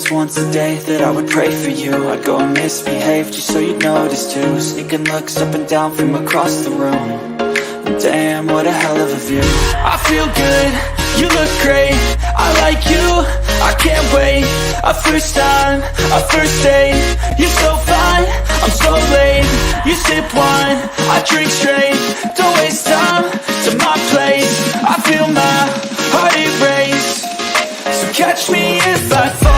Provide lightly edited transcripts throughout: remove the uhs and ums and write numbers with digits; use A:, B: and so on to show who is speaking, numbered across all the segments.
A: promise once a day that I would pray for you. I'd go and misbehave just so you'd notice too. Sneaking looks up and down from across the room. Damn, what a hell of a view. I feel good, you look great, I like you, I can't wait. A first time, a first date, you're so fine, I'm so late. You sip wine, I drink straight, don't waste time to my place. I feel my heart erase, so catch me if I fall.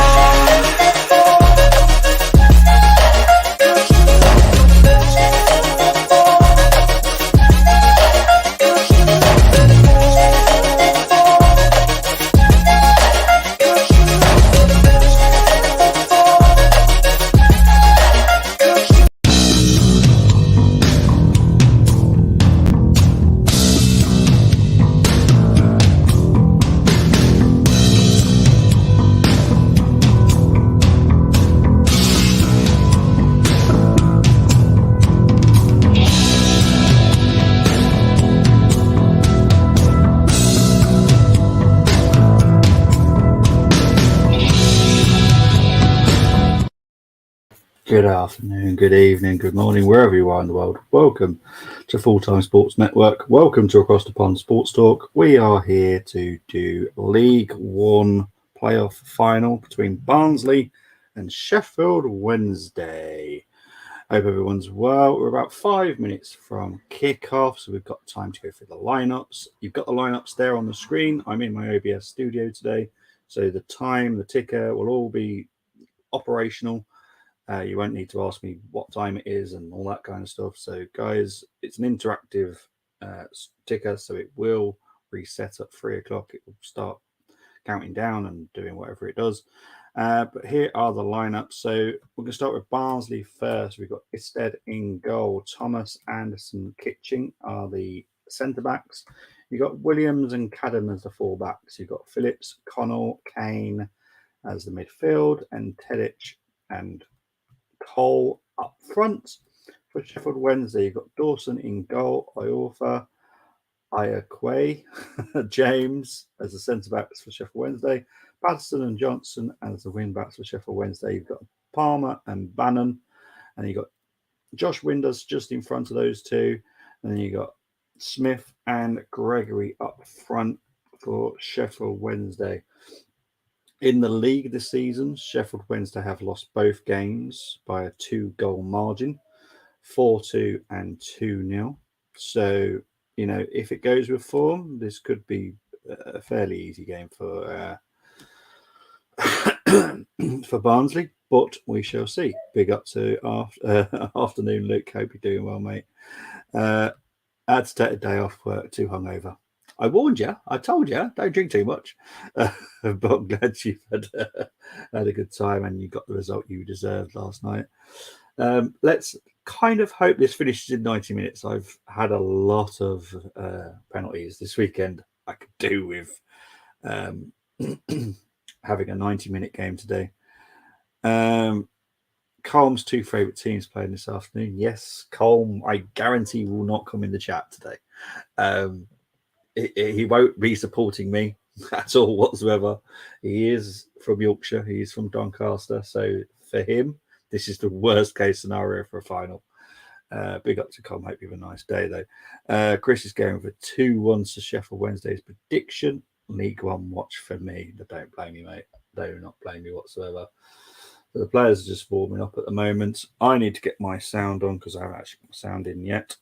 B: Good afternoon, good evening, good morning, wherever you are in the world. Welcome to Full Time Sports Network. Welcome to Across the Pond Sports Talk. We are here to do League One playoff final between Barnsley and Sheffield Wednesday. Hope everyone's well. We're about 5 minutes from kick-off, so we've got time to go through the lineups. You've got the lineups there on the screen. I'm in my OBS studio today, so the time, the ticker will all be operational. You won't need to ask me what time it is and all that kind of stuff. So, guys, it's an interactive ticker, so it will reset at 3 o'clock. It will start counting down and doing whatever it does. But here are the lineups. So we're going to start with Barnsley first. We've got Isted in goal. Thomas, Anderson, Kitching are the centre-backs. You've got Williams and Cadham as the full-backs. You've got Phillips, Connell, Kane as the midfield, and Tedic and Cole up front. For Sheffield Wednesday, you've got Dawson in goal, Iorfa, Iakwe, James as the centre-backs for Sheffield Wednesday, Patterson and Johnson as the wing-backs for Sheffield Wednesday. You've got Palmer and Bannon, and you've got Josh Winders just in front of those two, and then you've got Smith and Gregory up front for Sheffield Wednesday. In the league this season, Sheffield Wednesday have lost both games by a 2-goal margin, 4-2 and 2-0. So, you know, if it goes with form, this could be a fairly easy game for for Barnsley, but we shall see. Big up to afternoon, Luke. Hope you're doing well, mate. I had to take a day off work, too hungover. I warned you. I told you, don't drink too much. But I'm glad you've had a good time and you got the result you deserved last night. Let's kind of hope this finishes in 90 minutes. I've had a lot of penalties this weekend. I could do with having a 90-minute game today. Colm's two favourite teams playing this afternoon. Yes, Colm, I guarantee, will not come in the chat today. He won't be supporting me at all whatsoever. He is from Yorkshire. He's from Doncaster. So for him, this is the worst case scenario for a final. Big up to Com. Hope you have a nice day, though. Chris is going for 2-1 to Sheffield Wednesday's prediction. League One watch for me. Don't blame me, mate. Do not blame me whatsoever. So the players are just warming up at the moment. I need to get my sound on because I haven't actually got my sound in yet.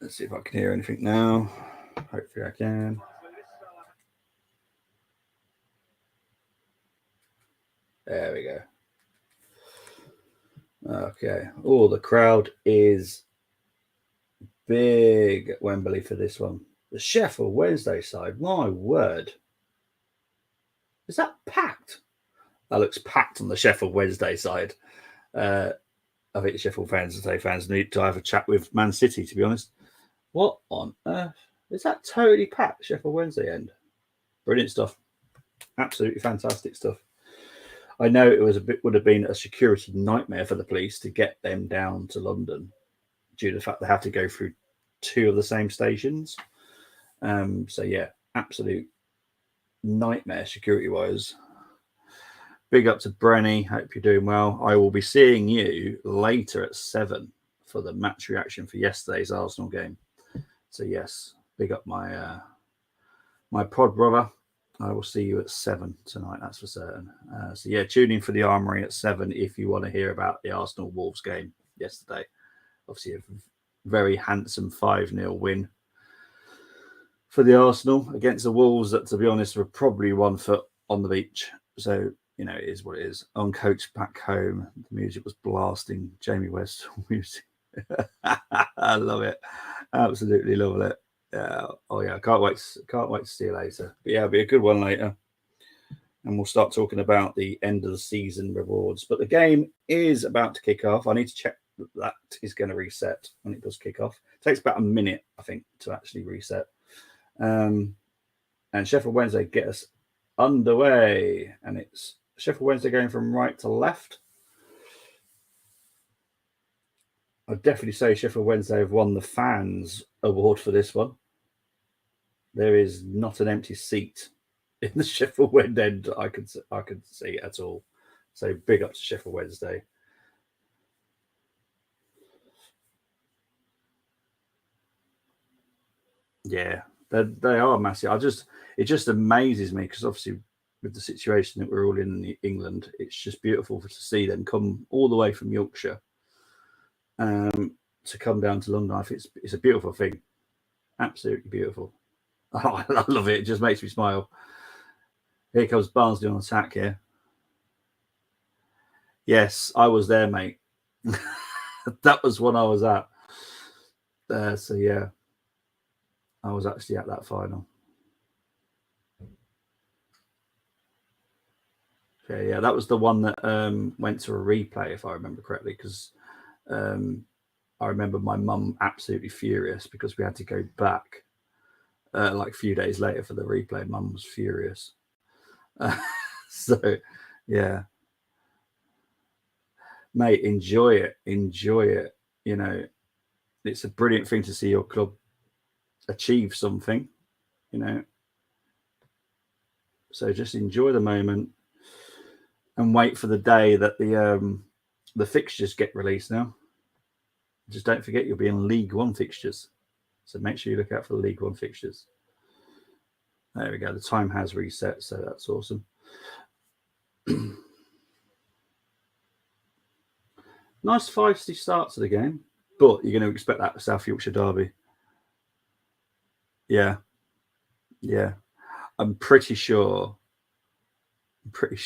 B: Let's see if I can hear anything now. Hopefully I can. There we go. Okay. Oh, the crowd is big at Wembley for this one. The Sheffield Wednesday side. My word. Is that packed? That looks packed on the Sheffield Wednesday side. I think the Sheffield Wednesday fans need to have a chat with Man City, to be honest. What on earth? Is that totally packed, Sheffield Wednesday end? Brilliant stuff. Absolutely fantastic stuff. I know it would have been a security nightmare for the police to get them down to London due to the fact they have to go through two of the same stations. So yeah, absolute nightmare security-wise. Big up to Brenny. Hope you're doing well. I will be seeing you later at 7 for the match reaction for yesterday's Arsenal game. So yes, big up my my pod brother. I will see you at 7 tonight, that's for certain. So yeah, tune in for the Armoury at 7 if you want to hear about the Arsenal Wolves game yesterday. Obviously, a very handsome 5-0 win for the Arsenal against the Wolves that, to be honest, were probably 1 foot on the beach. So, you know, it is what it is. On coach back home, the music was blasting. Jamie West music. I love it. Absolutely love it. Oh yeah, can't wait to see you later. But yeah, it'll be a good one later. And we'll start talking about the end of the season rewards. But the game is about to kick off. I need to check that is going to reset when it does kick off. It takes about a minute, I think, to actually reset. And Sheffield Wednesday get us underway. And it's Sheffield Wednesday going from right to left. I'd definitely say Sheffield Wednesday have won the fans award for this one. There is not an empty seat in the Sheffield Wednesday end I could see at all. So big up to Sheffield Wednesday. Yeah, they are massive. It just amazes me because obviously with the situation that we're all in England, it's just beautiful to see them come all the way from Yorkshire to come down to London. I think it's a beautiful thing, absolutely beautiful. Oh, I love it. It just makes me smile. Here comes Barnsley on attack here. Yes, I was there, mate. That was when I was at. So yeah, I was actually at that final. Yeah, that was the one that went to a replay, if I remember correctly, because I remember my mum absolutely furious because we had to go back like a few days later for the replay. Mum was furious. So, yeah. Mate, enjoy it. Enjoy it. You know, it's a brilliant thing to see your club achieve something, you know. So just enjoy the moment and wait for the day that the fixtures get released now. Just don't forget you'll be in League One fixtures. So make sure you look out for the League One fixtures. There we go. The time has reset, so that's awesome. Nice feisty start to the game, but you're going to expect that South Yorkshire derby. Yeah. I'm pretty sure we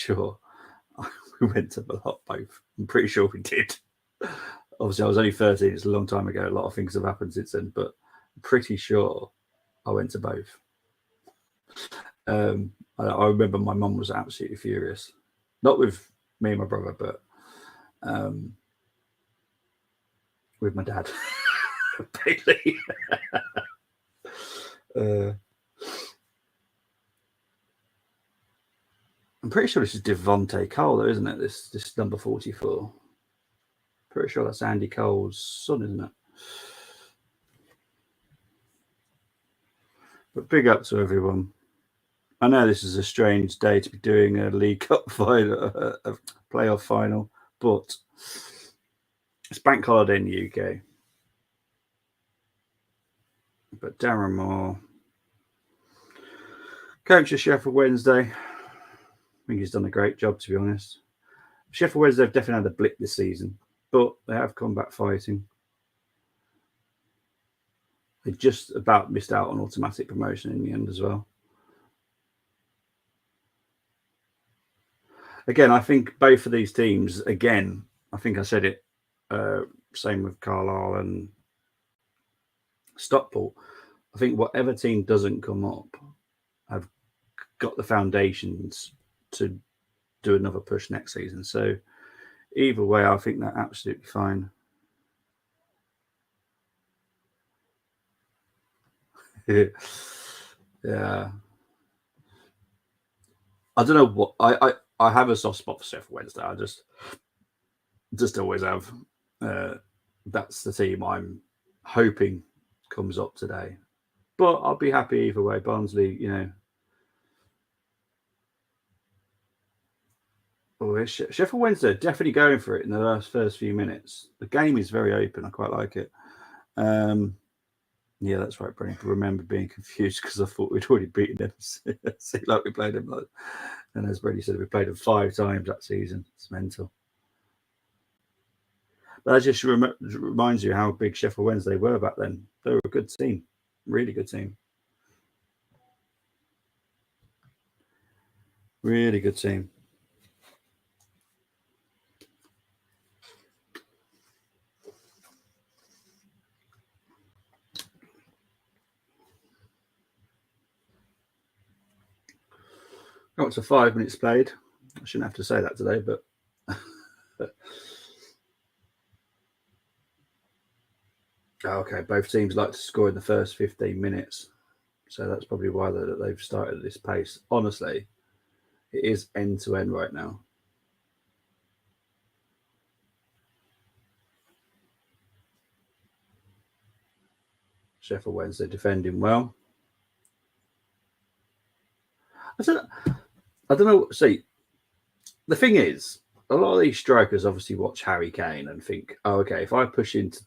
B: went to the lot both. I'm pretty sure we did. Obviously, I was only 13. It's a long time ago. A lot of things have happened since then, but I'm pretty sure I went to both. I remember my mum was absolutely furious. Not with me and my brother, but with my dad. Bailey. I'm pretty sure this is Devontae Cole, though, isn't it? This number 44. Pretty sure that's Andy Cole's son, isn't it? But big up to everyone. I know this is a strange day to be doing a League Cup final, a playoff final, but it's bank holiday in the UK. But Darren Moore, coach of Sheffield Wednesday, I think he's done a great job, to be honest. Sheffield Wednesday have definitely had a blip this season, but they have come back fighting. They just about missed out on automatic promotion in the end as well. Again, I think both of these teams, again, I think I said it, same with Carlisle and Stockport. I think whatever team doesn't come up have got the foundations to do another push next season. So either way, I think they're absolutely fine. Yeah. I don't know what I have a soft spot for Sheffield Wednesday. I just always have. That's the team I'm hoping comes up today. But I'll be happy either way. Barnsley, you know, Oh, Sheffield Wednesday definitely going for it in the first few minutes. The game is very open. I quite like it. Yeah, that's right, Brenny. Remember being confused because I thought we'd already beaten them. Like we played them, and as Brenny said, we played them 5 times that season. It's mental. But that just reminds you how big Sheffield Wednesday were back then. They were a good team, really good team, really good team. Oh, it's a 5 minutes played. I shouldn't have to say that today, but okay, both teams like to score in the first 15 minutes. So that's probably why they've started at this pace. Honestly, it is end to end right now. Sheffield Wednesday defending well. I don't know. See, the thing is, a lot of these strikers obviously watch Harry Kane and think, "Oh, okay, if I push into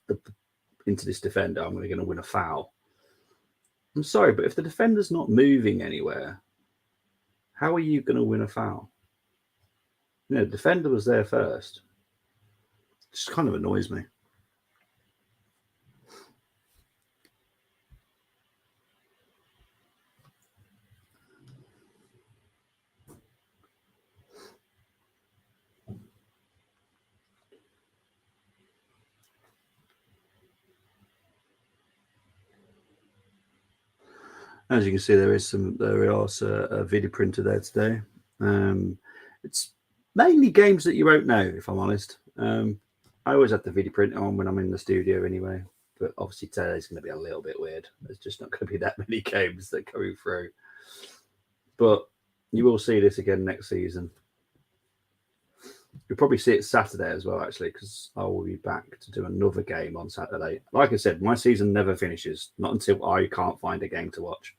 B: this defender, I'm going to win a foul." I'm sorry, but if the defender's not moving anywhere, how are you going to win a foul? The defender was there first. It just kind of annoys me. As you can see, there is a video printer there today. It's mainly games that you won't know, if I'm honest. I always have the video printer on when I'm in the studio anyway, but obviously today's going to be a little bit weird. There's just not going to be that many games that go through. But you will see this again next season. You'll probably see it Saturday as well, actually, because I will be back to do another game on Saturday. Like I said, my season never finishes, not until I can't find a game to watch.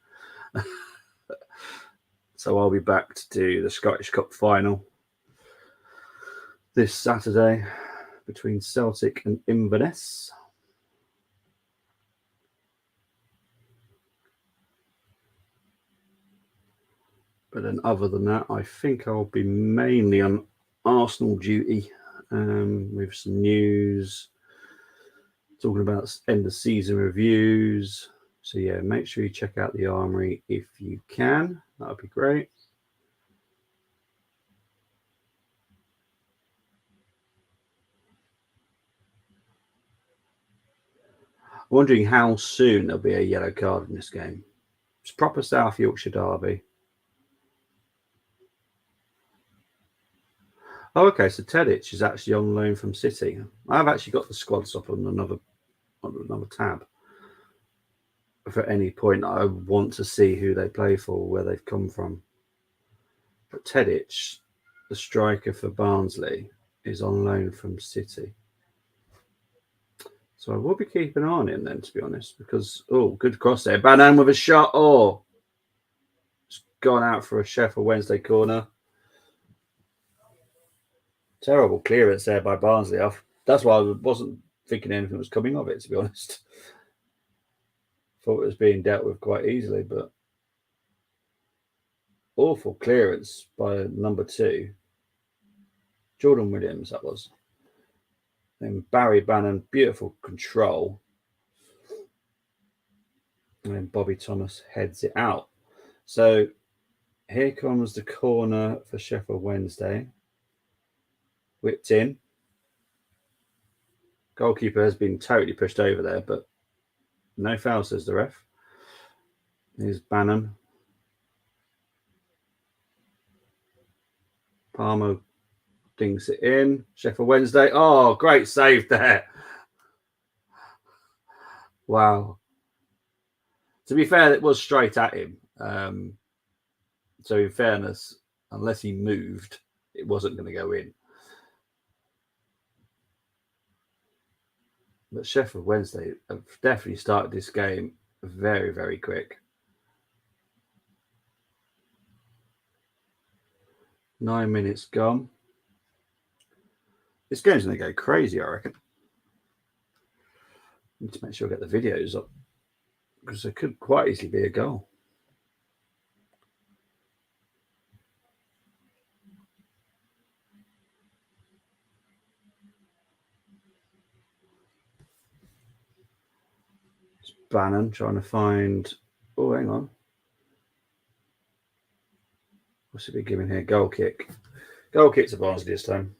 B: So I'll be back to do the Scottish Cup final this Saturday between Celtic and Inverness. But then other than that, I think I'll be mainly on Arsenal duty with some news, talking about end of season reviews. So yeah, make sure you check out the Armory if you can. That would be great. I'm wondering how soon there'll be a yellow card in this game. It's proper South Yorkshire derby. Oh, okay. So Tedic is actually on loan from City. I've actually got the squads up on another tab. If at any point I want to see who they play for, where they've come from. But Tedic, the striker for Barnsley, is on loan from City. So I will be keeping an eye on him then, to be honest, because, good cross there. Banan with a shot. It's gone out for a Sheffield Wednesday corner. Terrible clearance there by Barnsley. That's why I wasn't thinking anything was coming of it, to be honest. Thought it was being dealt with quite easily, but awful clearance by number 2. Jordan Williams, that was. Then Barry Bannon, beautiful control. And then Bobby Thomas heads it out. So here comes the corner for Sheffield Wednesday. Whipped in. Goalkeeper has been totally pushed over there, but no foul, says the ref. Here's Bannon. Palmer dings it in. Sheffield Wednesday. Oh, great save there. Wow. To be fair, it was straight at him. So in fairness, unless he moved, it wasn't going to go in. But Sheffield Wednesday have definitely started this game very, very quick. 9 minutes gone. This game's going to go crazy, I reckon. Need to make sure I get the videos up because there could quite easily be a goal. It's Bannon trying to find. Oh, hang on. What's he be giving here? Goal kick. Goal kick to Barnsley this time.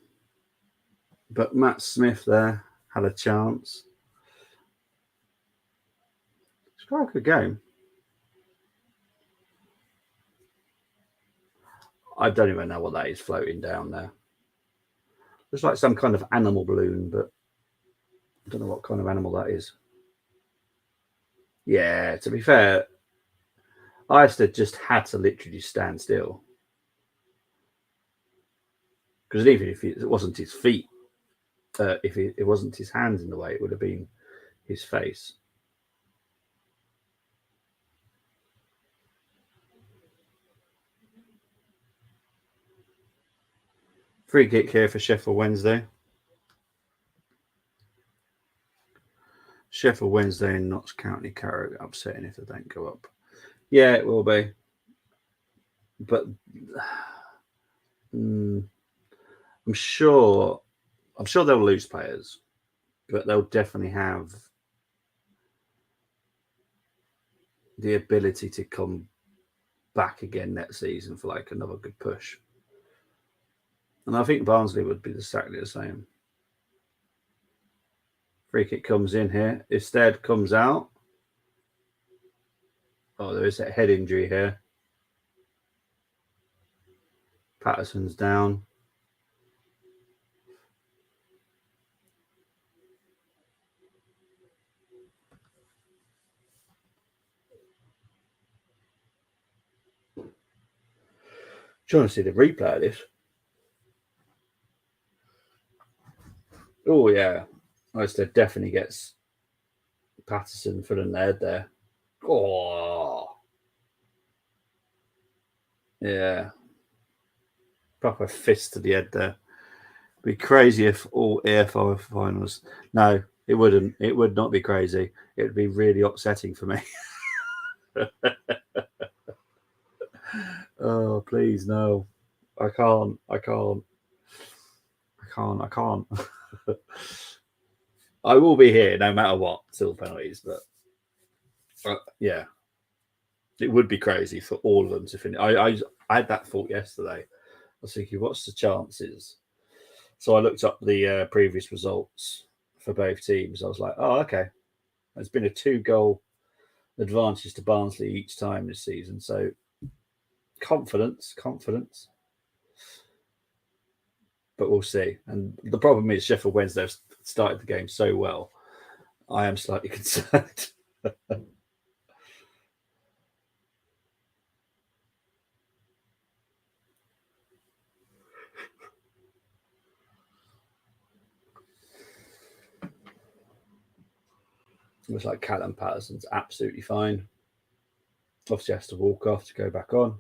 B: But Matt Smith there had a chance. It's quite a good game. I don't even know what that is floating down there. Looks like some kind of animal balloon, but I don't know what kind of animal that is. Yeah, to be fair, Eisted just had to literally stand still. Because even if it wasn't his feet, if it wasn't his hands in the way, it would have been his face. Free kick here for Sheffield Wednesday. Sheffield Wednesday and Notts County Carrick upsetting if they don't go up. Yeah, it will be. But I'm sure they'll lose players, but they'll definitely have the ability to come back again next season for like another good push. And I think Barnsley would be exactly the same. Free kick comes in here. Instead comes out. Oh, there is a head injury here. Patterson's down. Trying to see the replay of this. Oh yeah, Oster definitely gets Patterson for the head there. Oh yeah, proper fist to the head there. Be crazy if all AFL finals. No, it wouldn't. It would not be crazy. It would be really upsetting for me. Oh please no, I can't. I will be here no matter what, till penalties. But yeah, it would be crazy for all of them to finish. I had that thought yesterday. I was thinking, what's the chances? So I looked up the previous results for both teams. I was like, oh, okay. There's been a 2-goal advantage to Barnsley each time this season. So confidence. But we'll see. And the problem is Sheffield Wednesday have started the game so well. I am slightly concerned. Looks like Callum Patterson's absolutely fine. Obviously has to walk off to go back on.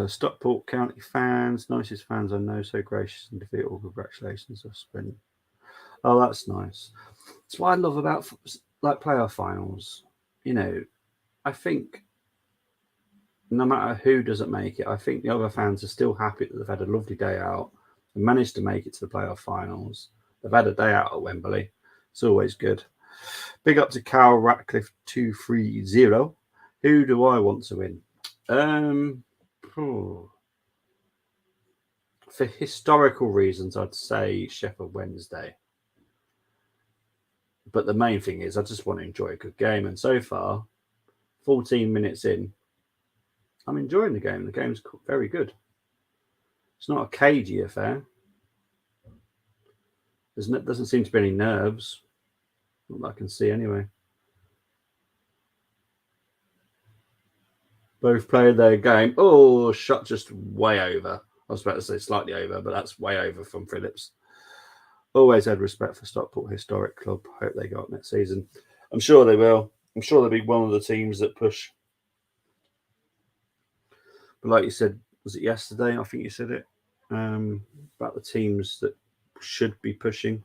B: Stockport County fans, nicest fans I know, so gracious and defeat all congratulations. I've spent. Oh, that's nice. That's what I love about like playoff finals. You know, I think no matter who doesn't make it, I think the other fans are still happy that they've had a lovely day out and managed to make it to the playoff finals. They've had a day out at Wembley. It's always good. Big up to Carl Ratcliffe 230. Who do I want to win? For historical reasons, I'd say Sheffield Wednesday. But the main thing is I just want to enjoy a good game. And so far, 14 minutes in, I'm enjoying the game. The game's very good. It's not a cagey affair. There doesn't seem to be any nerves. Not that I can see anyway. Both played their game. Oh, shot just way over. I was about to say slightly over, but that's way over from Phillips. Always had respect for Stockport Historic Club. Hope they go up next season. I'm sure they will. I'm sure they'll be one of the teams that push. But like you said, was it yesterday? I think you said it about the teams that should be pushing.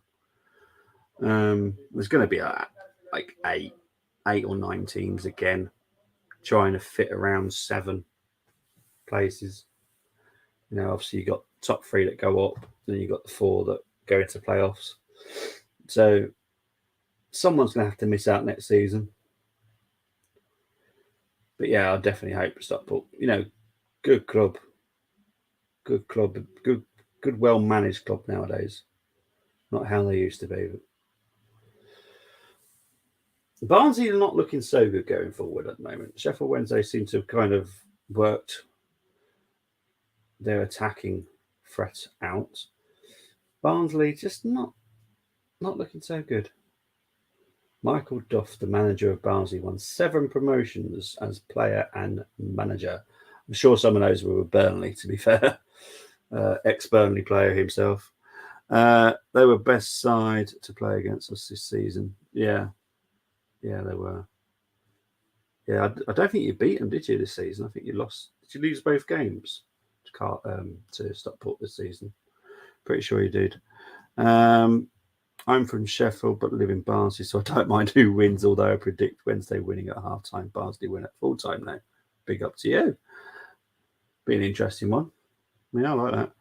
B: There's going to be like eight or nine teams again, trying to fit around 7 places. You know, obviously you got top 3 that go up, then you got the 4 that go into playoffs. So someone's going to have to miss out next season. But yeah, I definitely hope Stockport. You know, good club, good, well managed club nowadays. Not how they used to be. But Barnsley are not looking so good going forward at the moment. Sheffield Wednesday seem to have kind of worked their attacking threat out. Barnsley just not looking so good. Michael Duff, the manager of Barnsley, won 7 promotions as player and manager. I'm sure some of those were with Burnley, to be fair. Ex-Burnley player himself. They were best side to play against us this season. Yeah, they were. Yeah, I don't think you beat them, did you, this season? I think you lost. Did you lose both games to Stockport this season? Pretty sure you did. I'm from Sheffield, but live in Barnsley, so I don't mind who wins, although I predict Wednesday winning at half-time, Barnsley win at full-time now. Big up to you. Be an interesting one. Yeah, I like that.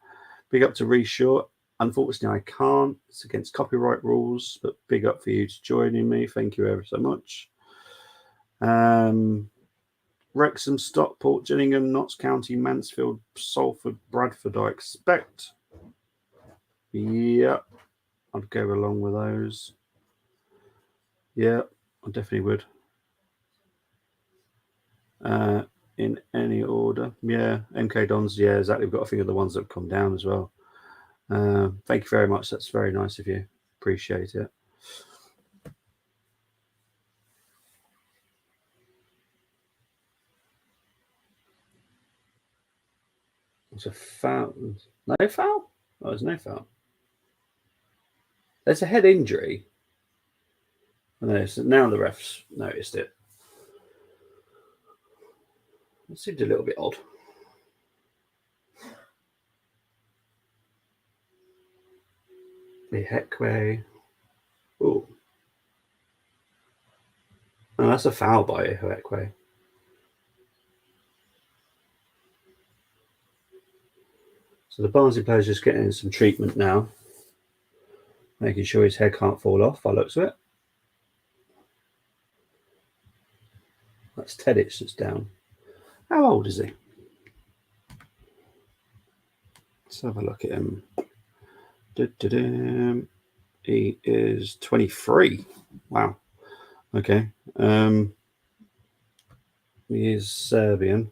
B: Big up to Reece Short. Unfortunately, I can't. It's against copyright rules, but big up for you to joining me. Thank you ever so much. Wrexham, Stockport, Gillingham, Notts County, Mansfield, Salford, Bradford, I expect. Yep. I'd go along with those. Yeah, I definitely would. In any order. Yeah, MK Dons, yeah, exactly. We've got a few of the ones that have come down as well. Thank you very much. That's very nice of you. Appreciate it. It's a foul. No foul? Oh, there's no foul. There's a head injury. So now the refs noticed it. It seemed a little bit odd. The Heckway. Oh. Oh, that's a foul by Heckway. So the Barnsley player's just getting some treatment now. Making sure his head can't fall off by looks of it. That's Tedic that's down. How old is he? Let's have a look at him. He is 23. Wow. Okay. He is Serbian.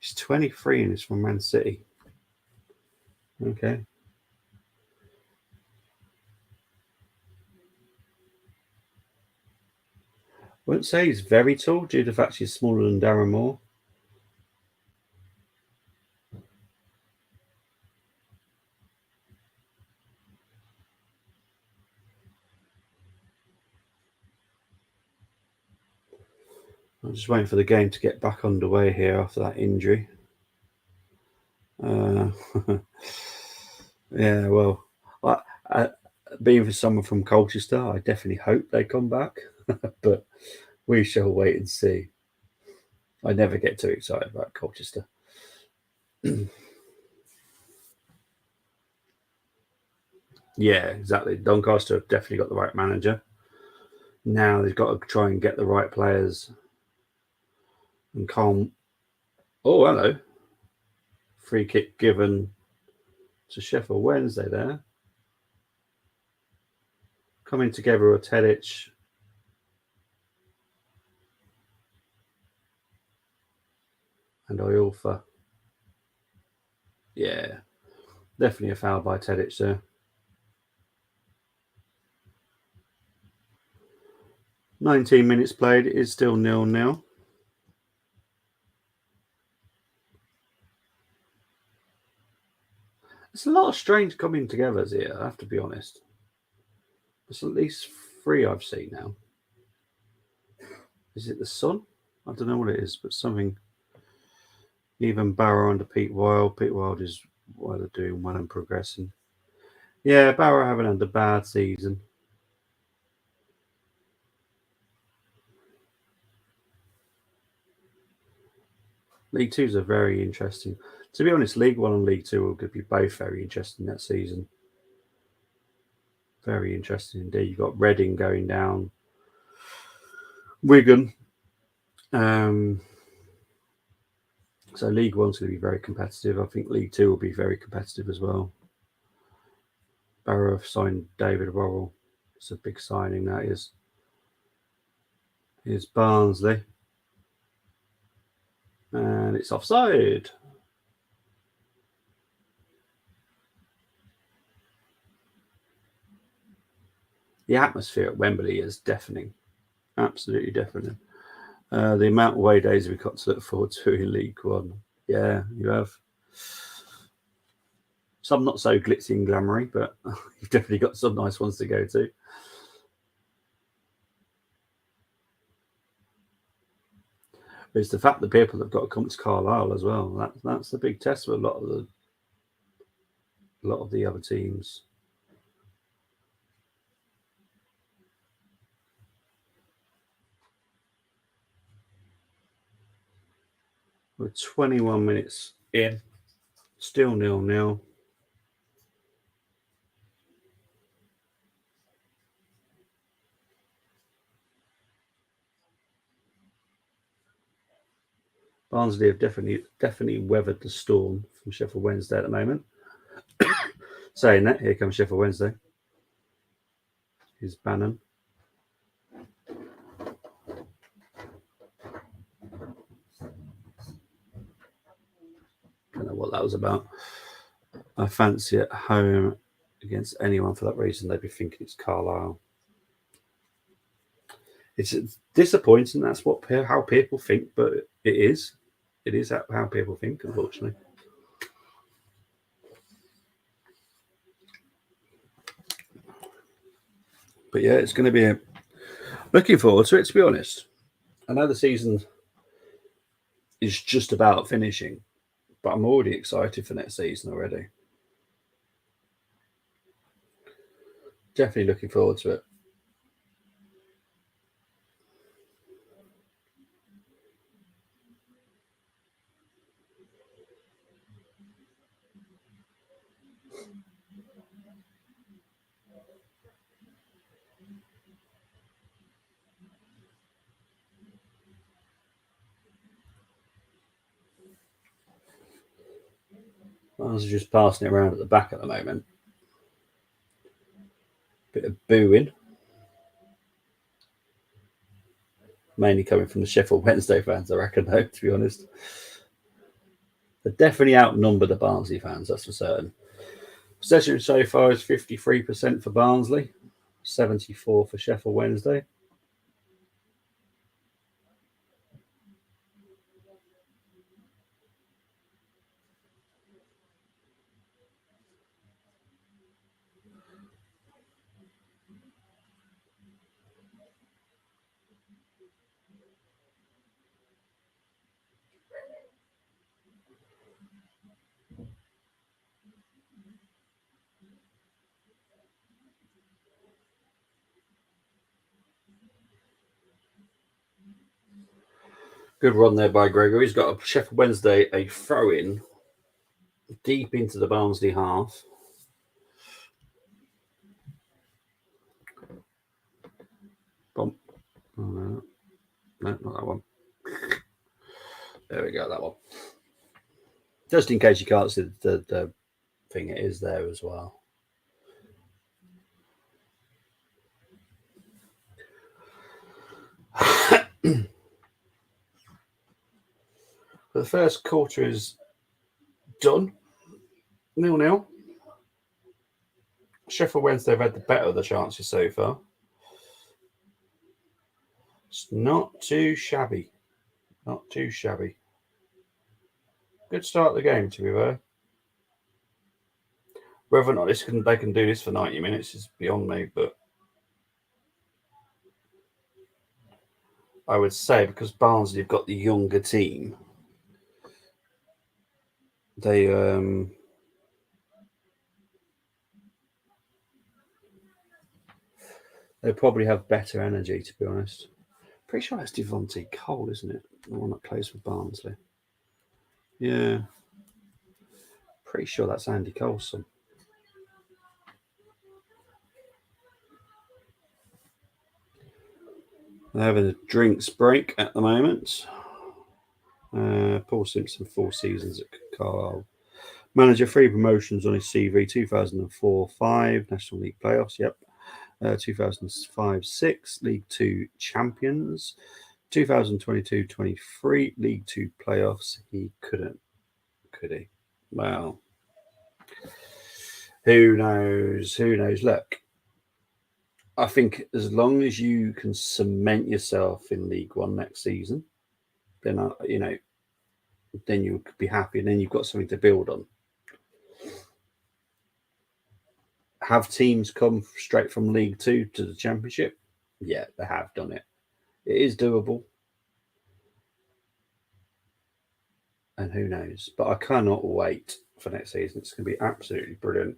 B: He's 23 and he's from Man City. Okay. I wouldn't say he's very tall due to the fact he's smaller than Darren Moore. I'm just waiting for the game to get back underway here after that injury. Yeah, well, being for someone from Colchester, I definitely hope they come back, but we shall wait and see. I never get too excited about Colchester. Yeah, exactly. Doncaster have definitely got the right manager. Now they've got to try and get the right players and calm. Oh, hello. Free kick given to Sheffield Wednesday there. Coming together with Tedic. And Iorfa. Yeah, definitely a foul by Tedic there. 19 minutes played. It is still 0-0. There's a lot of strange coming togethers here, I have to be honest. There's at least 3 I've seen now. Is it the Sun? I don't know what it is, but something. Even Barrow under Pete Wild. Pete Wild is well, they're doing well and progressing. Yeah, Barrow haven't had a bad season. League Two's are very interesting. To be honest, League One and League Two will be both very interesting that season. Very interesting indeed. You've got Reading going down, Wigan. So League One's going to be very competitive. I think League Two will be very competitive as well. Barrow have signed David Worrell. It's a big signing, that is. Here's Barnsley. And it's offside. The atmosphere at Wembley is deafening. Absolutely deafening. The amount of away days we've got to look forward to in League One. Yeah, you have. Some not so glitzy and glamoury, but you've definitely got some nice ones to go to. It's the fact that people have got to come to Carlisle as well. That's a big test for a lot of the other teams. We're 21 minutes in, still 0-0. Barnsley have definitely weathered the storm from Sheffield Wednesday at the moment. Saying that, here comes Sheffield Wednesday. Here's Bannon. Don't know what that was about. I fancy at home against anyone for that reason. They'd be thinking it's Carlisle. It's disappointing. That's how people think, but it is. It is how people think, unfortunately. But yeah, it's going to be looking forward to it, to be honest. I know the season is just about finishing, but I'm already excited for next season already. Definitely looking forward to it. I was just passing it around at the back at the moment. Bit of booing. Mainly coming from the Sheffield Wednesday fans, I reckon, though, to be honest. They definitely outnumber the Barnsley fans, that's for certain. Possession so far is 53% for Barnsley, 74% for Sheffield Wednesday. Good run there by Gregory. He's got a Sheffield Wednesday, a throw in deep into the Barnsley half. Bump. Oh, no, not that one. There we go, that one. Just in case you can't see the thing, it is there as well. The first quarter is done. 0-0. Sheffield Wednesday have had the better of the chances so far. It's not too shabby. Not too shabby. Good start of the game, to be fair. Whether or not they can do this for 90 minutes is beyond me, but I would say because Barnsley have got the younger team, they probably have better energy, to be honest. Pretty sure that's Devontae Cole, isn't it? The one that plays for Barnsley. Yeah. Pretty sure that's Andy Coulson. They're having a drinks break at the moment. Paul Simpson, 4 seasons at Carlisle. Manager, 3 promotions on his CV: 2004-5 National League playoffs. Yep. 2005-6 League 2 champions. 2022-23 League 2 playoffs. He couldn't, could he? Well, who knows? Who knows? Look, I think as long as you can cement yourself in League One next season, then then you'll be happy, and then you've got something to build on. Have teams come straight from League Two to the Championship? Yeah, they have done it. It is doable. And who knows? But I cannot wait for next season. It's going to be absolutely brilliant.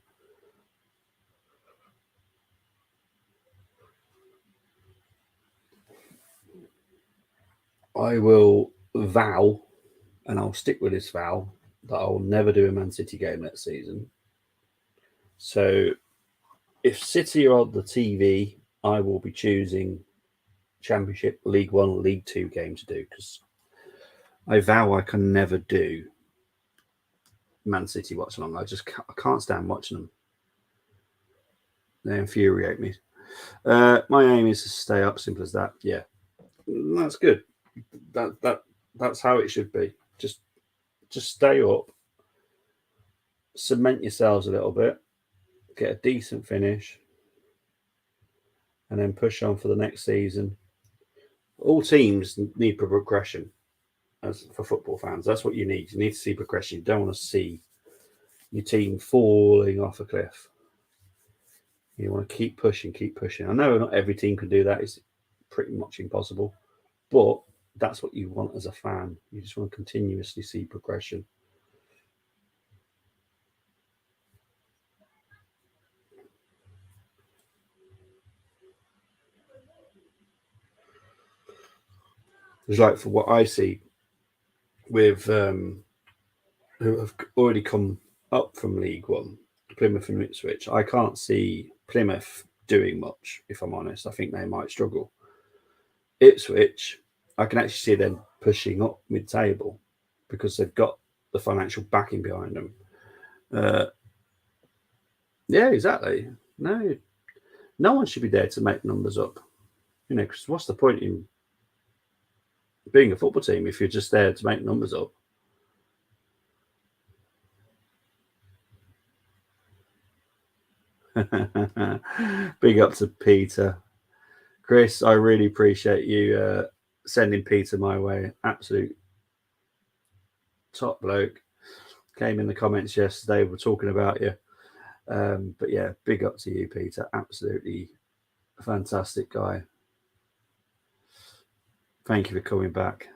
B: I will vow, and I'll stick with this vow, that I will never do a Man City game next season. So if City are on the TV, I will be choosing Championship, League One, League Two game to do, because I vow I can never do Man City Watchalong. I can't stand watching them. They infuriate me. My aim is to stay up. Simple as that. Yeah, that's good. That's how it should be. Just stay up, cement yourselves a little bit, get a decent finish, and then push on for the next season. All teams need progression. As for football fans, that's what you need. You need to see progression. You don't want to see your team falling off a cliff. You want to keep pushing, keep pushing. I know not every team can do that. It's pretty much impossible. But that's what you want as a fan. You just want to continuously see progression. It's like, for what I see with who have already come up from League One, Plymouth and Ipswich, I can't see Plymouth doing much, if I'm honest. I think they might struggle. Ipswich, I can actually see them pushing up mid-table because they've got the financial backing behind them. Yeah, exactly. No one should be there to make numbers up. Because what's the point in being a football team if you're just there to make numbers up? Big up to Peter. Chris, I really appreciate you sending Peter my way. Absolute top bloke. Came in the comments yesterday. We're talking about you. But yeah, big up to you, Peter. Absolutely fantastic guy. Thank you for coming back.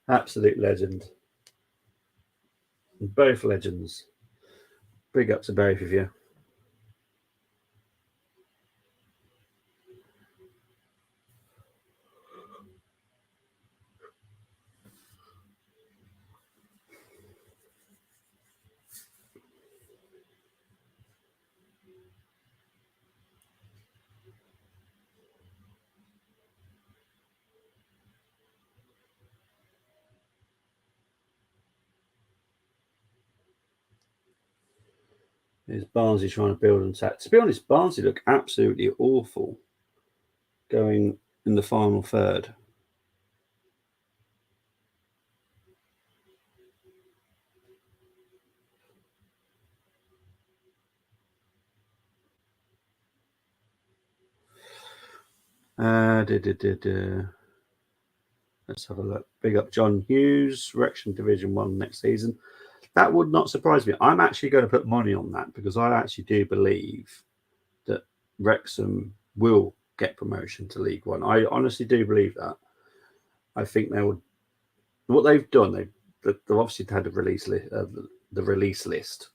B: Absolute legend. Both legends. Big up to both of you. Is Barnsley trying to build on that? To be honest, Barnsley look absolutely awful going in the final third. Let's have a look. Big up John Hughes, Wrexham Division 1 next season. That would not surprise me. I'm actually going to put money on that because I actually do believe that Wrexham will get promotion to League One. I honestly do believe that. I think they would. What they've done, they've obviously had a the release list,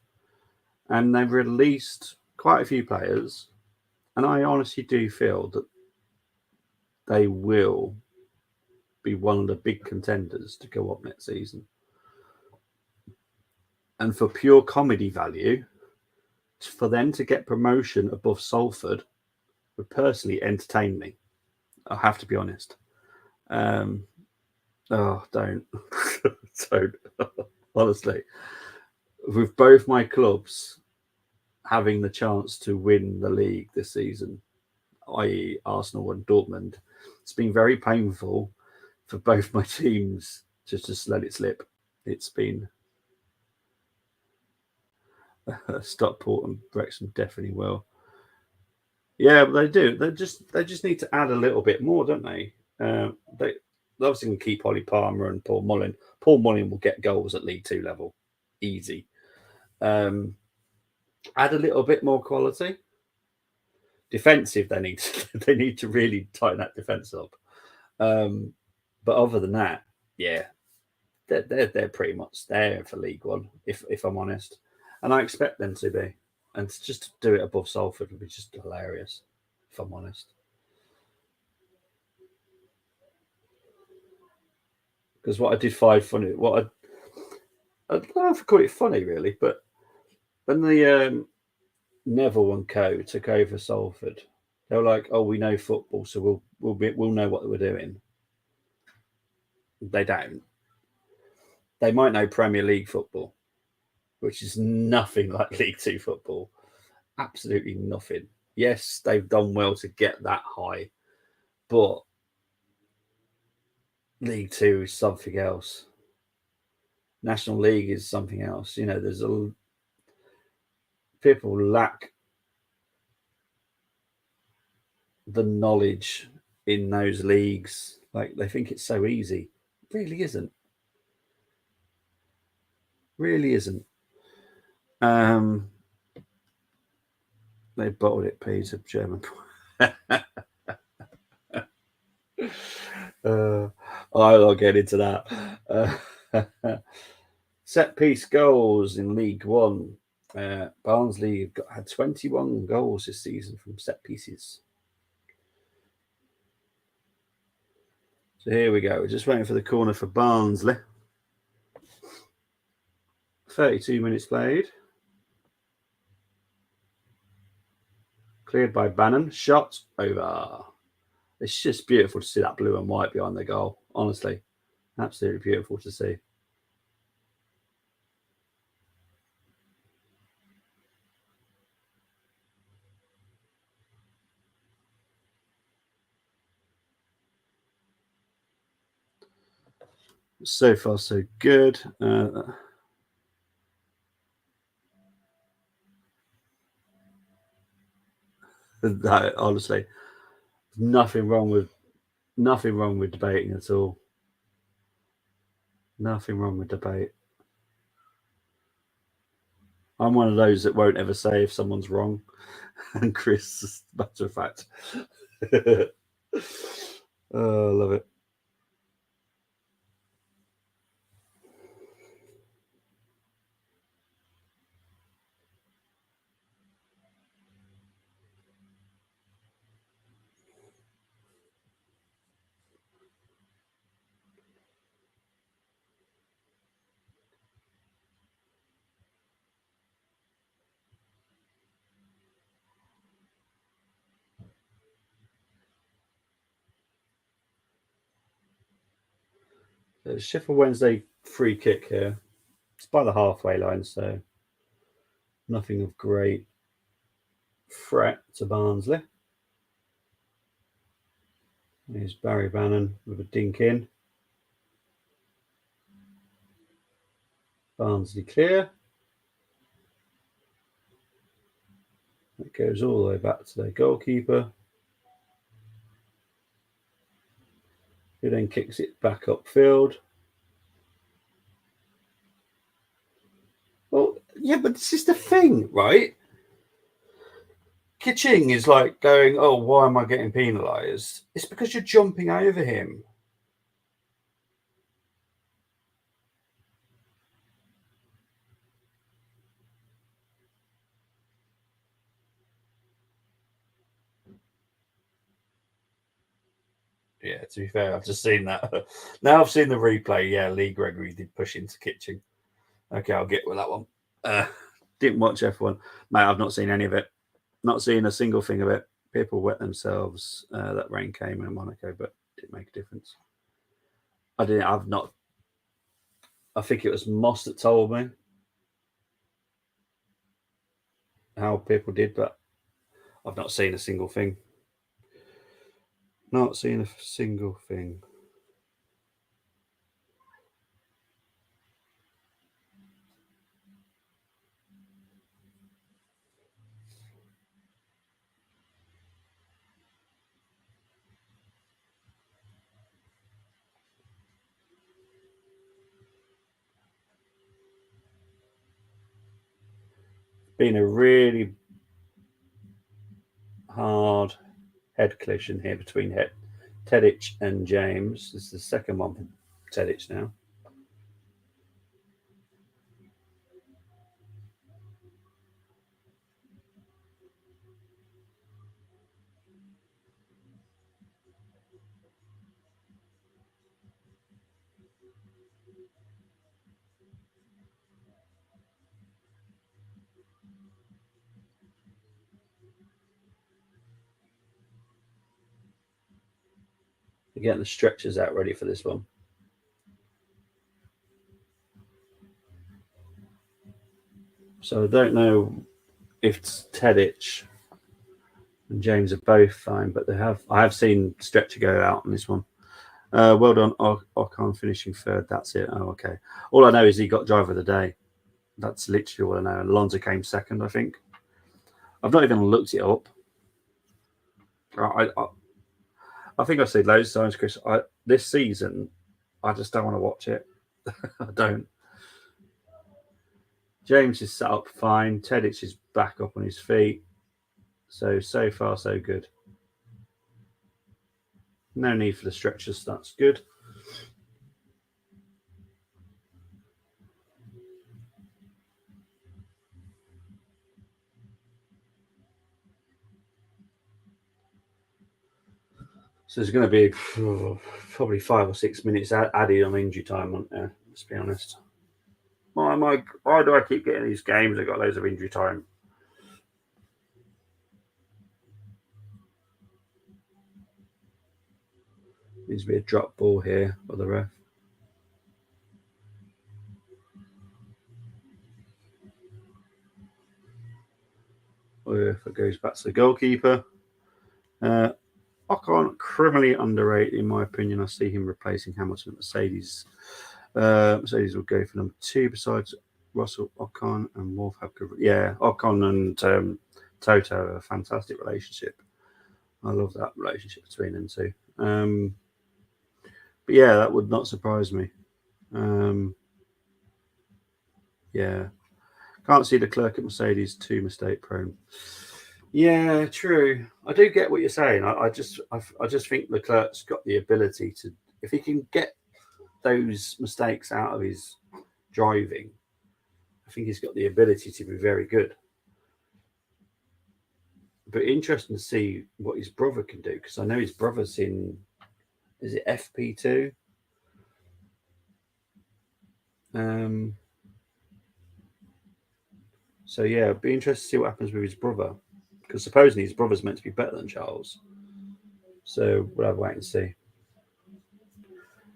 B: and they've released quite a few players, and I honestly do feel that they will be one of the big contenders to go up next season. And for pure comedy value, for them to get promotion above Salford would personally entertain me. I have to be honest. Um, don't, don't. Honestly, with both my clubs having the chance to win the league this season, i.e., Arsenal and Dortmund, it's been very painful for both my teams to just let it slip. It's been Stockport and Wrexham definitely will. Yeah, but they do. They just need to add a little bit more, don't they? They obviously can keep Ollie Palmer and Paul Mullin. Paul Mullin will get goals at League Two level, easy. Um, Add a little bit more quality. Defensive, they need to really tighten that defense up. But other than that, yeah, they're pretty much there for League One, if I'm honest, and I expect them to be. And just to do it above Salford would be just hilarious, if I'm honest. Because what I did find funny, I don't know if I call it funny really, but when the Neville and Co took over Salford, they were like, "Oh, we know football, so we'll know what we're doing." They don't. They might know Premier League football, which is nothing like League Two football. Absolutely nothing. Yes, they've done well to get that high, but League Two is something else. National League is something else. You know, people lack the knowledge in those leagues. Like they think it's so easy. It really isn't. Really isn't. Um, they bottled it, Peter German. I'll get into that. Set piece goals in League One. Barnsley had 21 goals this season from set pieces. So here we go. We're just waiting for the corner for Barnsley. 32 minutes played. Cleared by Bannon. Shot over. It's just beautiful to see that blue and white behind the goal. Honestly, absolutely beautiful to see. So far, so good. That, honestly, nothing wrong with debating at all. Nothing wrong with debate. I'm one of those that won't ever say if someone's wrong. And Chris, as a matter of fact. Oh, I love it. Sheffield Wednesday free kick here. It's by the halfway line, so nothing of great threat to Barnsley. Here's Barry Bannon with a dink in. Barnsley clear. It goes all the way back to their goalkeeper, who then kicks it back upfield. Yeah, but this is the thing, right? Kitching is like going, oh, why am I getting penalised? It's because you're jumping over him. Yeah, to be fair, I've just seen that. Now I've seen the replay. Yeah, Lee Gregory did push into Kitching. Okay, I'll get with that one. Didn't watch F1. Mate, I've not seen any of it. Not seen a single thing of it. People wet themselves. That rain came in Monaco, but didn't make a difference. I've not. I think it was Moss that told me how people did, but I've not seen a single thing. Not seen a single thing. Been a really hard head collision here between Tedic and James. This is the second one for Tedic now. They're getting the stretchers out ready for this one. So I don't know if Tedic and James are both fine, but I have seen stretcher go out on this one. Well done, Ocon finishing third. That's it. Oh, okay. All I know is he got driver of the day. That's literally all I know. And Alonso came second, I think. I've not even looked it up. I think I've said loads of times, Chris. This season, I just don't want to watch it. I don't. James is set up fine. Tedic is back up on his feet. So far, so good. No need for the stretchers. That's good. So there's going to be probably 5 or 6 minutes added on injury time, aren't there? Let's be honest. Why do I keep getting these games that got loads of injury time? Needs to be a drop ball here for the ref. Or if it goes back to the goalkeeper. Ocon criminally underrated, in my opinion. I see him replacing Hamilton at Mercedes. Mercedes will go for number 2 besides Russell. Ocon and Wolf have good. Yeah, Ocon and Toto have a fantastic relationship. I love that relationship between them two. But yeah, that would not surprise me. Yeah, can't see the clerk at Mercedes too mistake prone. Yeah, true. I do get what you're saying. I just think Leclerc's got the ability to, if he can get those mistakes out of his driving, I think he's got the ability to be very good. But interesting to see what his brother can do, because I know his brother's in, is it FP2? So yeah, it'd be interesting to see what happens with his brother, because supposedly his brother's meant to be better than Charles. So we'll have to wait and see.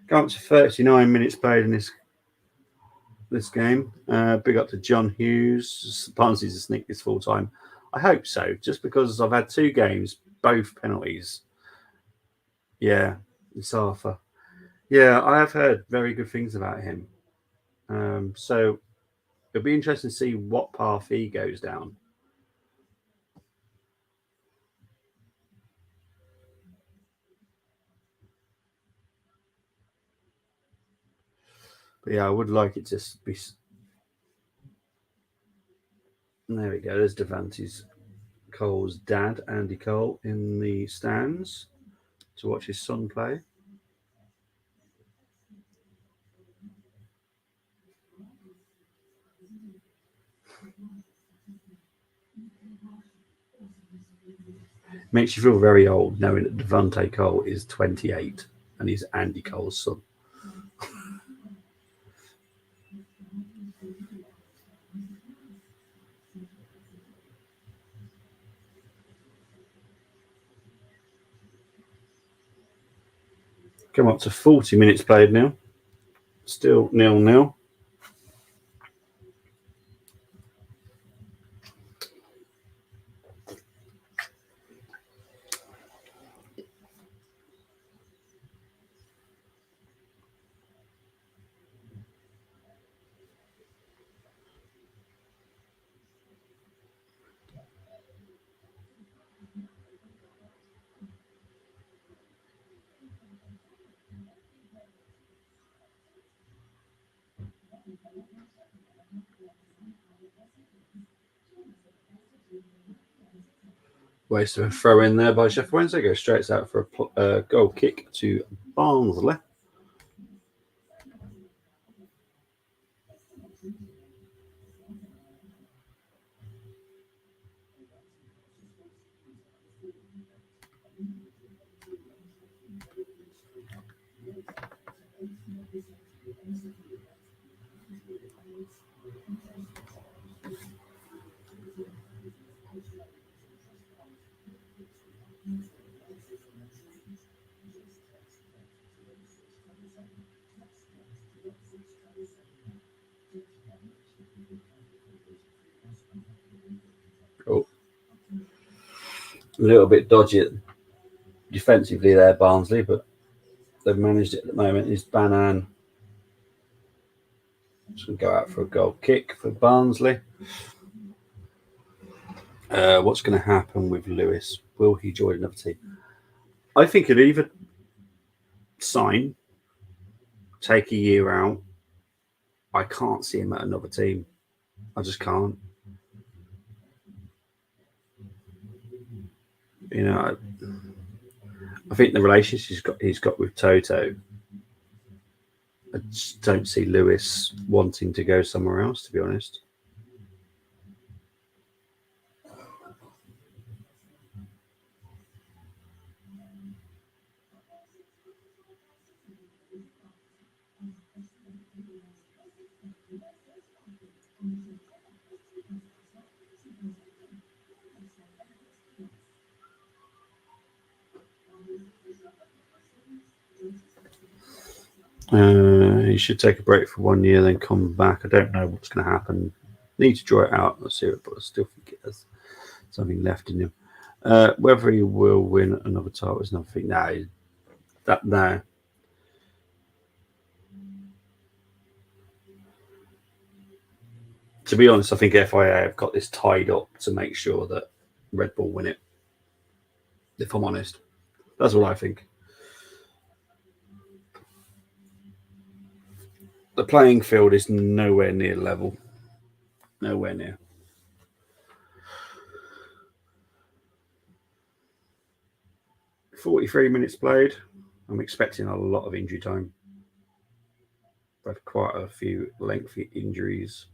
B: Going up to 39 minutes played in this game. Big up to John Hughes. Barnsley's to sneak this full time. I hope so, just because I've had 2 games, both penalties. Yeah, it's Arthur. Yeah, I have heard very good things about him. So it'll be interesting to see what path he goes down. But yeah, I would like it to be. There we go. There's Devante's Cole's dad, Andy Cole, in the stands to watch his son play. Makes you feel very old knowing that Devante Cole is 28 and he's Andy Cole's son. Come up to 40 minutes played now. Still 0-0. Waste of a throw in there by Sheffield Wednesday. Goes straight out for a goal kick to Barnsley. Oh, a little bit dodgy defensively there, Barnsley, but they've managed it at the moment. Is Banan just going to go out for a goal kick for Barnsley? What's going to happen with Lewis? Will he join another team? I think he'd either sign, take a year out. I can't see him at another team. I just can't. You know, I think the relationship he's got with Toto, I just don't see Lewis wanting to go somewhere else, to be honest. He should take a break for 1 year, then come back. I don't know what's going to happen. Need to draw it out. Let's see it, but I still think it has something left in him. Whether he will win another title is another thing. No. To be honest, I think FIA have got this tied up to make sure that Red Bull win it. If I'm honest, that's what I think. The playing field is nowhere near level. Nowhere near. "43 minutes played. I'm expecting a lot of injury time. I've had quite a few lengthy injuries.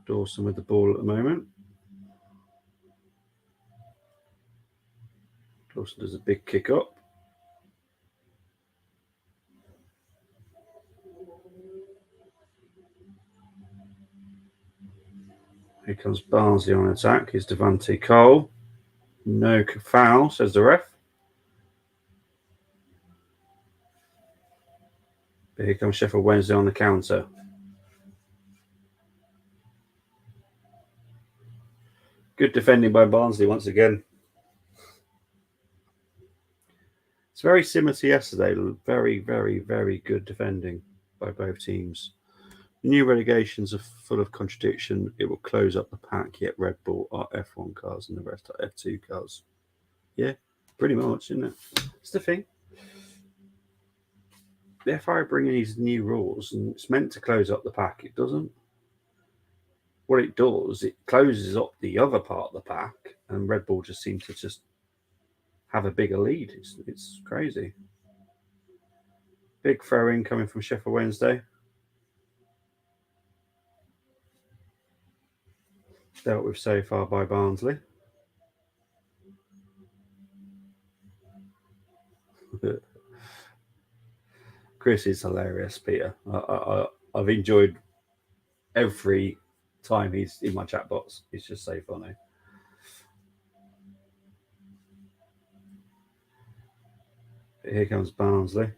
B: Dawson with the ball at the moment. Dawson does a big kick up. Here comes Barnsley on attack. Here's Devante Cole. No foul, says the ref. But here comes Sheffield Wednesday on the counter. Good defending by Barnsley once again. It's very similar to yesterday. Very, very, very good defending by both teams. The new relegations are full of contradiction. It will close up the pack, yet Red Bull are F1 cars and the rest are F2 cars. Yeah, pretty much, isn't it? It's the thing. the FI bringing these new rules, and it's meant to close up the pack. It doesn't. What it does, it closes up the other part of the pack, and Red Bull just seem to just have a bigger lead. It's crazy. Big throw in coming from Sheffield Wednesday. Dealt with so far by Barnsley. Chris is hilarious, Peter. I've enjoyed every time he's in my chat box. He's just so funny. Here comes Barnsley.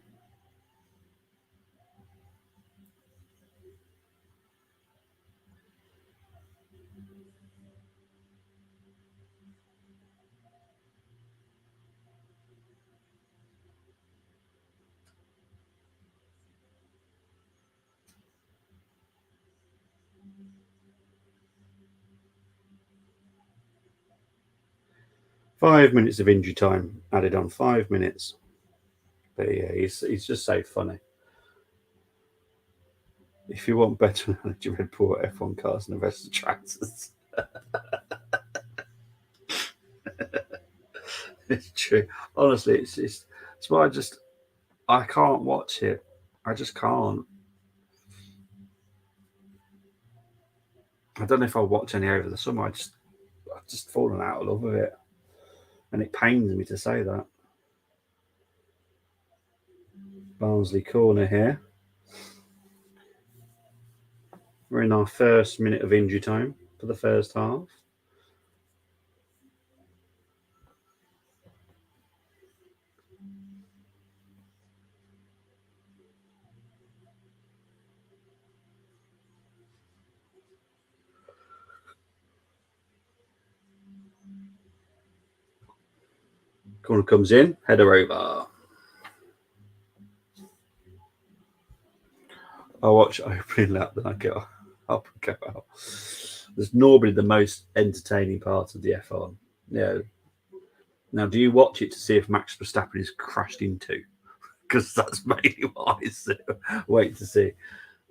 B: .5 minutes of injury time added on. 5 minutes. But yeah, he's just so funny. If you want better analogy, Red Bull F1 cars and the rest of the tractors. It's true. Honestly, it's why I can't watch it. I just can't. I don't know if I'll watch any over the summer. I've just fallen out of love with it, and it pains me to say that. Barnsley corner here. We're in our first minute of injury time for the first half. Corner comes in, header over. I watch opening lap, then I get up and go out. There's normally the most entertaining part of the F1. Yeah. Now, do you watch it to see if Max Verstappen is crashed into? Because that's mainly what I wait to see.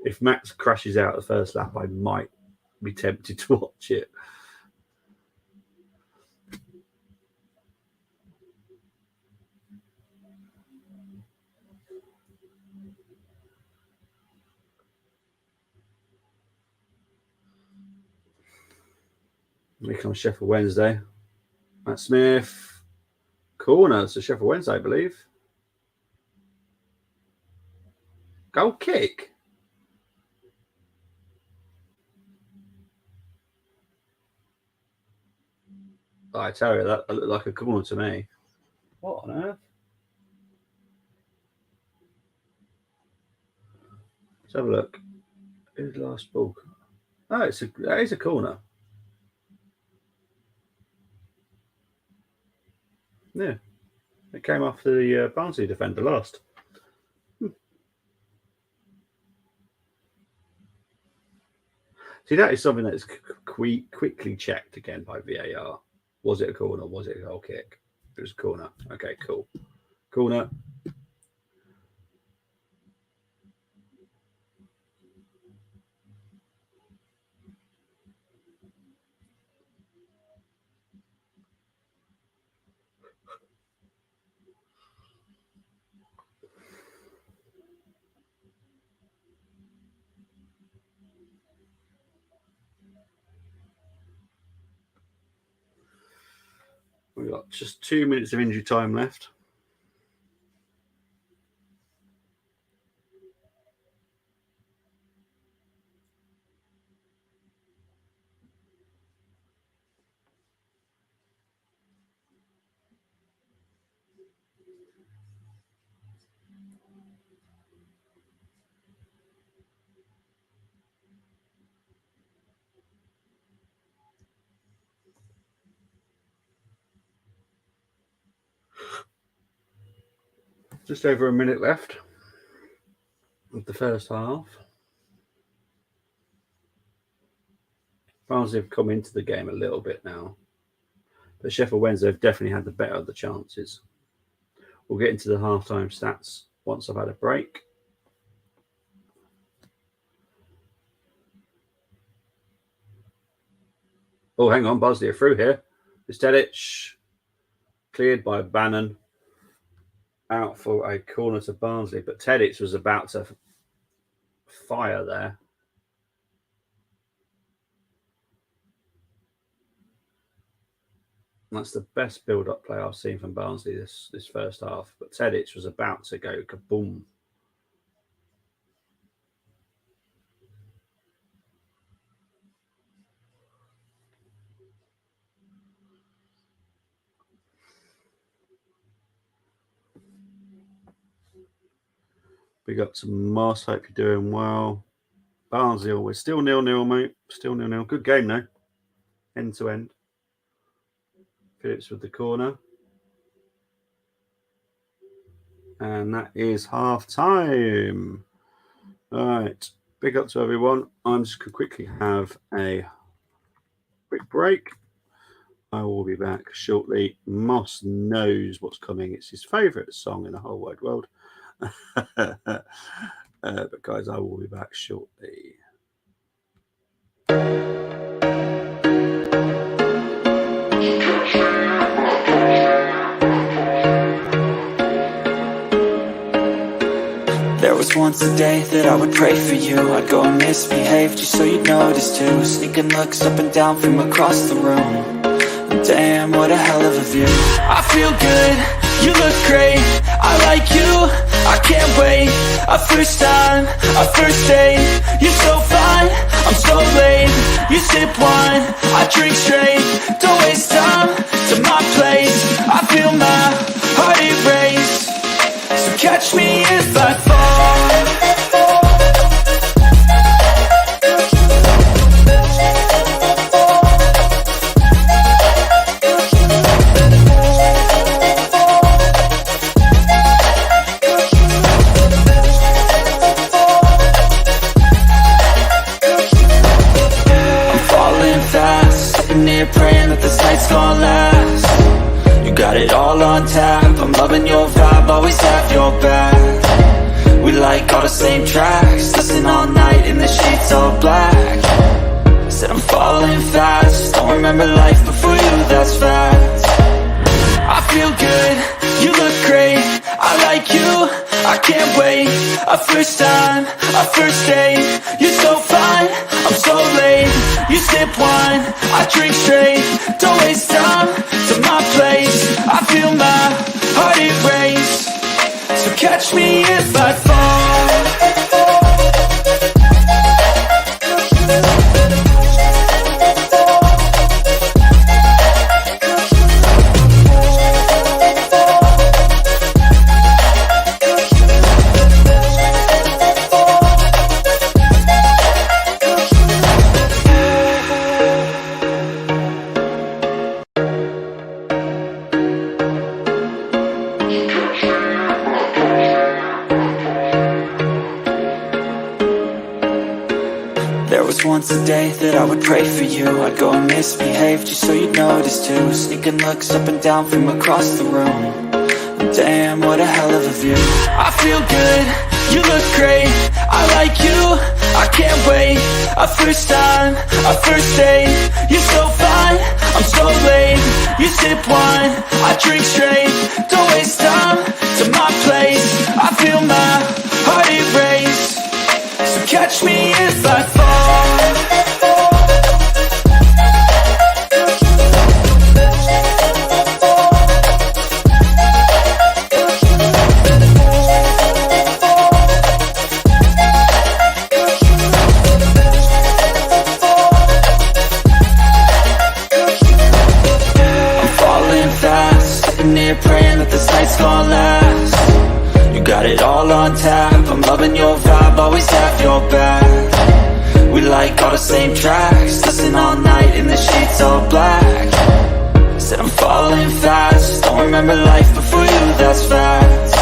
B: If Max crashes out the first lap, I might be tempted to watch it. Here comes Sheffield Wednesday. Matt Smith. Corner to Sheffield Wednesday, I believe. Goal kick. I tell you, that looked like a corner to me. What on earth? Let's have a look. Who's the last ball? Oh, that is a corner. Yeah. It came off the Barnsley defender last. See, that is something that's quickly checked again by VAR. Was it a corner? Was it a goal kick? It was a corner. Okay, cool. Corner. We've got just 2 minutes of injury time left. Just over a minute left of the first half. Barnsley have come into the game a little bit now, but Sheffield Wednesday have definitely had the better of the chances. We'll get into the halftime stats once I've had a break. Oh, hang on, Barnsley are through here. It's Tedic, cleared by Bannon, out for a corner to Barnsley, but Tedic was about to fire there. That's the best build-up play I've seen from Barnsley this first half, but Tedic was about to go kaboom. Big up to Moss. Hope you're doing well. Barnsley always still 0-0, mate. Still 0-0. Good game though. End to end. Phillips with the corner. And that is half time. All right. Big up to everyone. I'm just going to quickly have a quick break. I will be back shortly. Moss knows what's coming. It's his favourite song in the whole wide world. But guys, I will be back shortly.
A: There was once a day that I would pray for you. I'd go and misbehave just so you'd notice too. Sneaking looks up and down from across the room. Damn, what a hell of a view. I feel good, you look great, I like you, I can't wait. A first time, a first date, you're so fine, I'm so late. You sip wine, I drink straight, don't waste time to my place. I feel my heart erase, so catch me if I fall. Praying that this night's gonna last. You got it all on tap, I'm loving your vibe, always have your back. We like all the same tracks, listen all night in the sheets all black. Said I'm falling fast, don't remember life before you, that's fact. I feel good, you look great, I like you, I can't wait. A first time, a first date, you're so fine, I'm so late. You sip wine, I drink straight, don't waste time to my place. I feel my heart erase, so catch me if I fall. Once a day that I would pray for you. I'd go and misbehave just so you'd notice too. Sneaking looks up and down from across the room. Damn, what a hell of a view. I feel good, you look great, I like you, I can't wait. A first time, a first date, you're so fine, I'm so late. You sip wine, I drink straight, don't waste time to my place. I feel my heart erase, so catch me if I fall. Praying that this night's gonna last. You got it all on tap, I'm loving your vibe, always have your back. We like all the same tracks, listen all night in the sheets all black. Said I'm falling fast, don't remember life before you, that's fact.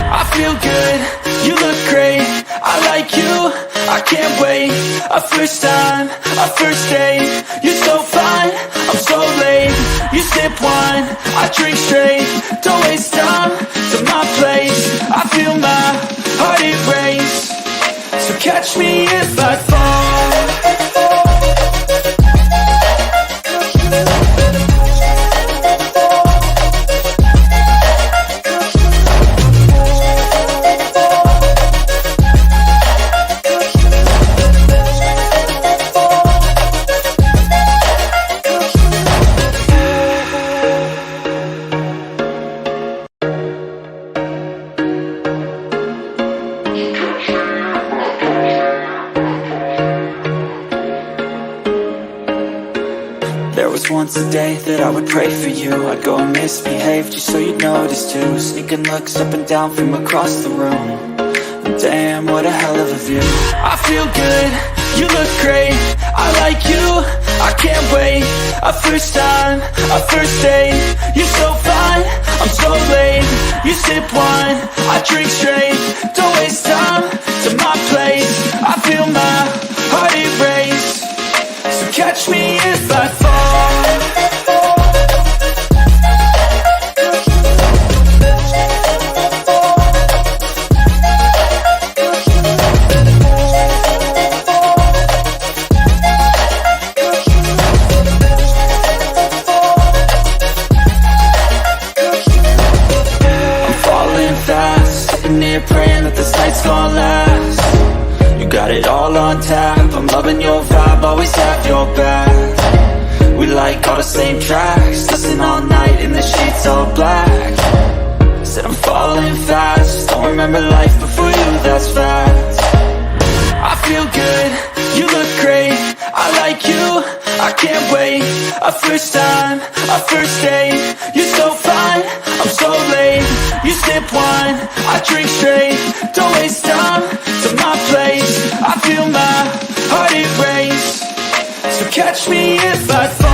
A: I feel good, you look great, I like you, I can't wait. A first time, a first date, you're so fine, I'm so late. You sip wine, I drink straight, don't waste time to my place. I feel my heart erase, so catch me if I fall. once a day that I would pray for you. I'd go and misbehave just so you'd notice too. Sneaking looks up and down from across the room. Damn, what a hell of a view. I feel good, you look great, I like you, I can't wait. A first time, a first date, you're so fine, I'm so late. You sip wine, I drink straight, don't waste time to my place. I feel my heart erase, so catch me if I fall. Praying that this night's gonna last. You got it all on tap, I'm loving your vibe, always have your back. We like all the same tracks, listen all night in the sheets all black. Said I'm falling fast, don't remember life before you, that's fact. I feel good, you look great, I like you, I can't wait. A first time, a first date, you're so fine, I'm so late. You sip wine, I drink straight, don't waste time to my place. I feel my heart erase, so catch me if I fall.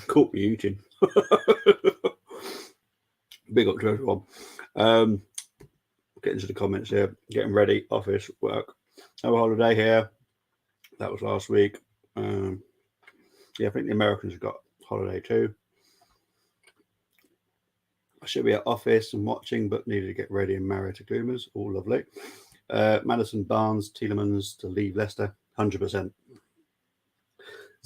B: Caught me eating. Big up to everyone. Getting to the comments here. Getting ready. Office work. Have a holiday here. That was last week. Yeah, I think the Americans have got holiday too. I should be at office and watching, but needed to get ready and marry to Gloomers. All lovely. Madison, Barnes, Tielemans to leave Leicester. 100%.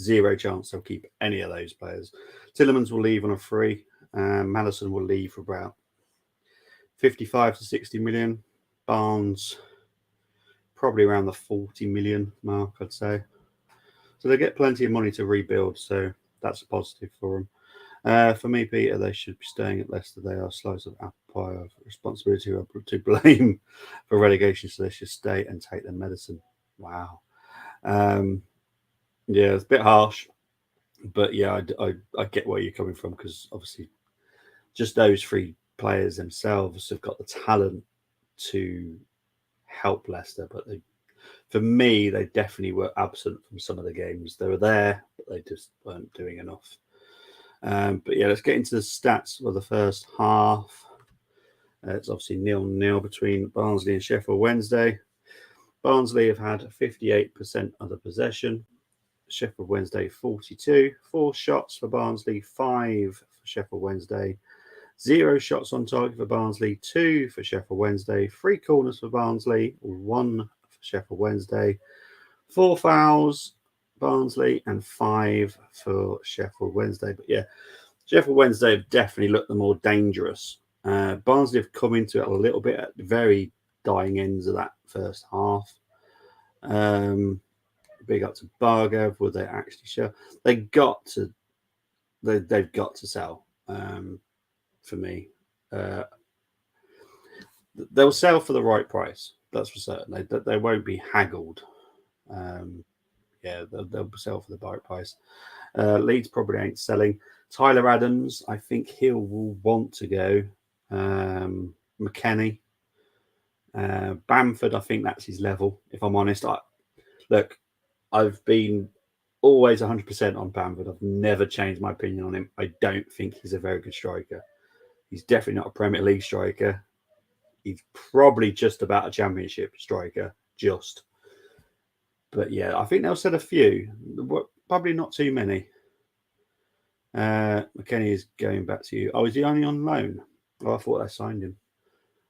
B: Zero chance they'll keep any of those players. Tielemans will leave on a free. Madison will leave for about 55 to 60 million. Barnes probably around the 40 million mark, I'd say. So they get plenty of money to rebuild, so that's a positive for them. For me, Peter, they should be staying at Leicester. They are slice of apple pie of responsibility to blame for relegation, so they should stay and take their medicine. Wow. Yeah, it's a bit harsh, but yeah, I get where you're coming from, because obviously just those three players themselves have got the talent to help Leicester, but for me, they definitely were absent from some of the games. They were there, but they just weren't doing enough. But yeah, let's get into the stats for the first half. It's obviously 0-0 between Barnsley and Sheffield Wednesday. Barnsley have had 58% of the possession. Sheffield Wednesday 42. 4 shots for Barnsley, 5 for Sheffield Wednesday. 0 shots on target for Barnsley, 2 for Sheffield Wednesday. 3 corners for Barnsley, 1 for Sheffield Wednesday. 4 fouls, Barnsley, and 5 for Sheffield Wednesday. But yeah, Sheffield Wednesday have definitely looked the more dangerous. Barnsley have come into it a little bit at the very dying ends of that first half. Big up to Bargev. Would they actually show? They've got to sell. For me, they'll sell for the right price. That's for certain. They won't be haggled. Yeah, they'll sell for the right price. Leeds probably ain't selling. Tyler Adams, I think he'll will want to go. McKennie, Bamford, I think that's his level. If I'm honest, I've been always 100% on Bamford. I've never changed my opinion on him. I don't think he's a very good striker. He's definitely not a Premier League striker. He's probably just about a Championship striker, just. But yeah, I think they'll sell a few. Probably not too many. McKennie is going back to you. Oh, is he only on loan? Oh, I thought they signed him.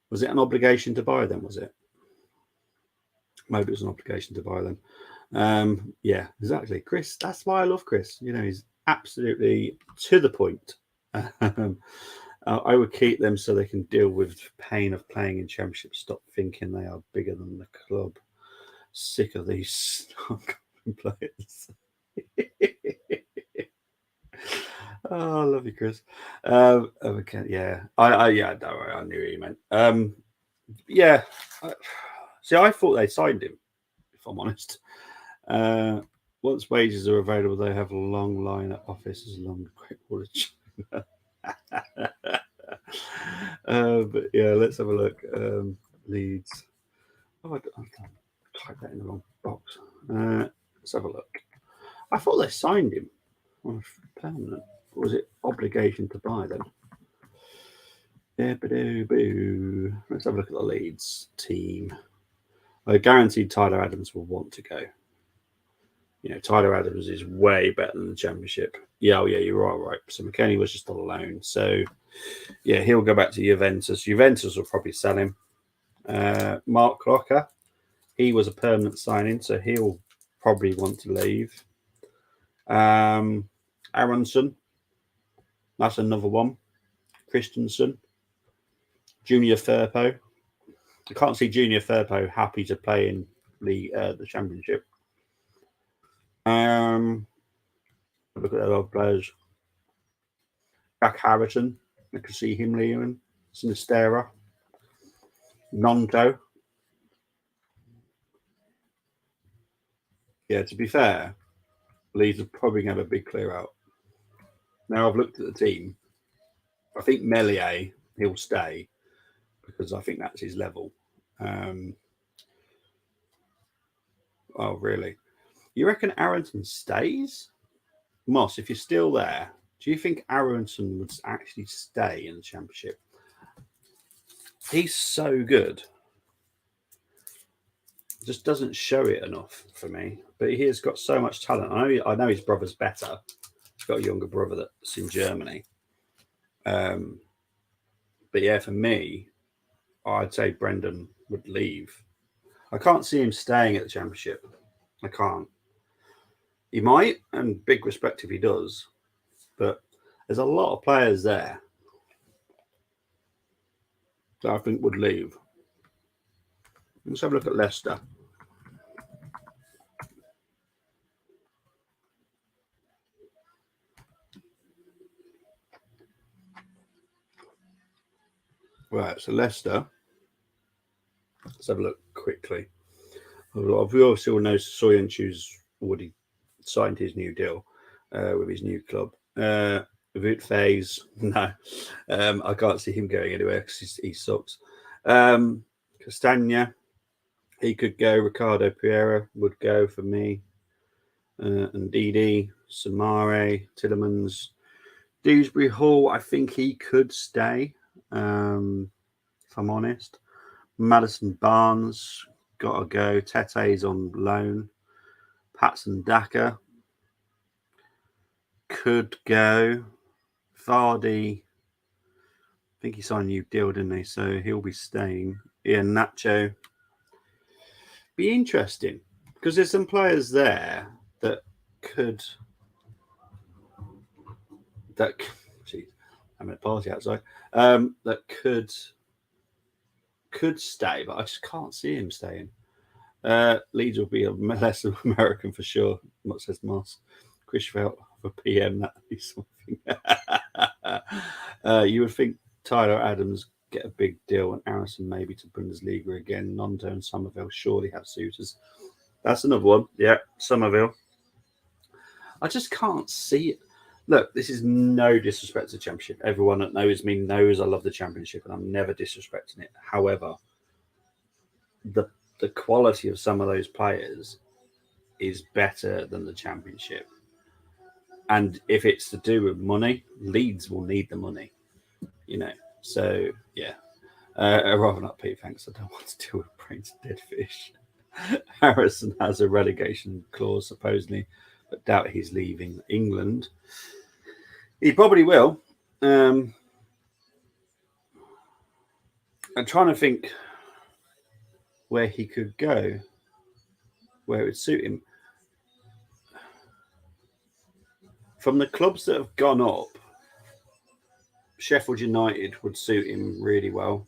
B: Was it an obligation to buy them, was it? Maybe it was an obligation to buy them. Yeah, exactly. Chris, that's why I love Chris. You know, he's absolutely to the point. I would keep them so they can deal with the pain of playing in Championship. Stop thinking they are bigger than the club. Sick of these players. Oh, I love you, Chris. Okay, yeah, yeah, don't worry, I knew what you meant. Yeah, see, I thought they signed him. If I'm honest, once wages are available, they have a long line at offices along the Great Wall of China. But yeah, let's have a look. Leeds. Oh, I typed that in the wrong box. Let's have a look. I thought they signed him on a permanent. Or was it obligation to buy them? Let's have a look at the Leeds team. I guaranteed Tyler Adams will want to go. You know, Tyler Adams is way better than the Championship. Yeah, oh yeah, you're all right. So McKennie was just a loan. So yeah, he'll go back to Juventus. Juventus will probably sell him. Mark Clocker, he was a permanent signing, so he'll probably want to leave. Aronson, that's another one. Christensen, Junior Firpo. I can't see Junior Firpo happy to play in the Championship. Look at other players. Jack Harrison, I can see him leaving. Sinistera, Nonto. Yeah, to be fair, Leeds are probably going to have a big clear out. Now I've looked at the team. I think Melier, he'll stay because I think that's his level. Oh, really? You reckon Aronson stays? Moss, if you're still there, do you think Aronson would actually stay in the Championship? He's so good. Just doesn't show it enough for me. But he has got so much talent. I know his brother's better. He's got a younger brother that's in Germany. But yeah, for me, I'd say Brendan would leave. I can't see him staying at the Championship. I can't. He might, and big respect if he does. But there's a lot of players there that I think would leave. Let's have a look at Leicester. Right, so Leicester. Let's have a look quickly. We obviously all know Soyuncu's already signed his new deal with his new club. Wout Faes, no, I can't see him going anywhere because he sucks. Castagna, he could go. Ricardo Pereira would go for me. And Didi, Samare, Tillemans, Dewsbury Hall. I think he could stay. If I'm honest, Madison Barnes got to go. Tete's on loan. Patson Daka could go. Vardy, I think he signed a new deal, didn't he? So he'll be staying. Ian Nacho. Be interesting because there's some players there that could. Geez, I'm at a party outside. That could stay, but I just can't see him staying. Leeds will be less American for sure. What says Moss? Chris felt for PM that would be something. You would think Tyler Adams get a big deal and Arison maybe to Bundesliga again. Nonto and Somerville surely have suitors. That's another one. Yeah, Somerville. I just can't see it. Look, this is no disrespect to the Championship. Everyone that knows me knows I love the Championship and I'm never disrespecting it. However, the quality of some of those players is better than the Championship. And if it's to do with money, Leeds will need the money, you know. So, yeah. Rather not, Pete, thanks. I don't want to deal with brains of dead fish. Harrison has a relegation clause, supposedly, but doubt he's leaving England. He probably will. I'm trying to think where he could go, where it would suit him. From the clubs that have gone up, Sheffield United would suit him really well,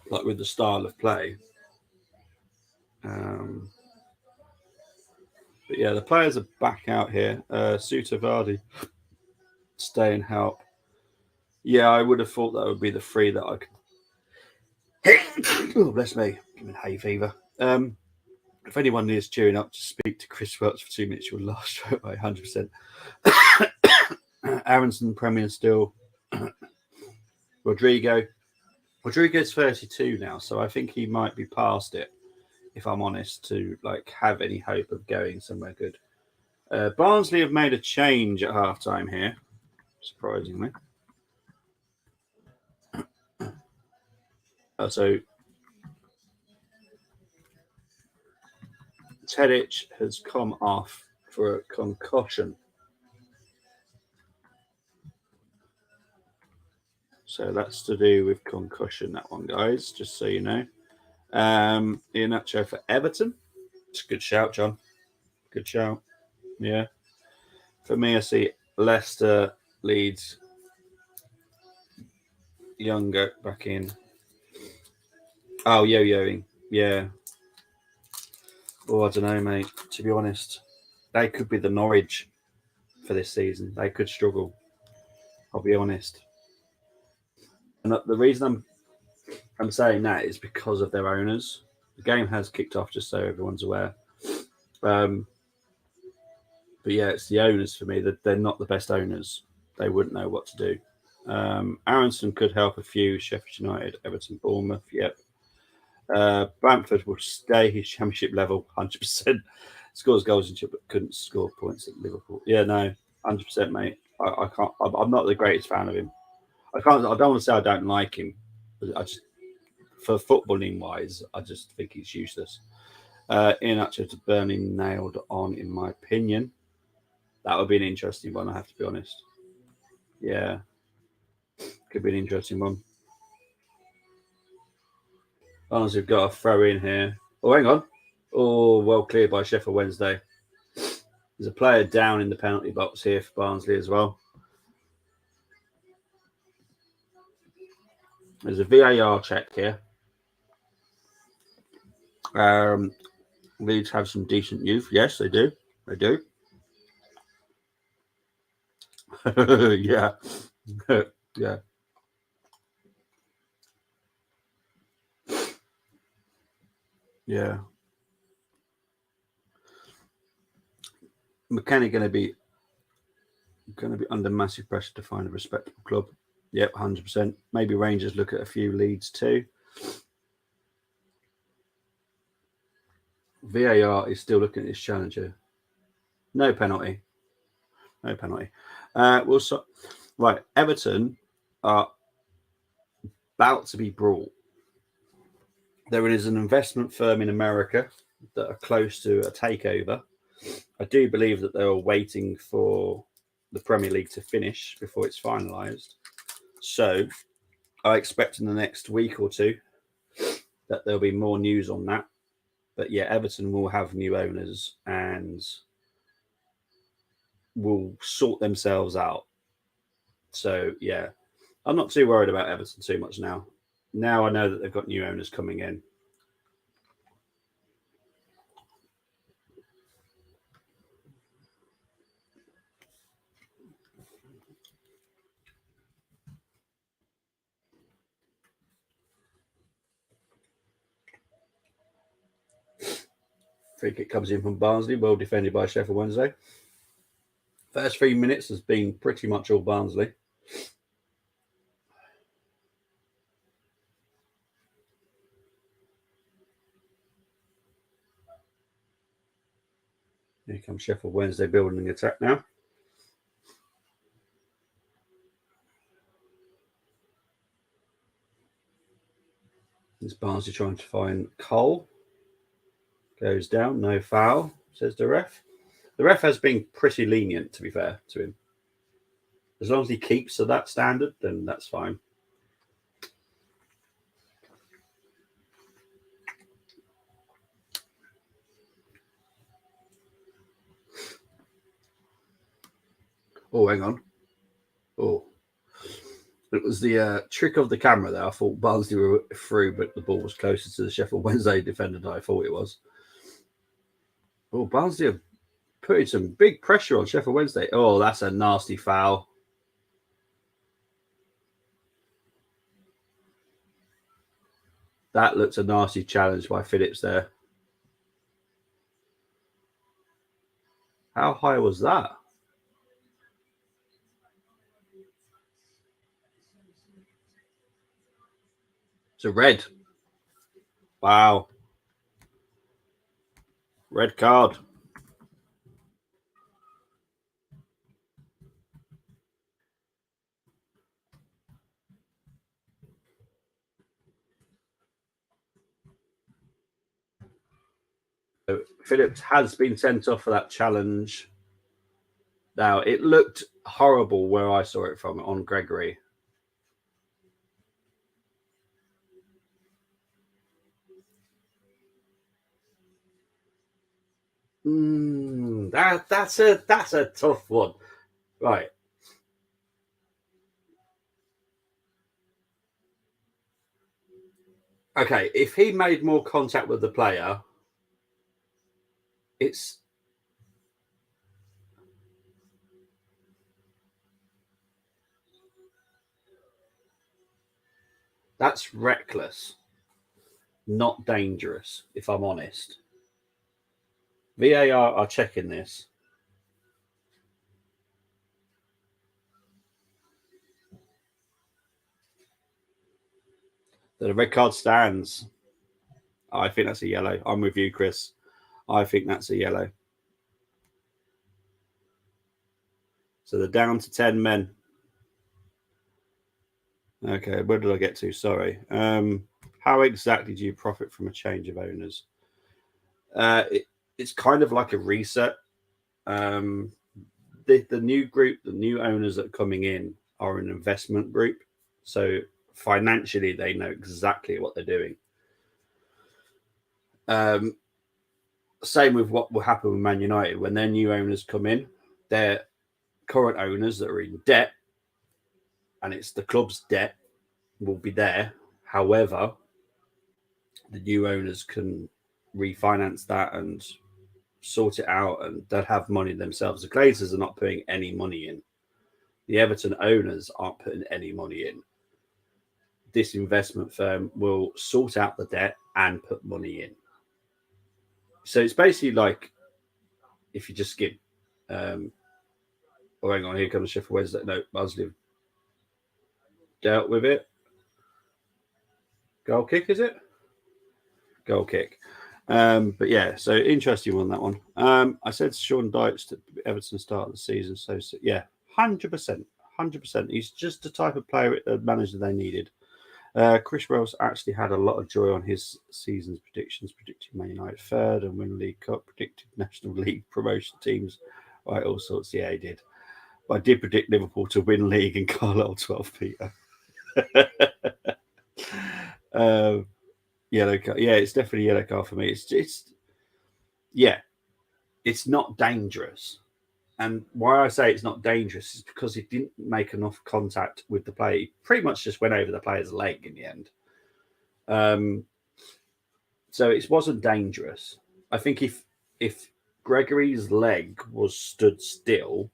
B: like with the style of play. But yeah, the players are back out here. Suter Vardy, stay and help. Yeah, I would have thought that would be the three that I could. Oh, bless me, I'm in hay fever. If anyone is cheering up to speak to Chris Welch for 2 minutes, you'll laugh straight away, 100%. Aronson, Premier still. Rodrigo's 32 now, so I think he might be past it, if I'm honest, to like have any hope of going somewhere good. Barnsley have made a change at halftime here, surprisingly. So Tedic has come off for a concussion. So that's to do with concussion, that one, guys, just so you know. Iheanacho for Everton. It's a good shout, John. Good shout. Yeah. For me, I see Leicester, Leeds, Younger back in. Oh, yo-yoing. Yeah. Oh, I don't know, mate. To be honest, they could be the Norwich for this season. They could struggle. I'll be honest. And the reason I'm saying that is because of their owners. The game has kicked off, just so everyone's aware. But yeah, it's the owners for me. That they're not the best owners. They wouldn't know what to do. Aronson could help a few. Sheffield United, Everton, Bournemouth. Yep. Bamford will stay his championship level, 100%. Scores goals in but couldn't score points at Liverpool. Yeah, no, 100%, mate. I can't. I'm not the greatest fan of him. I can't. I don't want to say I don't like him. I just, for footballing wise, I just think he's useless. Iheanacho to Burnley nailed on, in my opinion. That would be an interesting one. I have to be honest. Yeah, could be an interesting one. Honestly, we've got a throw in here. Oh, hang on. Oh, well cleared by Sheffield Wednesday. There's a player down in the penalty box here for Barnsley as well. There's a VAR check here. Leeds have some decent youth. Yes, they do. They do. Yeah. Yeah. Yeah. McKennie going to be under massive pressure to find a respectable club. Yep, 100%. Maybe Rangers look at a few leads too. VAR is still looking at this challenger. No penalty. No penalty. Right, Everton are about to be brought. There is an investment firm in America that are close to a takeover. I do believe that they are waiting for the Premier League to finish before it's finalised. So I expect in the next week or two that there'll be more news on that. But yeah, Everton will have new owners and will sort themselves out. So yeah, I'm not too worried about Everton too much now. Now I know that they've got new owners coming in. Free kick comes in from Barnsley, well defended by Sheffield Wednesday. First 3 minutes has been pretty much all Barnsley. Here comes Sheffield Wednesday building the attack now. This Barnsley trying to find Cole. Goes down, no foul, says the ref. The ref has been pretty lenient, to be fair to him. As long as he keeps to that standard, then that's fine. Oh, hang on. Oh, was the trick of the camera there. I thought Barnsley were through, but the ball was closer to the Sheffield Wednesday defender than I thought it was. Oh, Barnsley have putting some big pressure on Sheffield Wednesday. Oh, that's a nasty foul. That looks a nasty challenge by Phillips there. How high was that? It's a red. Wow. Red card. So Phillips has been sent off for that challenge. Now, it looked horrible where I saw it from on Gregory. That's a tough one. Right. Okay, if he made more contact with the player, that's reckless, not dangerous, if I'm honest. VAR are checking this. The red card stands. I think that's a yellow. I'm with you, Chris. I think that's a yellow. So they're down to 10 men. Okay, where did I get to? Sorry. How exactly do you profit from a change of owners? It's kind of like a reset. The new group, the new owners that are coming in are an investment group. So financially, they know exactly what they're doing. Same with what will happen with Man United when their new owners come in. Their current owners that are in debt, and it's the club's debt, will be there. However, the new owners can refinance that and sort it out, and they'll have money themselves. The Glazers are not putting any money in. The Everton owners aren't putting any money in. This investment firm will sort out the debt and put money in. So it's basically like if you just skip. Oh, hang on, here comes Sheffield Wednesday. No, Barnsley dealt with it. Goal kick, is it? Goal kick. But yeah, so interesting on that one. I said Sean Dykes to Everton start of the season. So yeah, 100%. 100%. He's just the type of player, manager they needed. Chris Wells actually had a lot of joy on his season's predictions, predicting Man United third and win League Cup, predicted National League promotion teams, right, all sorts. Yeah, he did. But I did predict Liverpool to win league and Carlisle 12, Peter. Yellow card. Yeah, it's definitely a yellow card for me. It's not dangerous. And why I say it's not dangerous is because he didn't make enough contact with the player. He pretty much just went over the player's leg in the end. So it wasn't dangerous. I think if Gregory's leg was stood still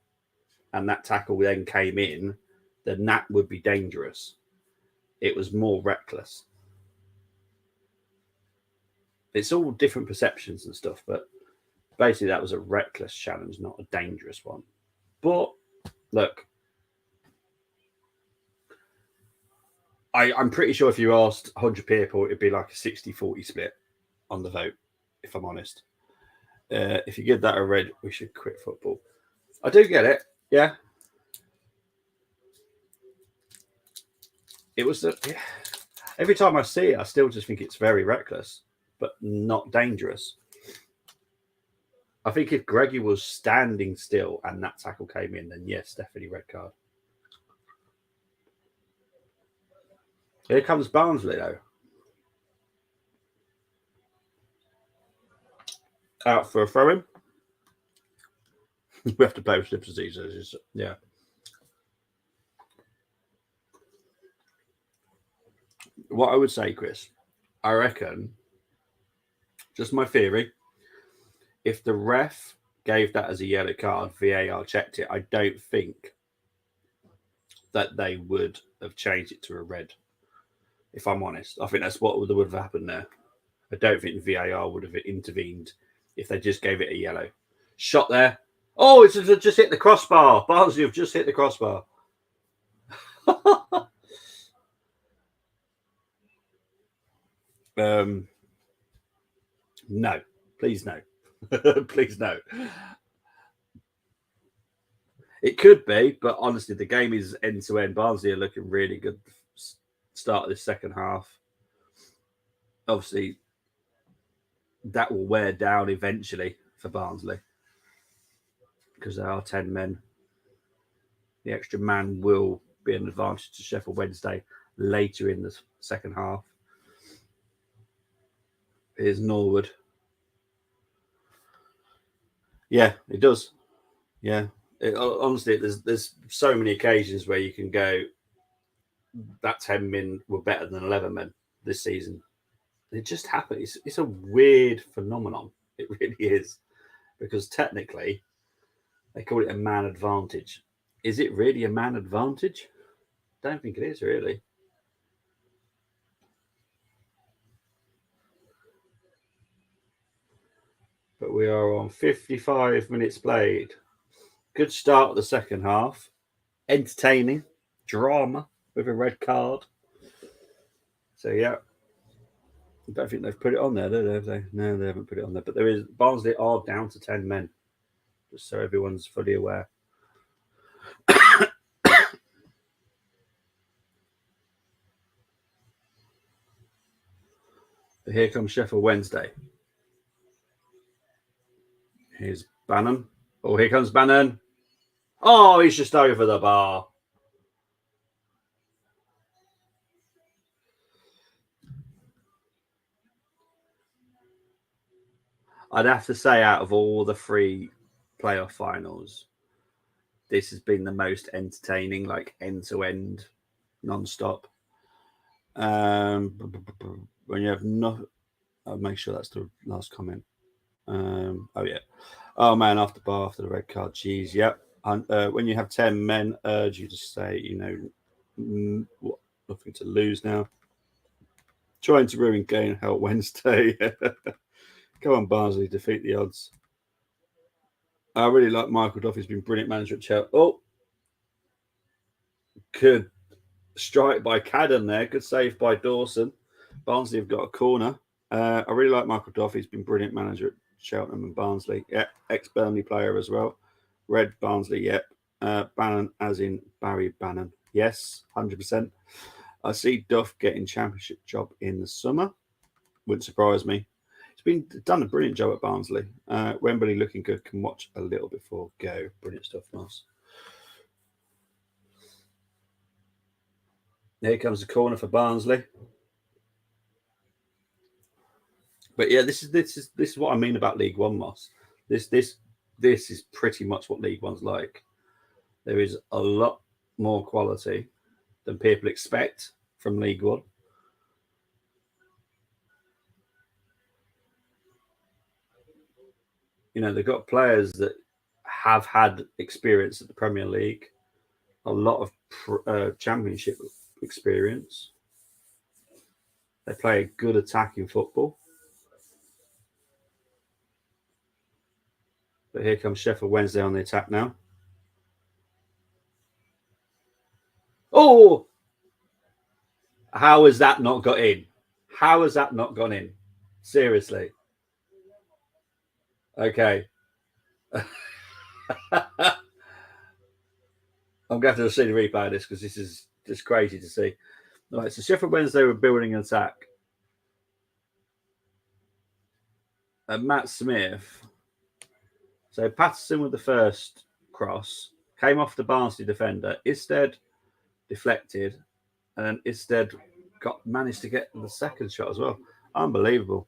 B: and that tackle then came in, then that would be dangerous. It was more reckless. It's all different perceptions and stuff, but basically that was a reckless challenge, not a dangerous one. But look, I'm pretty sure if you asked 100 people, it'd be like a 60-40 split on the vote, if I'm honest. If you give that a red, we should quit football. I do get it. Yeah. It was every time I see it, I still just think it's very reckless, but not dangerous. I think if Greggy was standing still and that tackle came in, then yes, definitely red card. Here comes Barnsley, though. Out for a throw-in. We have to play with slip diseases. Yeah. What I would say, Chris, I reckon, just my theory, if the ref gave that as a yellow card, VAR checked it, I don't think that they would have changed it to a red. If I'm honest, I think that's what would have happened there. I don't think VAR would have intervened if they just gave it a yellow. Shot there. Oh, it's just hit the crossbar. Barnsley have just hit the crossbar. No, please no. Please no. It could be, but honestly, the game is end to end. Barnsley are looking really good. Start of the second half. Obviously, that will wear down eventually for Barnsley because there are 10 men. The extra man will be an advantage to Sheffield Wednesday later in the second half. Here's Norwood. Yeah, it does. Yeah. Honestly, there's so many occasions where you can go, that 10 men were better than 11 men this season. It just happens. It's a weird phenomenon. It really is. Because technically, they call it a man advantage. Is it really a man advantage? Don't think it is, really. But we are on 55 minutes played. Good start of the second half. Entertaining. Drama with a red card. So, yeah. I don't think they've put it on there, have they? No, they haven't put it on there. But there is Barnsley are down to 10 men. Just so everyone's fully aware. But here comes Sheffield Wednesday. Here's Bannon. Oh, here comes Bannon. Oh, he's just over the bar. I'd have to say, out of all the 3 playoff finals, this has been the most entertaining, like end to end, non-stop. When you have no, I'll make sure that's the last comment. Oh yeah. Oh man, after the red card. Geez, yep. And when you have 10 men, urge you to say, nothing to lose now. Trying to ruin game help Wednesday. Come on, Barnsley, defeat the odds. I really like Michael Duff. He's been brilliant manager at Chelsea. Oh, good strike by Cadden there. Good save by Dawson. Barnsley have got a corner. I really like Michael Duff. He's been brilliant manager at Cheltenham and Barnsley. Yeah, ex-Burnley player as well. Red Barnsley, yep. Bannon, as in Barry Bannon. Yes, 100%. I see Duff getting championship job in the summer. Wouldn't surprise me. He's done a brilliant job at Barnsley. Wembley looking good. Can watch a little before go. Brilliant stuff, Moss. Here comes the corner for Barnsley. But yeah, this is what I mean about League One, Moss. This is pretty much what League One's like. There is a lot more quality than people expect from League One. They've got players that have had experience at the Premier League, a lot of Championship experience. They play a good attacking football. But here comes Sheffield Wednesday on the attack now. Oh! How has that not got in? How has that not gone in? Seriously. Okay. I'm going to have to see the replay of this because this is just crazy to see. All right, so Sheffield Wednesday were building an attack. And Matt Smith. So Patterson with the first cross. Came off the Barnsley defender. Isted deflected. And then Isted managed to get the second shot as well. Unbelievable.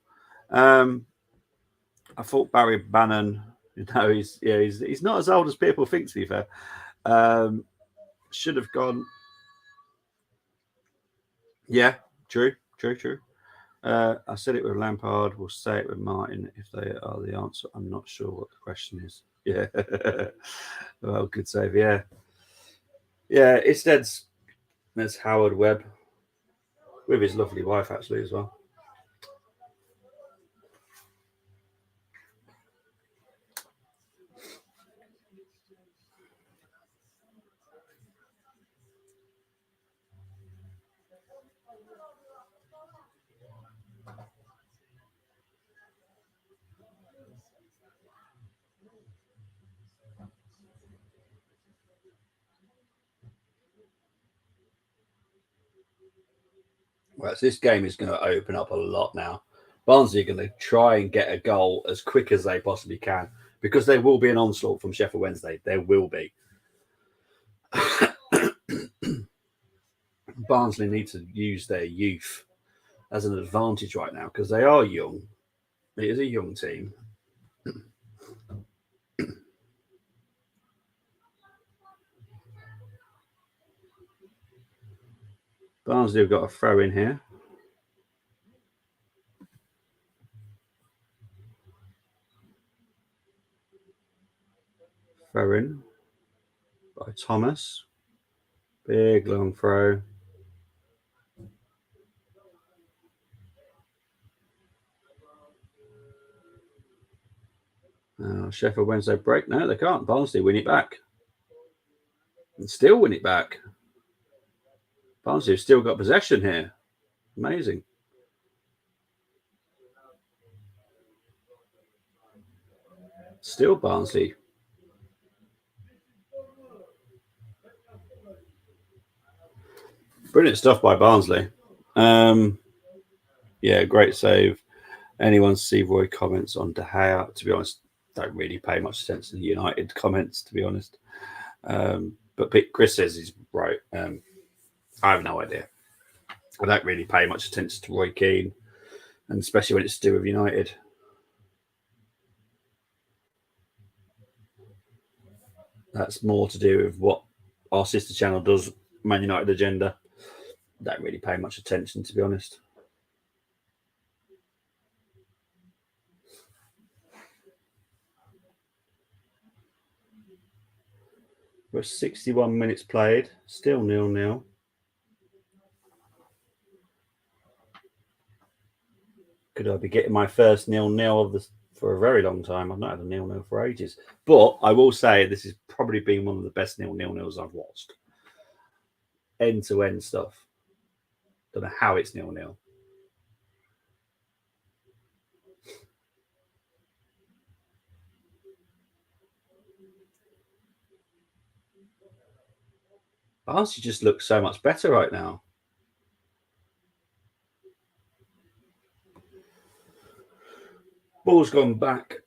B: I thought Barry Bannon, he's not as old as people think, to be fair. Should have gone. Yeah, true. True. I said it with Lampard. We'll say it with Martin if they are the answer. I'm not sure what the question is. Yeah. Well, good save. Yeah. Yeah. Instead's there's Howard Webb with his lovely wife actually as well. Well, so this game is going to open up a lot now. Barnsley are going to try and get a goal as quick as they possibly can because there will be an onslaught from Sheffield Wednesday. There will be. Barnsley need to use their youth as an advantage right now because they are young. It is a young team. Barnsley have got a throw in here. Throw in by Thomas. Big long throw. Sheffield Wednesday break. No, they can't. Barnsley win it back. And still win it back. Barnsley have still got possession here. Amazing. Still Barnsley. Brilliant stuff by Barnsley. Yeah, great save. Anyone see Roy comments on De Gea? To be honest, don't really pay much attention to the United comments, to be honest. But Chris says he's right. I have no idea. I don't really pay much attention to Roy Keane, and especially when it's to do with United. That's more to do with what our sister channel does, Man United Agenda. Don't really pay much attention, to be honest. We're 61 minutes played, still 0-0. Could I be getting my first 0-0 of this for a very long time? I've not had a 0-0 for ages. But I will say this has probably been one of the best 0-0s I've watched. End to end stuff. Don't know how it's 0-0. Barnsley just looks so much better right now. Ball's gone back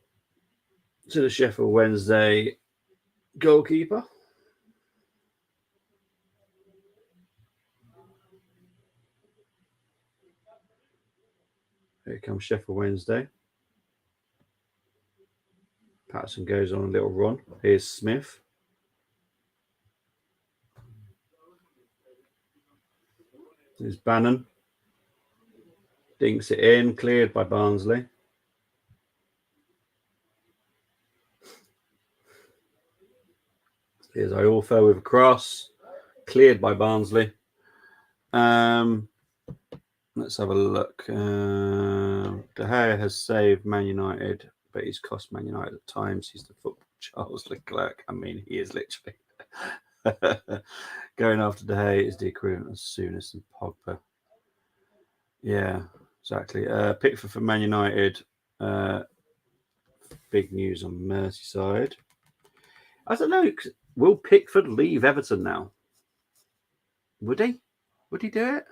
B: to the Sheffield Wednesday goalkeeper. Here comes Sheffield Wednesday. Patterson goes on a little run. Here's Smith. There's Bannon. Dinks it in, cleared by Barnsley. Here's Iorfa with a cross, cleared by Barnsley. Let's have a look. De Gea has saved Man United, but he's cost Man United at times. He's the football Charles Leclerc. I mean, he is literally. Going after De Gea is the equivalent of Souness and Pogba. Yeah, exactly. Pickford for Man United. Big news on Merseyside. I don't know. Will Pickford leave Everton now? Would he? Would he do it?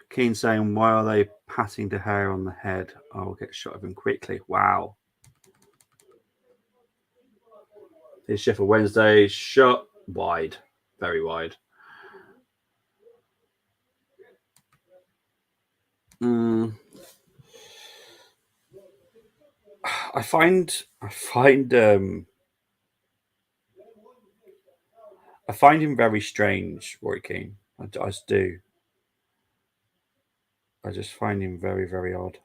B: Keane saying, why are they patting De Gea on the head? I will get shot of him quickly. Wow. Here's Sheffield Wednesday. Shot wide. Very wide. I find him very strange, Roy Keane. I just do. I just find him very, very odd.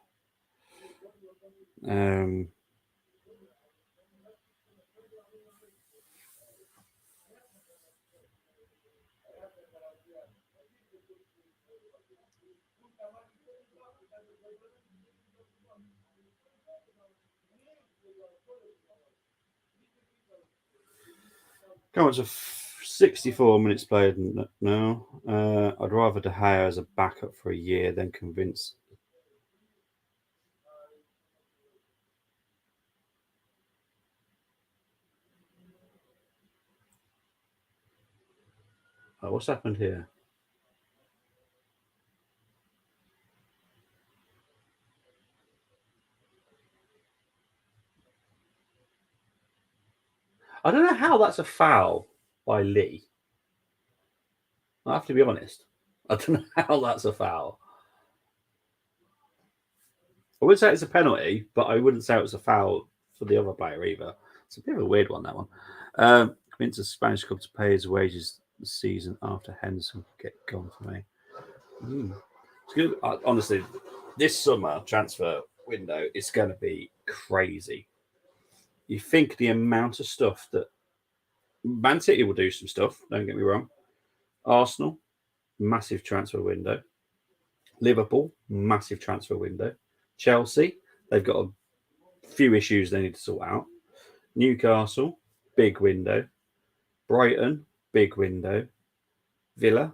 B: Come on to 64 minutes played now. I'd rather De Gea as a backup for a year than convince. Oh, what's happened here? I don't know how that's a foul by Lee. I have to be honest. I don't know how that's a foul. I would say it's a penalty, but I wouldn't say it was a foul for the other player either. It's a bit of a weird one, that one. Convinced the Spanish club to pay his wages the season after Henderson get gone for me. It's good. Honestly, this summer transfer window is going to be crazy. You think the amount of stuff that Man City will do some stuff, don't get me wrong. Arsenal, massive transfer window. Liverpool, massive transfer window. Chelsea, they've got a few issues they need to sort out. Newcastle, big window. Brighton, big window. Villa,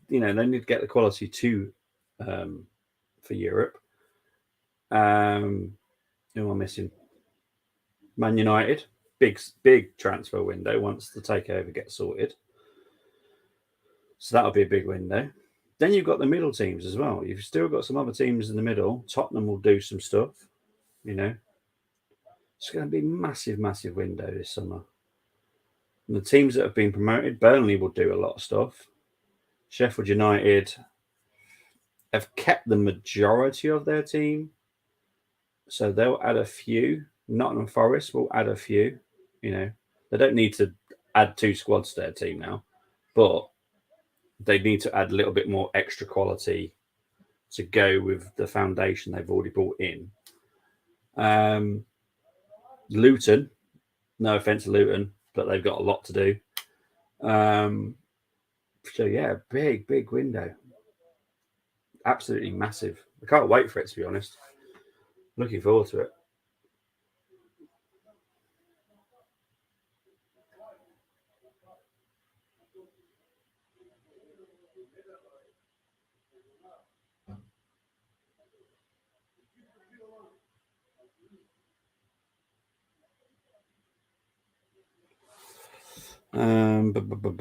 B: they need to get the quality to for Europe. Who am I missing? Man United, big transfer window once the takeover gets sorted. So that'll be a big window. Then you've got the middle teams as well. You've still got some other teams in the middle. Tottenham will do some stuff, It's going to be massive, massive window this summer. And the teams that have been promoted, Burnley will do a lot of stuff. Sheffield United have kept the majority of their team. So they'll add a few. Nottingham Forest will add a few. They don't need to add 2 squads to their team now, but they need to add a little bit more extra quality to go with the foundation they've already brought in. Luton, no offense to Luton, but they've got a lot to do. So yeah, big window. Absolutely massive. I can't wait for it, to be honest. Looking forward to it.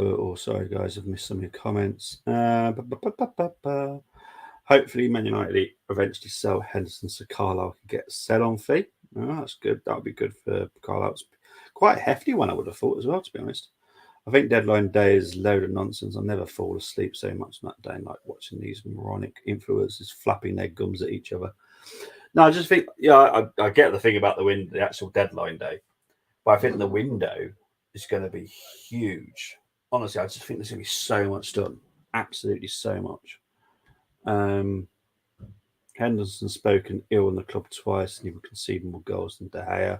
B: Oh, sorry guys, I've missed some of your comments. Hopefully, Man United eventually sell Henderson so Carlisle can get a sell-on fee. Oh, that's good. That would be good for Carlisle. It's quite a hefty one, I would have thought as well, to be honest. I think deadline day is a load of nonsense. I never fall asleep so much on that day, like watching these moronic influencers flapping their gums at each other. No, I just think, I get the thing about the actual deadline day, but I think the window is going to be huge. Honestly, I just think there's going to be so much done. Absolutely so much. Henderson's spoken ill in the club twice and he would concede more goals than De Gea.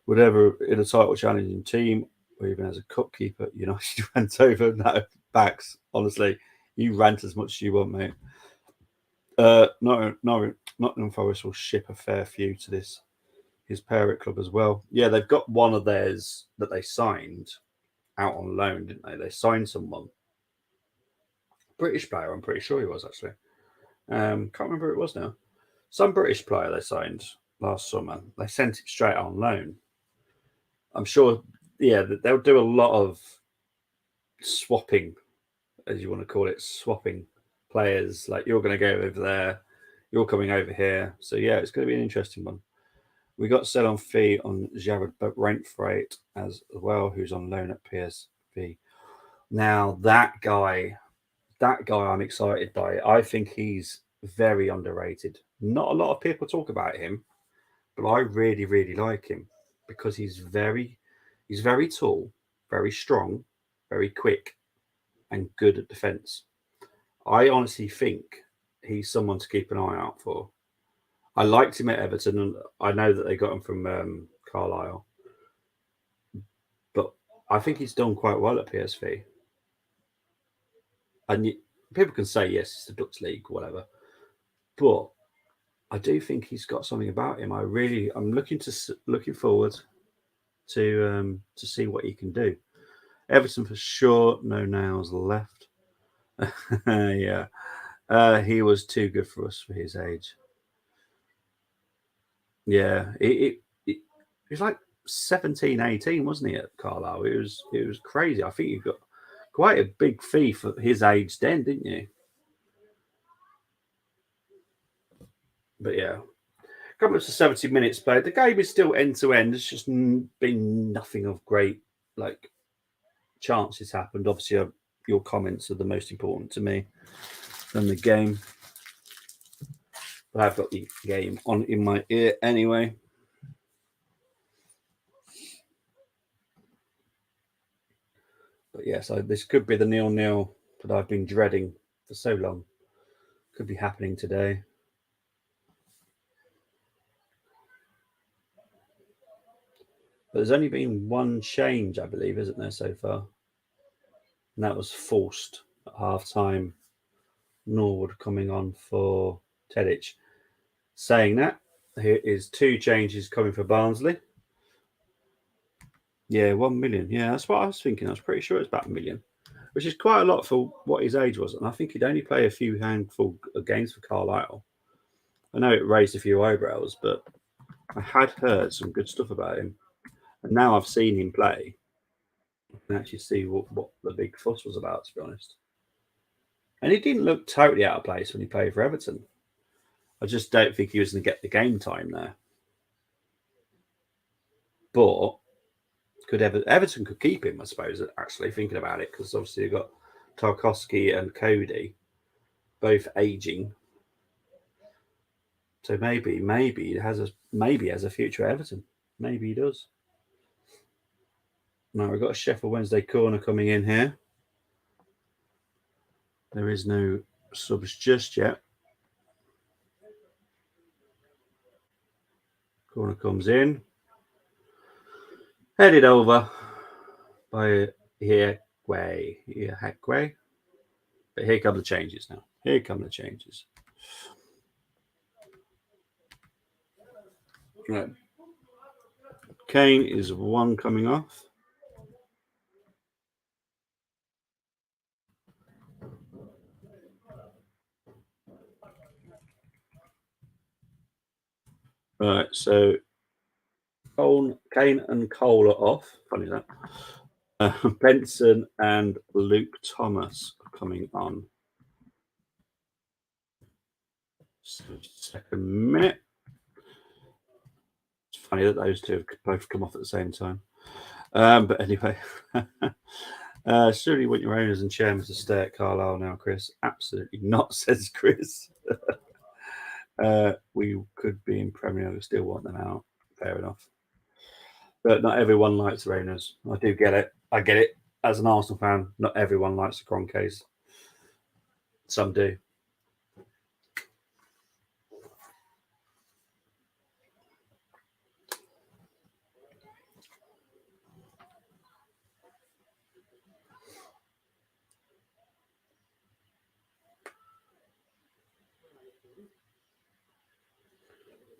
B: Whatever in a title challenging team or even as a cup keeper, United rant over no backs. Honestly, you rant as much as you want, mate. Nottingham Forest will ship a fair few to his parent club as well. Yeah, they've got one of theirs that they signed out on loan, didn't they? They signed someone. British player, I'm pretty sure he was actually. Can't remember who it was now. Some British player they signed last summer. They sent it straight on loan. I'm sure, they'll do a lot of swapping, as you want to call it, swapping players. Like you're going to go over there, you're coming over here. So yeah, it's going to be an interesting one. We got sell-on fee on Jared Brentford as well, who's on loan at PSV. Now that guy I'm excited by. I think he's very underrated. Not a lot of people talk about him, but I really, really like him because he's very tall, very strong, very quick, and good at defence. I honestly think he's someone to keep an eye out for. I liked him at Everton, and I know that they got him from Carlisle, but I think he's done quite well at PSV. And people can say yes, it's the Dutch league, whatever, but I do think he's got something about him. I'm looking forward to see what he can do. Everton for sure, no nails left. Yeah, he was too good for us for his age. Yeah, he was like 17, 18, wasn't he, at Carlisle? It was crazy. I think you got quite a big fee for his age then, didn't you? But yeah, coming up to 70 minutes played. The game is still end to end. There's just been nothing of great like chances happened. Obviously, your comments are the most important to me than the game. But I've got the game on in my ear anyway. But yeah, so this could be the 0-0 that I've been dreading for so long. Could be happening today. But there's only been one change, I believe, isn't there, so far? And that was forced at half time. Norwood coming on for Tedic. Saying that, here is 2 changes coming for Barnsley. Yeah, 1 million. Yeah, that's what I was thinking. I was pretty sure it's about 1 million, which is quite a lot for what his age was. And I think he'd only play a few handful of games for Carlisle. I know it raised a few eyebrows, but I had heard some good stuff about him. And now I've seen him play, I can actually see what the big fuss was about, to be honest. And he didn't look totally out of place when he played for Everton. I just don't think he was going to get the game time there. But Everton could keep him, I suppose, actually, thinking about it, because obviously you've got Tarkowski and Cody both aging. So maybe he has a future at Everton. Maybe he does. Now we've got a Sheffield Wednesday corner coming in here. There is no subs just yet. Corner comes in. Headed over by Hagway. But here come the changes now. Here come the changes. Right. Kane is 1 coming off. Right, so Kane and Cole are off. Funny that. Benson and Luke Thomas are coming on. Second minute. It's funny that those two have both come off at the same time. But anyway, surely you want your owners and chairmen to stay at Carlisle now, Chris? Absolutely not, says Chris. We could be in Premier League, still want them out. Fair enough. But not everyone likes their owners. I do get it. I get it. As an Arsenal fan, not everyone likes the Kroenkes. Some do.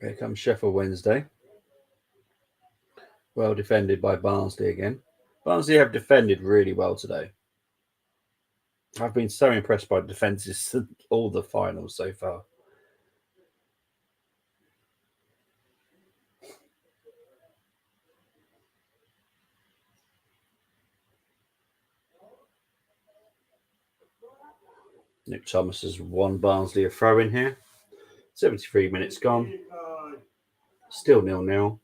B: Here comes Sheffield Wednesday. Well defended by Barnsley again. Barnsley have defended really well today. I've been so impressed by the defences all the finals so far. Nick Thomas has won Barnsley a throw in here. 73 minutes gone. Still 0-0.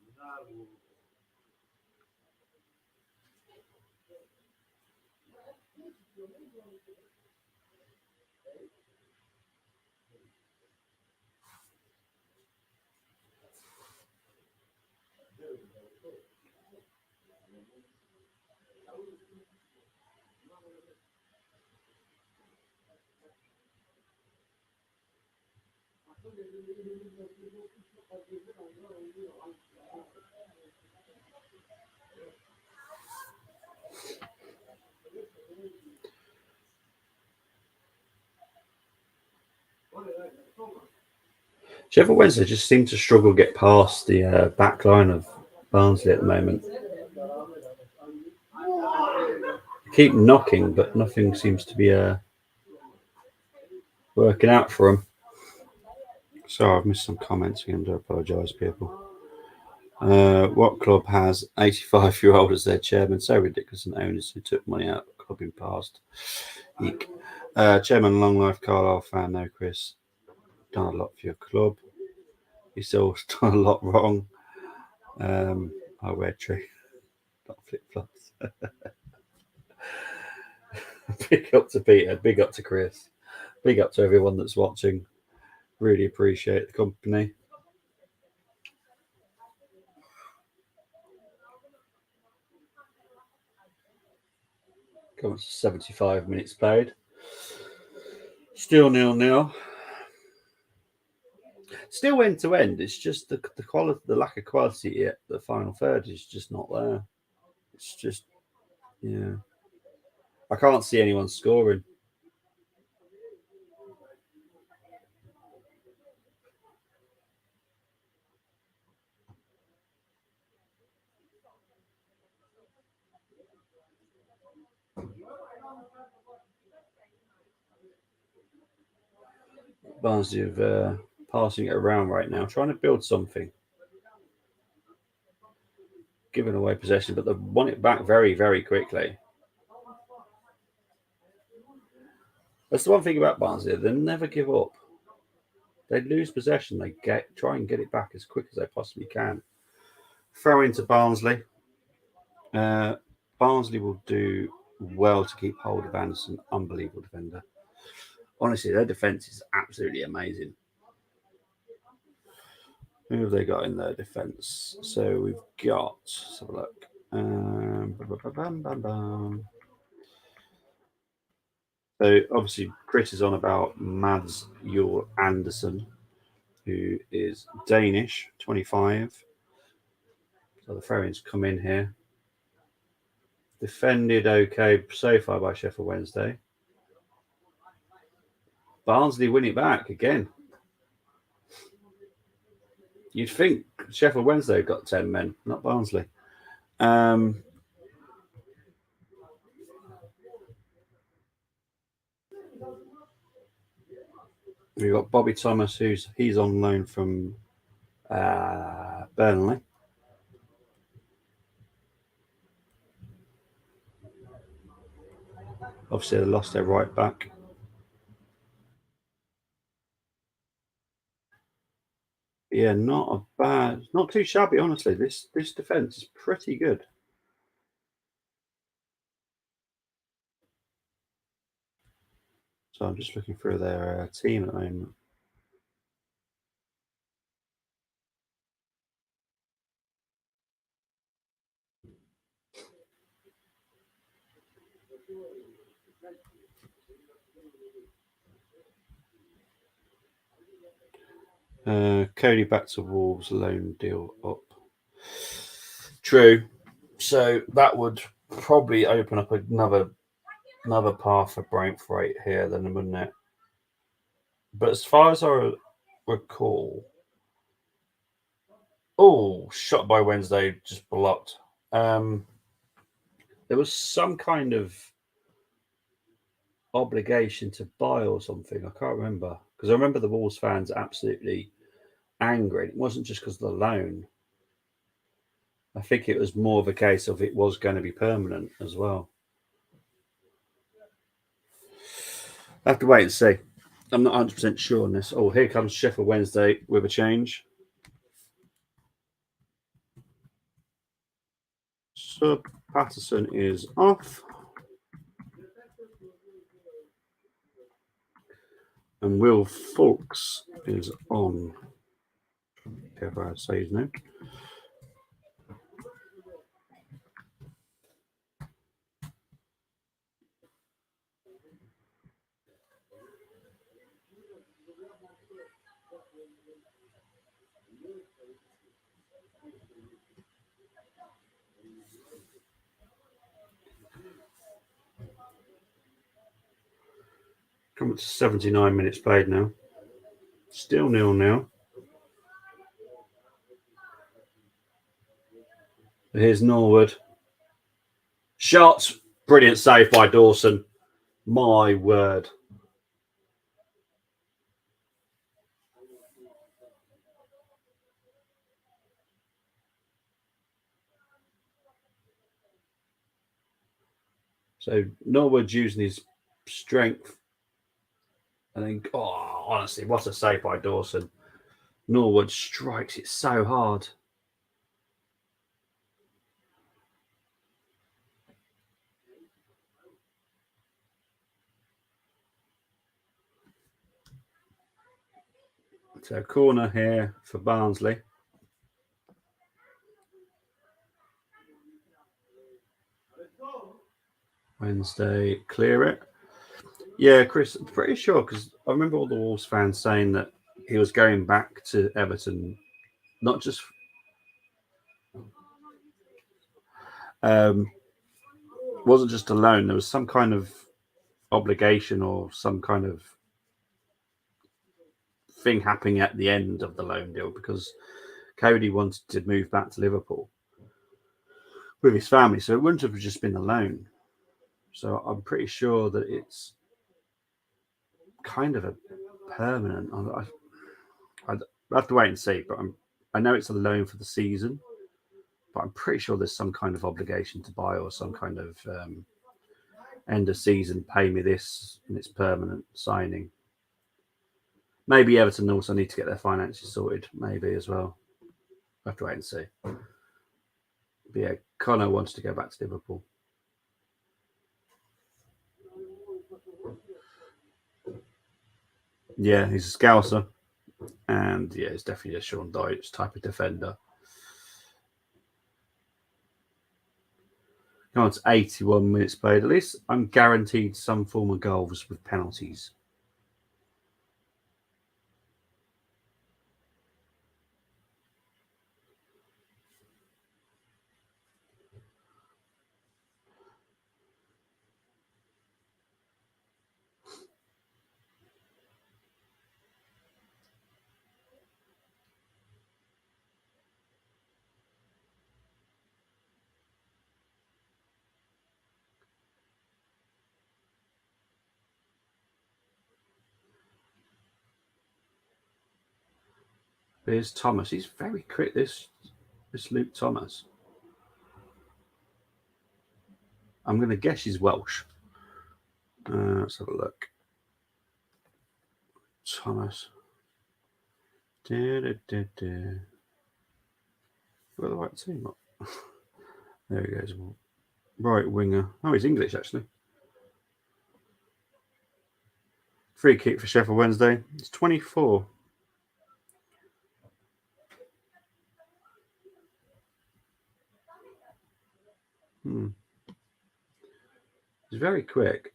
B: Sheffield Wednesday just seem to struggle to get past the back line of Barnsley at the moment. They keep knocking, but nothing seems to be working out for them. Sorry, I've missed some comments again. I do apologise, people. What club has 85-year-old as their chairman? So ridiculous, and owners who took money out of the club in past. Eek. Chairman, long life Carlisle fan. No, Chris. Done a lot for your club. You still done a lot wrong. I wear tree, not flip flops. Big up to Peter. Big up to Chris. Big up to everyone that's watching. Really appreciate the company. Come on, 75 minutes played. Still 0-0. Still end to end. It's just the quality, the lack of quality at the final third is just not there. It's just, yeah. I can't see anyone scoring. Barnsley of passing it around right now, trying to build something. Giving away possession, but they want it back very, very quickly. That's the one thing about Barnsley. They never give up. They lose possession. They try and get it back as quick as they possibly can. Throw into Barnsley. Barnsley will do well to keep hold of Anderson. Unbelievable defender. Honestly, their defence is absolutely amazing. Who have they got in their defence? So we've got, let's have a look. So obviously Chris is on about Mads Jor Anderson, who is Danish, 25. So the throw-ins come in here. Defended okay so far by Sheffield Wednesday. Barnsley win it back again. You'd think Sheffield Wednesday got 10 men, not Barnsley. We've got Bobby Thomas, he's on loan from Burnley. Obviously, they lost their right back. Yeah, not too shabby, honestly. This defence is pretty good. So I'm just looking through their team at the moment. Cody back to Wolves, loan deal up. True. So that would probably open up another path for Brentford here, then, wouldn't it? But as far as I recall, shot by Wednesday, just blocked. There was some kind of obligation to buy or something. I can't remember because I remember the Wolves fans absolutely angry. It wasn't just because of the loan. I think it was more of a case of it was going to be permanent as well. I have to wait and see. I'm not 100% sure on this. Oh, here comes Sheffield Wednesday with a change. Sub Patterson is off. And Will Fulks is on. If I say his name. Coming to 79 minutes played now. Still 0-0. Here's Norwood. Shots. Brilliant save by Dawson. My word. So Norwood's using his strength. And then, honestly, what a save by Dawson. Norwood strikes it so hard. So corner here for Barnsley. Wednesday, clear it. Yeah, Chris, I'm pretty sure because I remember all the Wolves fans saying that he was going back to Everton, not just wasn't just a loan. There was some kind of obligation or some kind of thing happening at the end of the loan deal because Cody wanted to move back to Liverpool with his family, so it wouldn't have just been a loan. So I'm pretty sure that it's kind of a permanent. I'd have to wait and see, but I know it's a loan for the season, but I'm pretty sure there's some kind of obligation to buy or some kind of end of season, pay me this, and it's permanent signing. Maybe Everton also need to get their finances sorted, maybe as well. I have to wait and see. But yeah, Connor wants to go back to Liverpool. Yeah, he's a Scouser. And yeah, he's definitely a Sean Dyche type of defender. Come on, it's 81 minutes played. At least I'm guaranteed some form of goals with penalties. Here's Thomas. He's very quick, this Luke Thomas. I'm going to guess he's Welsh. Let's have a look. Thomas. We're the right team. There he goes. Right winger. Oh, he's English, actually. Free kick for Sheffield Wednesday. It's 24. He's very quick.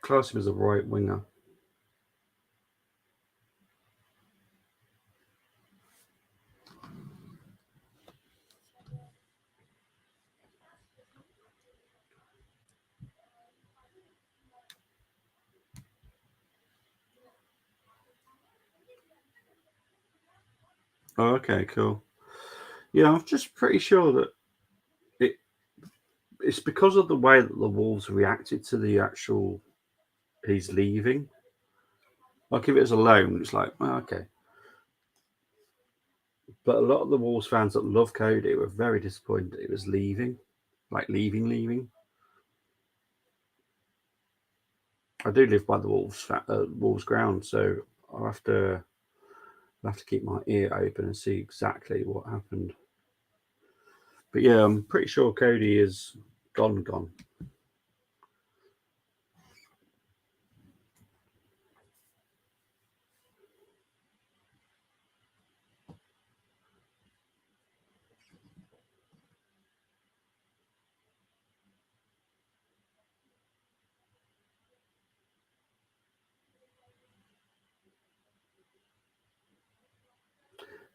B: Class him as a right winger. Oh, okay, cool. Yeah, I'm just pretty sure that it's because of the way that the Wolves reacted to the actual he's leaving. Like if it was a loan, it's like, well, okay. But a lot of the Wolves fans that love Cody were very disappointed that he was leaving. Like leaving. I do live by the Wolves ground, so I'll have to keep my ear open and see exactly what happened. But yeah, I'm pretty sure Cody is gone.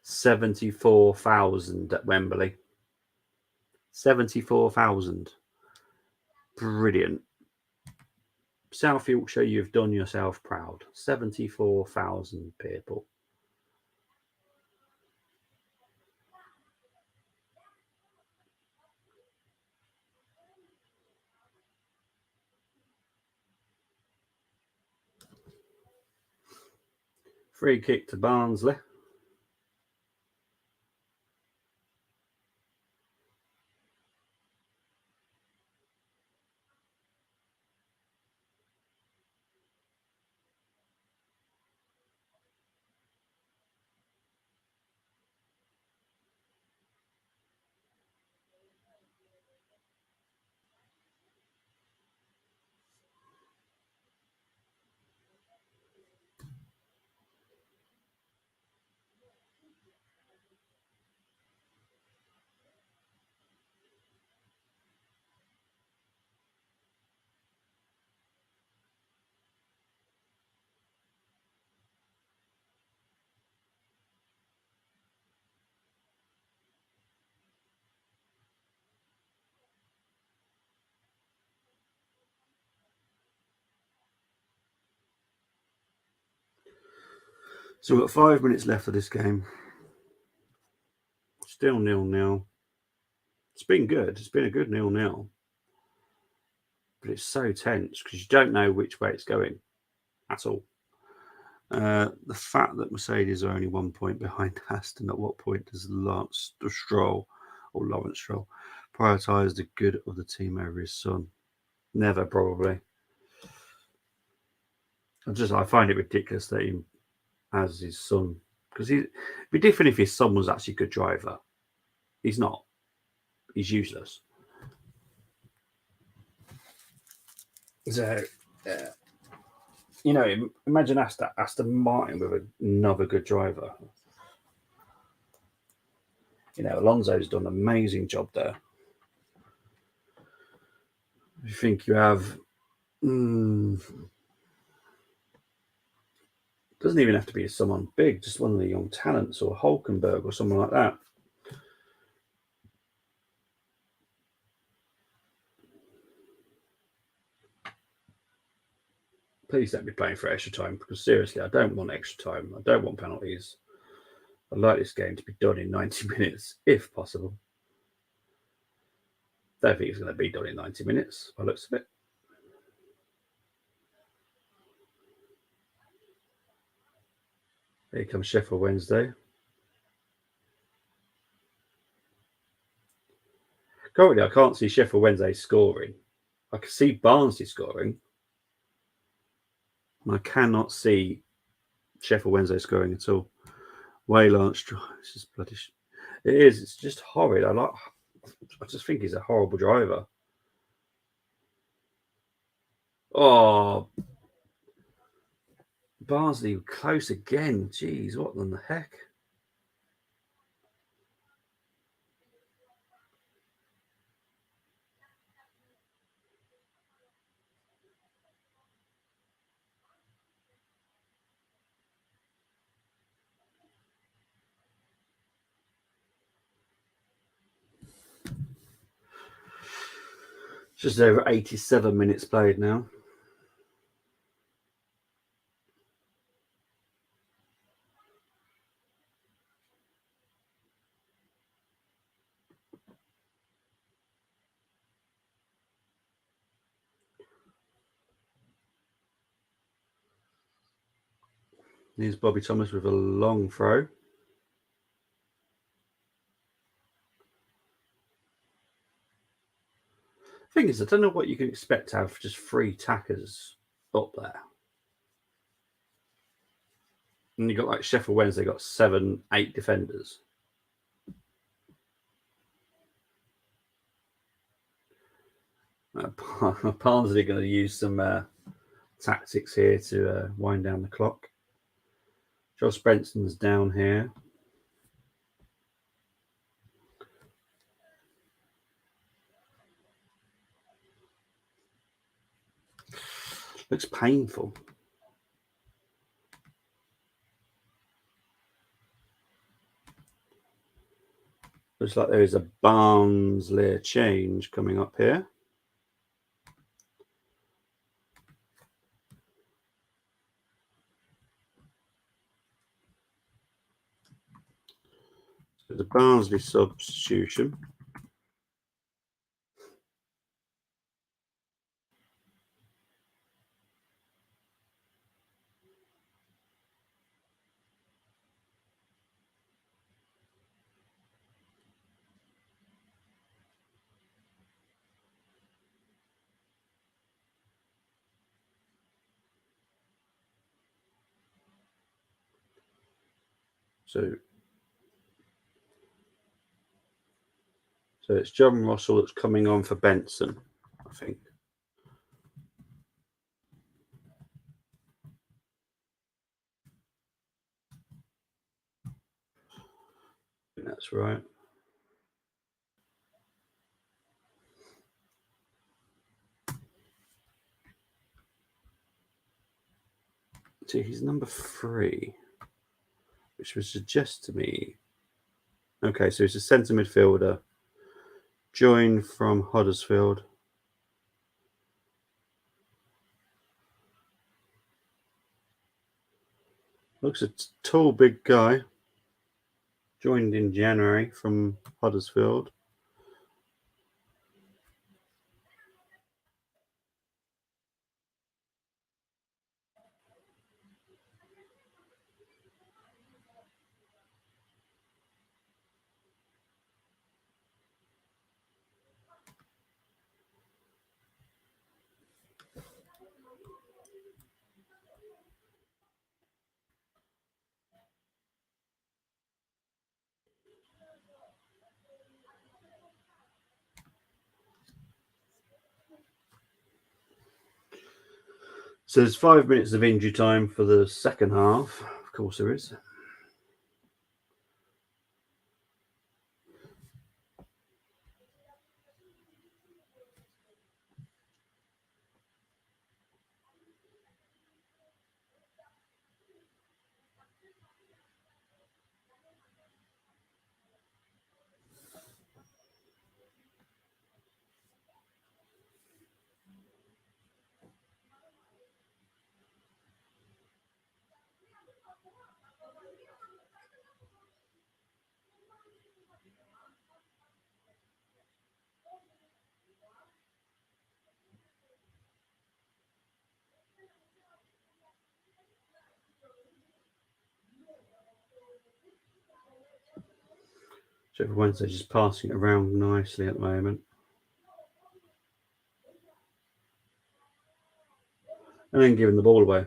B: 74,000 at Wembley. 74,000. Brilliant. South Yorkshire, you've done yourself proud. 74,000 people. Free kick to Barnsley. So we've got 5 minutes left of this game. Still 0-0. It's been good. It's been a good 0-0. But it's so tense because you don't know which way it's going at all. The fact that Mercedes are only 1 point behind Aston, at what point does Lawrence Stroll prioritise the good of the team over his son? Never, probably. I find it ridiculous that he has his son, because it'd be different if his son was actually a good driver. He's not. He's useless. So, imagine Aston Martin with another good driver. Alonso's done an amazing job there. You think you have... doesn't even have to be someone big, just one of the young talents, or Hulkenberg or someone like that. Please don't be playing for extra time, because seriously, I don't want extra time. I don't want penalties. I'd like this game to be done in 90 minutes, if possible. Don't think it's going to be done in 90 minutes, by the looks of it. Here comes Sheffield Wednesday. Currently, I can't see Sheffield Wednesday scoring. I can see Barnsley scoring. I cannot see Sheffield Wednesday scoring at all. Wayland, this is bloody. It is. It's just horrid. I just think he's a horrible driver. Oh, Barnsley close again. Jeez, what in the heck? Just over 87 minutes played now. Here's Bobby Thomas with a long throw. Thing is, I don't know what you can expect to have just 3 tackers up there. And you got like Sheffield Wednesday got 7, 8 defenders. Barnsley going to use some tactics here to wind down the clock. Josh Benson's down here. Looks painful. Looks like there is a Barnsley change coming up here. The Barnsley substitution. So it's John Russell that's coming on for Benson, I think. That's right. See, he's number 3, which would suggest to me. Okay, so he's a centre midfielder, joined from Huddersfield. Looks a tall, big guy. Joined in January from Huddersfield. So there's 5 minutes of injury time for the second half. Of course there is. Sheffield Wednesday just passing it around nicely at the moment. And then giving the ball away,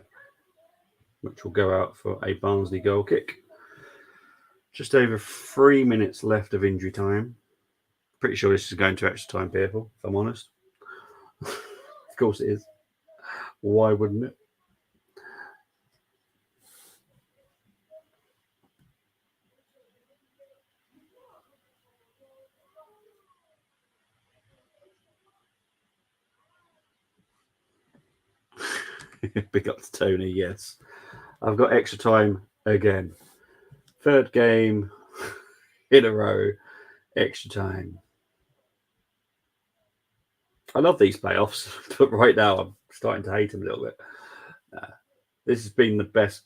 B: which will go out for a Barnsley goal kick. Just over 3 minutes left of injury time. Pretty sure this is going to extra time, people, if I'm honest. Of course it is. Why wouldn't it? Big up to Tony, yes. I've got extra time again. 3rd game in a row, extra time. I love these playoffs, but right now I'm starting to hate them a little bit. This has been the best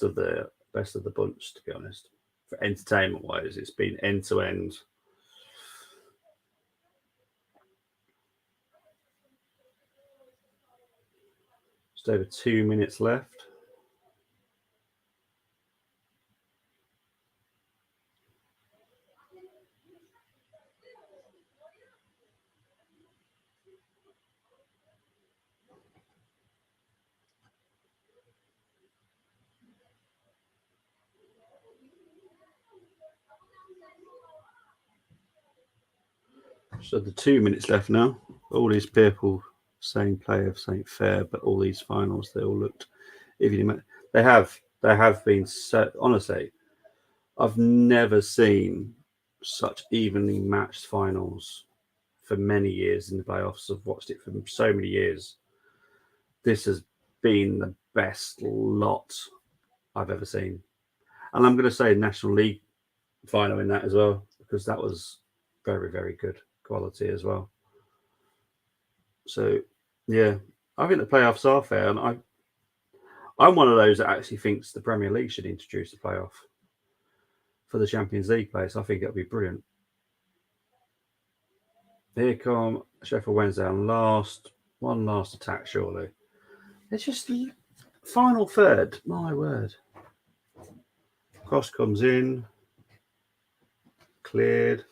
B: of the bunch, to be honest. For entertainment wise, it's been end to end. Just over 2 minutes left. So the 2 minutes left now. All these people saying play of St. Fair, but all these finals, they all looked. If you they have been so. Honestly, I've never seen such evenly matched finals for many years in the playoffs. I've watched it for so many years. This has been the best lot I've ever seen, and I'm going to say National League final in that as well, because that was very, very good quality as well. So, yeah, I think the playoffs are fair, and I'm one of those that actually thinks the Premier League should introduce the playoff for the Champions League place. I think it'll be brilliant. Here come Sheffield Wednesday on one last attack, surely. It's just the final third. My word. Cross comes in. Cleared.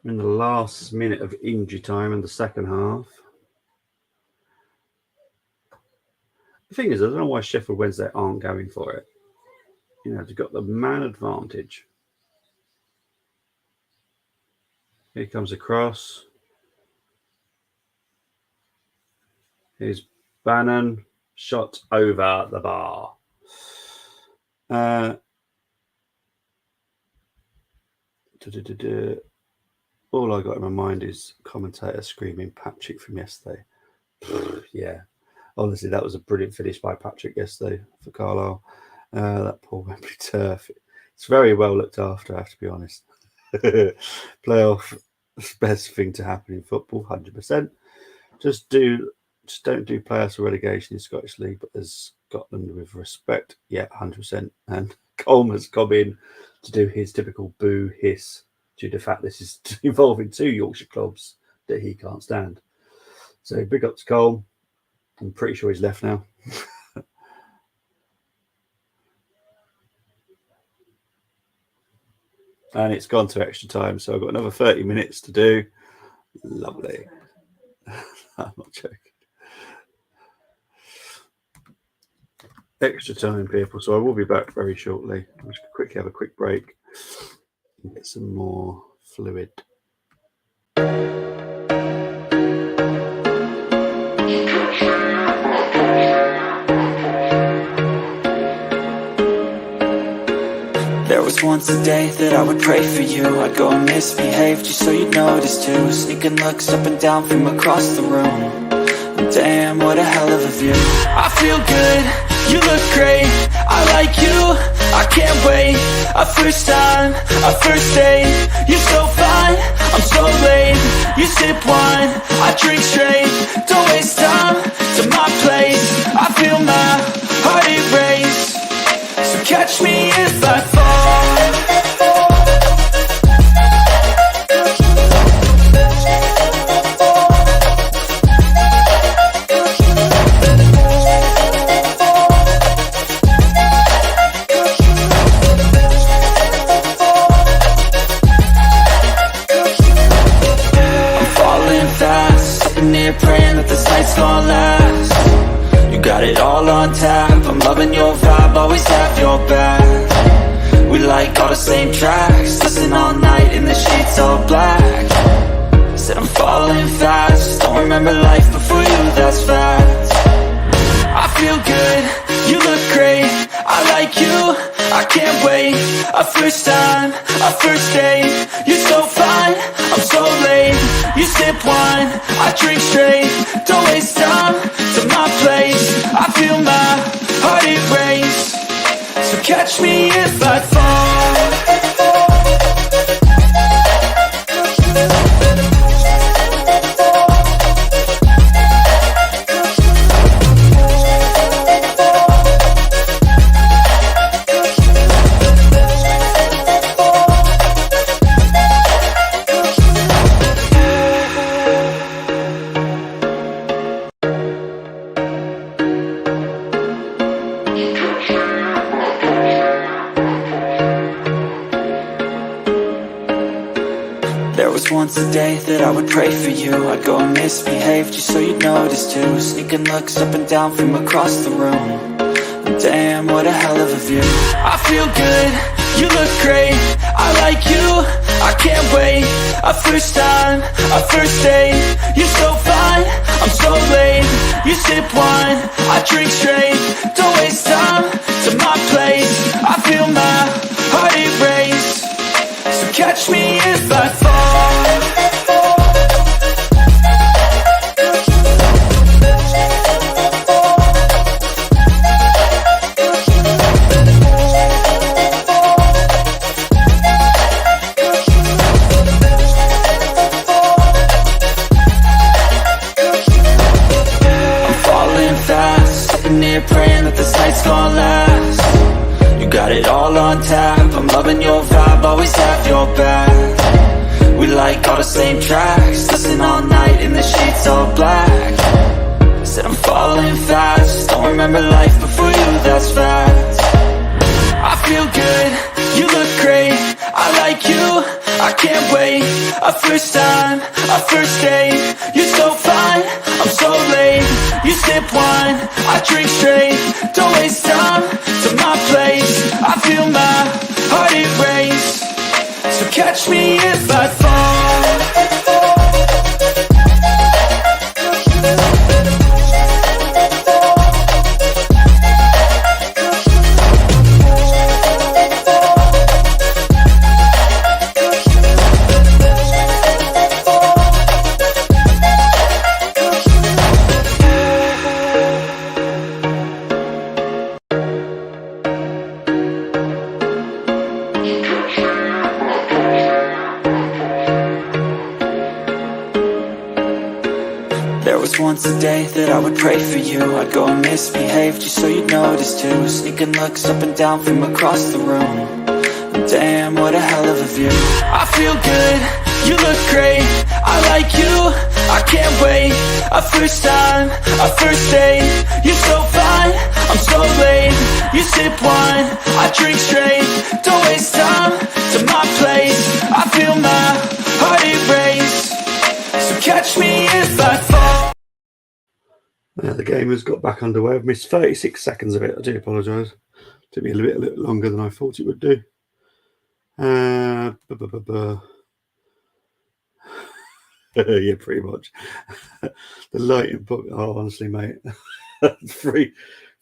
B: In the last minute of injury time in the second half. The thing is, I don't know why Sheffield Wednesday aren't going for it. You know, they've got the man advantage. Here comes a cross. Here's Bannon. Shot over the bar. All I got in my mind is commentator screaming Patrick from yesterday. Yeah. Honestly, that was a brilliant finish by Patrick yesterday for Carlisle. That poor Wembley turf. It's very well looked after, I have to be honest. Playoff, best thing to happen in football, 100%. Just don't do playoffs or relegation in Scottish League, but as Scotland with respect, yeah, 100%. And Coleman's come in to do his typical boo hiss due to the fact this is involving two Yorkshire clubs that he can't stand. So big up to Cole. I'm pretty sure he's left now. And it's gone to extra time, so I've got another 30 minutes to do. Lovely. I'm not joking. Extra time, people. So I will be back very shortly. I'll just quickly have a quick break and get some more fluid.
A: There was once a day that I would pray for you. I'd go and misbehave just so you'd notice too. Sneaking looks up and down from across the room. Damn, what a hell of a view. I feel good, you look great, I like you, I can't wait. A first time, a first date, you're so fine, I'm so late. You sip wine, I drink straight, don't waste time to my place. I feel my heart erase, so catch me if I fall. Praying that this night's gonna last. You got it all on tap, I'm loving your vibe, always have your back. We like all the same tracks, listen all night in the sheets all black. Said I'm falling fast, don't remember life before you, that's fact. I feel good, you look great, I like you, I can't wait. A first time, a first date, you're so fine, I'm so late. You sip wine, I drink straight, don't waste time to my place. I feel my heart erase, so catch me if I fall. Once a day that I would pray for you. I'd go and misbehave just so you'd notice too. Sneaking looks up and down from across the room. Damn, what a hell of a view. I feel good, you look great, I like you, I can't wait. A first time, a first date, you're so fine, I'm so late. You sip wine, I drink straight, don't waste time to my place. I feel my heart erase, so catch me if I fall. loving your vibe, always have your back. We like all the same tracks, listen all night in the sheets all black. Said I'm falling fast, don't remember life before you, that's fact. I feel good, you look great, I like you, I can't wait. A first time, a first date, you're so fine, I'm so late. You sip wine, I drink straight, don't waste time to my place. I feel my heart it race, so catch me if I fall. Once a day that I would pray for you, I'd go and misbehave just so you'd notice too. Sneaking looks up and down from across the room. Damn, what a hell of a view. I feel good, you look great, I like you, I can't wait. A first time, a first date, you're so fine, I'm so late. You sip wine, I drink straight, don't waste time to my place. I feel my heart it race, so catch me if I fall.
B: The game has got back underway. I've missed 36 seconds of it. I do apologise. Took me a little longer than I thought it would do. Yeah, pretty much. The lighting book. Oh, honestly, mate. Three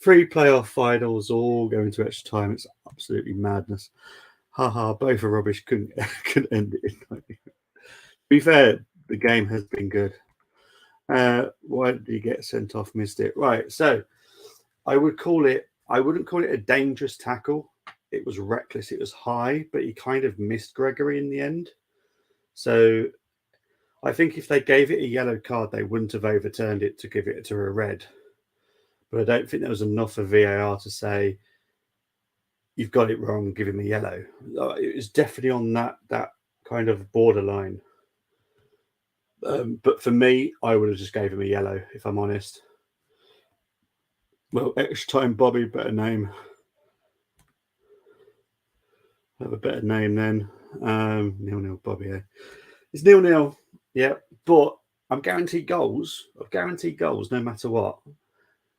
B: playoff finals all going to extra time. It's absolutely madness. Haha, both are rubbish. Couldn't end it. To be fair, the game has been good. Why did he get sent off? Missed it. Right. So I wouldn't call it a dangerous tackle. It was reckless. It was high, but he kind of missed Gregory in the end. So I think if they gave it a yellow card, they wouldn't have overturned it to give it to a red. But I don't think there was enough of VAR to say you've got it wrong, give him a yellow. It was definitely on that kind of borderline. But for me, I would have just gave him a yellow, if I'm honest. Well, extra time, Bobby, better name. Have a better name then. 0-0, Bobby. Eh? It's 0-0. Yeah, but I'm guaranteed goals. I've guaranteed goals no matter what.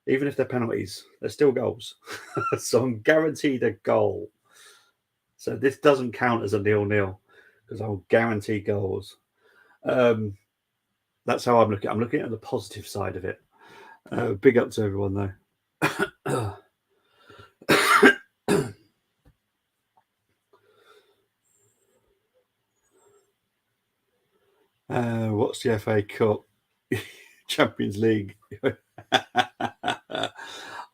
B: Even if they're penalties, they're still goals. So I'm guaranteed a goal. So this doesn't count as a 0-0 because I'll guarantee goals. That's how I'm looking. I'm looking at the positive side of it. Big up to everyone, though. What's the FA Cup? Champions League.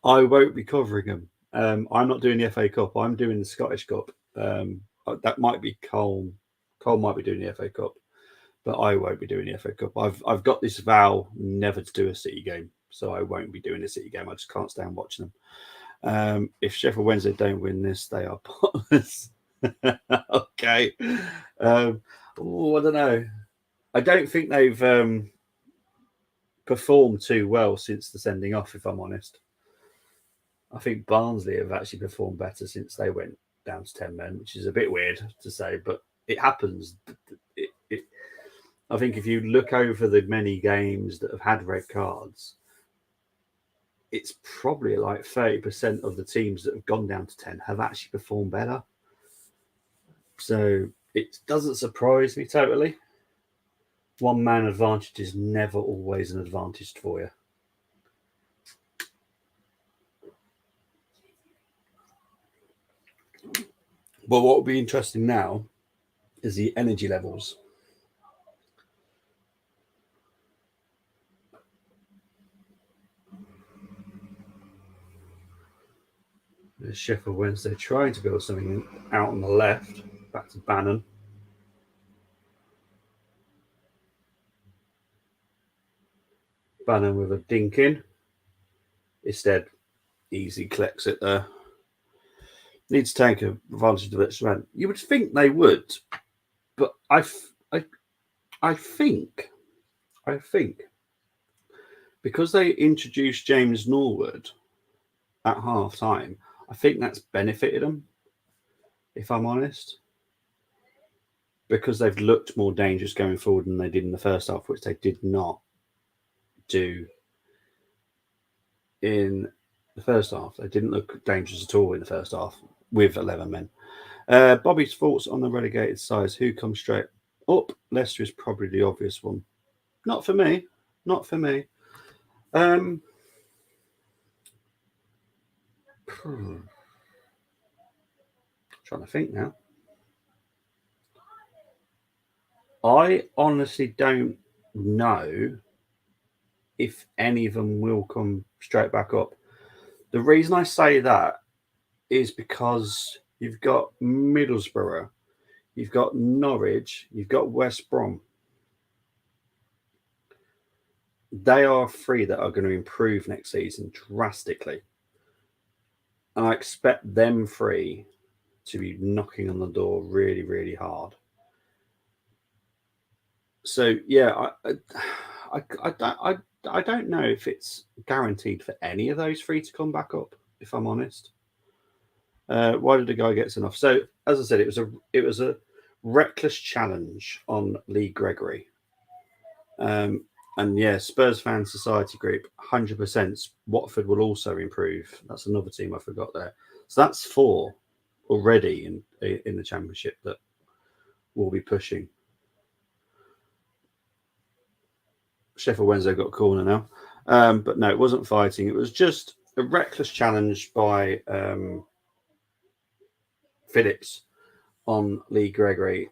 B: I won't be covering them. I'm not doing the FA Cup. I'm doing the Scottish Cup. That might be Cole. Cole might be doing the FA Cup. But I won't be doing the FA Cup. I've got this vow never to do a City game, so I won't be doing a City game. I just can't stand watching them. If Sheffield Wednesday don't win this, they are pointless. Okay. I don't know. I don't think they've performed too well since the sending off, if I'm honest. I think Barnsley have actually performed better since they went down to 10 men, which is a bit weird to say, but it happens. I think if you look over the many games that have had red cards, it's probably like 30% of the teams that have gone down to 10 have actually performed better. So it doesn't surprise me totally. One man advantage is never always an advantage for you. But what will be interesting now is the energy levels. There's Sheffield Wednesday trying to build something out on the left. Back to Bannon. Bannon with a dink in. Instead, easy collects it there. need to take advantage of its strength. You would think they would, but I think because they introduced James Norwood at half time, I think that's benefited them, if I'm honest, because they've looked more dangerous going forward than they did in the first half, which they did not do in the first half. They didn't look dangerous at all in the first half with 11 men. Bobby's thoughts on the relegated sides. Who comes straight up? Leicester is probably the obvious one. Not for me. Not for me. Trying to think now. I honestly don't know if any of them will come straight back up. The reason I say that is because you've got Middlesbrough, you've got Norwich, you've got West Brom. They are three that are going to improve next season drastically. And I expect them three to be knocking on the door really, really hard. So yeah, I don't know if it's guaranteed for any of those three to come back up. If I'm honest, why did the guy get enough? So as I said, it was a reckless challenge on Lee Gregory. And yeah, Spurs Fan Society Group, 100%. Watford will also improve. That's another team I forgot there. So that's 4 already in the Championship that will be pushing. Sheffield Wednesday got a corner now. But no, it wasn't fighting. It was just a reckless challenge by Phillips on Lee Gregory.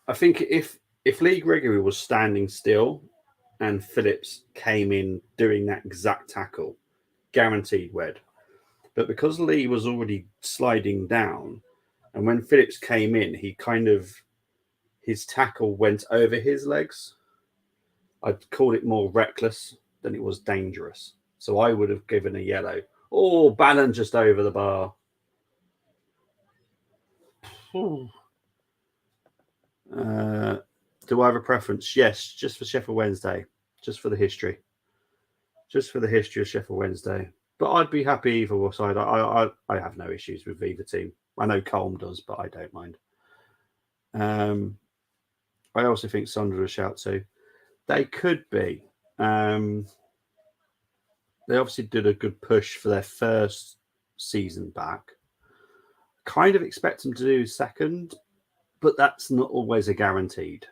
B: I think if Lee Gregory was standing still and Phillips came in doing that exact tackle, guaranteed wed. But because Lee was already sliding down, and when Phillips came in, his tackle went over his legs. I'd call it more reckless than it was dangerous. So I would have given a yellow. Oh, Bannon just over the bar. Do I have a preference? Yes, just for Sheffield Wednesday, just for the history. Just for the history of Sheffield Wednesday. But I'd be happy either side. I have no issues with either team. I know Colm does, but I don't mind. I also think Sunderland a shout too. They could be. They obviously did a good push for their first season back. Kind of expect them to do second, but that's not always a guaranteed.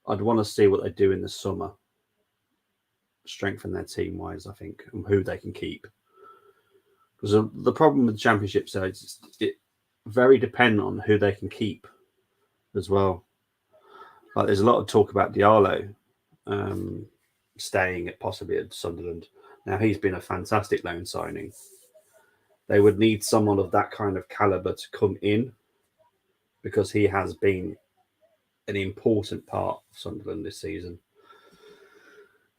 B: I'd want to see what they do in the summer. Strengthen their team wise, I think, and who they can keep. Because the problem with the Championship sides is it very dependent on who they can keep as well. Like there's a lot of talk about Diallo staying possibly at Sunderland. Now he's been a fantastic loan signing. They would need someone of that kind of caliber to come in because he has been an important part of Sunderland this season.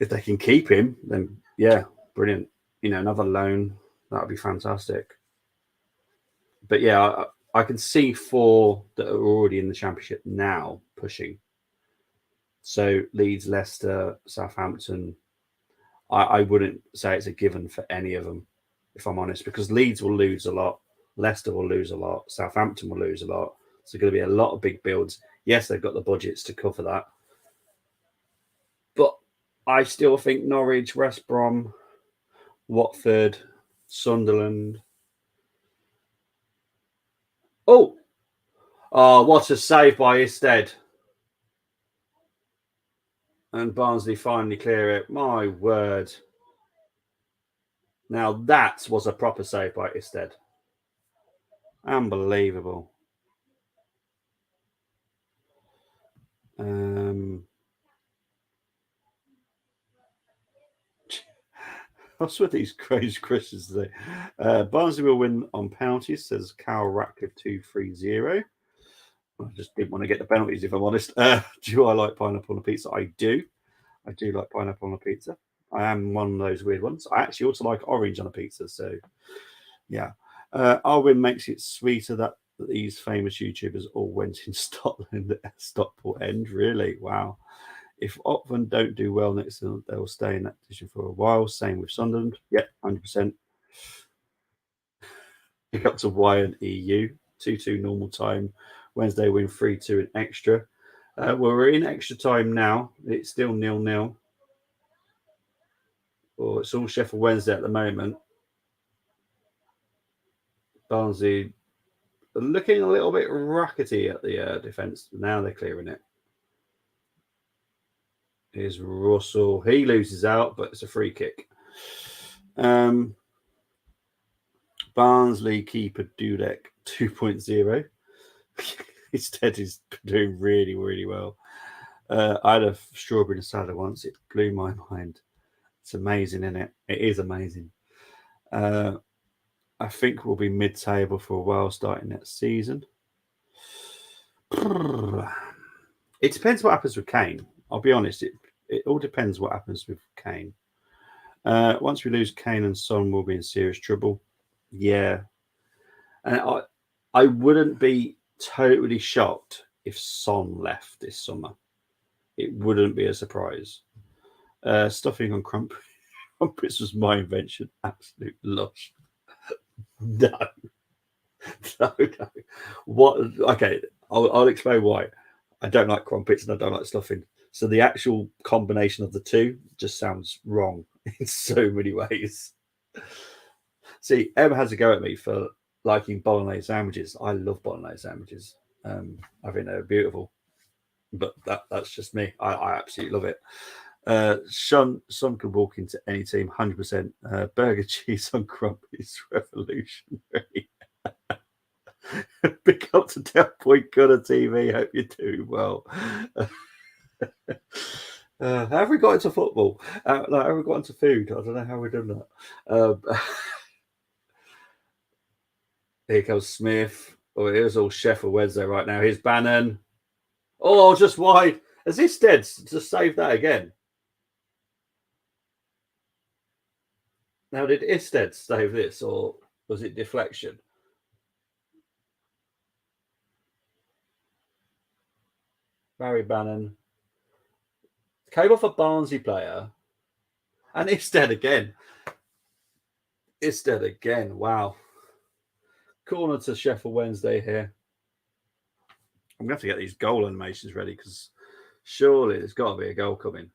B: If they can keep him, then yeah, brilliant. Another loan, that would be fantastic. But yeah, I can see 4 that are already in the Championship now pushing. So Leeds, Leicester, Southampton. I wouldn't say it's a given for any of them, if I'm honest, because Leeds will lose a lot, Leicester will lose a lot, Southampton will lose a lot. So going to be a lot of big builds. Yes, they've got the budgets to cover that. But I still think Norwich, West Brom, Watford, Sunderland. Oh, what a save by Isted. And Barnsley finally clear it. My word. Now that was a proper save by Isted. Unbelievable. What's with these crazy questions today? Barnsley will win on penalties, says Carl Ratcliffe 230. I just didn't want to get the penalties, if I'm honest. Do I like pineapple on a pizza? I do. I do like pineapple on a pizza. I am one of those weird ones. I actually also like orange on a pizza. So, yeah. Our win makes it sweeter that these famous YouTubers all went in Scotland at Stockport End. Really? Wow. If Oxford don't do well next season, they'll stay in that position for a while. Same with Sunderland. Yep, 100%. Pick up to Y and EU. 2-2 normal time. Wednesday win 3-2 in extra. Well, we're in extra time now. It's still 0-0. Or it's all Sheffield Wednesday at the moment. Barnsley looking a little bit rackety at the defence. Now they're clearing it. Here's Russell. He loses out, but it's a free kick. Barnsley keeper Dudek 2.0. Instead, he's doing really, really well. I had a strawberry and salad once. It blew my mind. It's amazing, isn't it? It is amazing. I think we'll be mid-table for a while starting next season. It depends what happens with Kane. I'll be honest. It all depends what happens with Kane. Once we lose Kane and Son, we'll be in serious trouble. Yeah. And I wouldn't be totally shocked if Son left this summer. It wouldn't be a surprise. Stuffing on crumpets was my invention. Absolute lush. No. No. What? Okay, I'll explain why. I don't like crumpets and I don't like stuffing. So the actual combination of the two just sounds wrong in so many ways. See, Emma has a go at me for liking bolognese sandwiches. I love bolognese sandwiches. I think they're beautiful. But that's just me. I absolutely love it. Some can walk into any team, 100%. Burger cheese on crumpets, revolutionary. Pick up to Del Point Gunner TV. Hope you're doing well. Have we got into football? Have we got into food? I don't know how we've done that. Here comes Smith. Oh, here's all Sheffield Wednesday right now. Here's Bannon. Oh, just wide. Has Isted just saved that again? Now, did Isted save this or was it deflection? Barry Bannon. Came off a Barnsley player. And Isted again. Isted again. Wow. Corner to Sheffield Wednesday here. I'm going to have to get these goal animations ready because surely there's got to be a goal coming.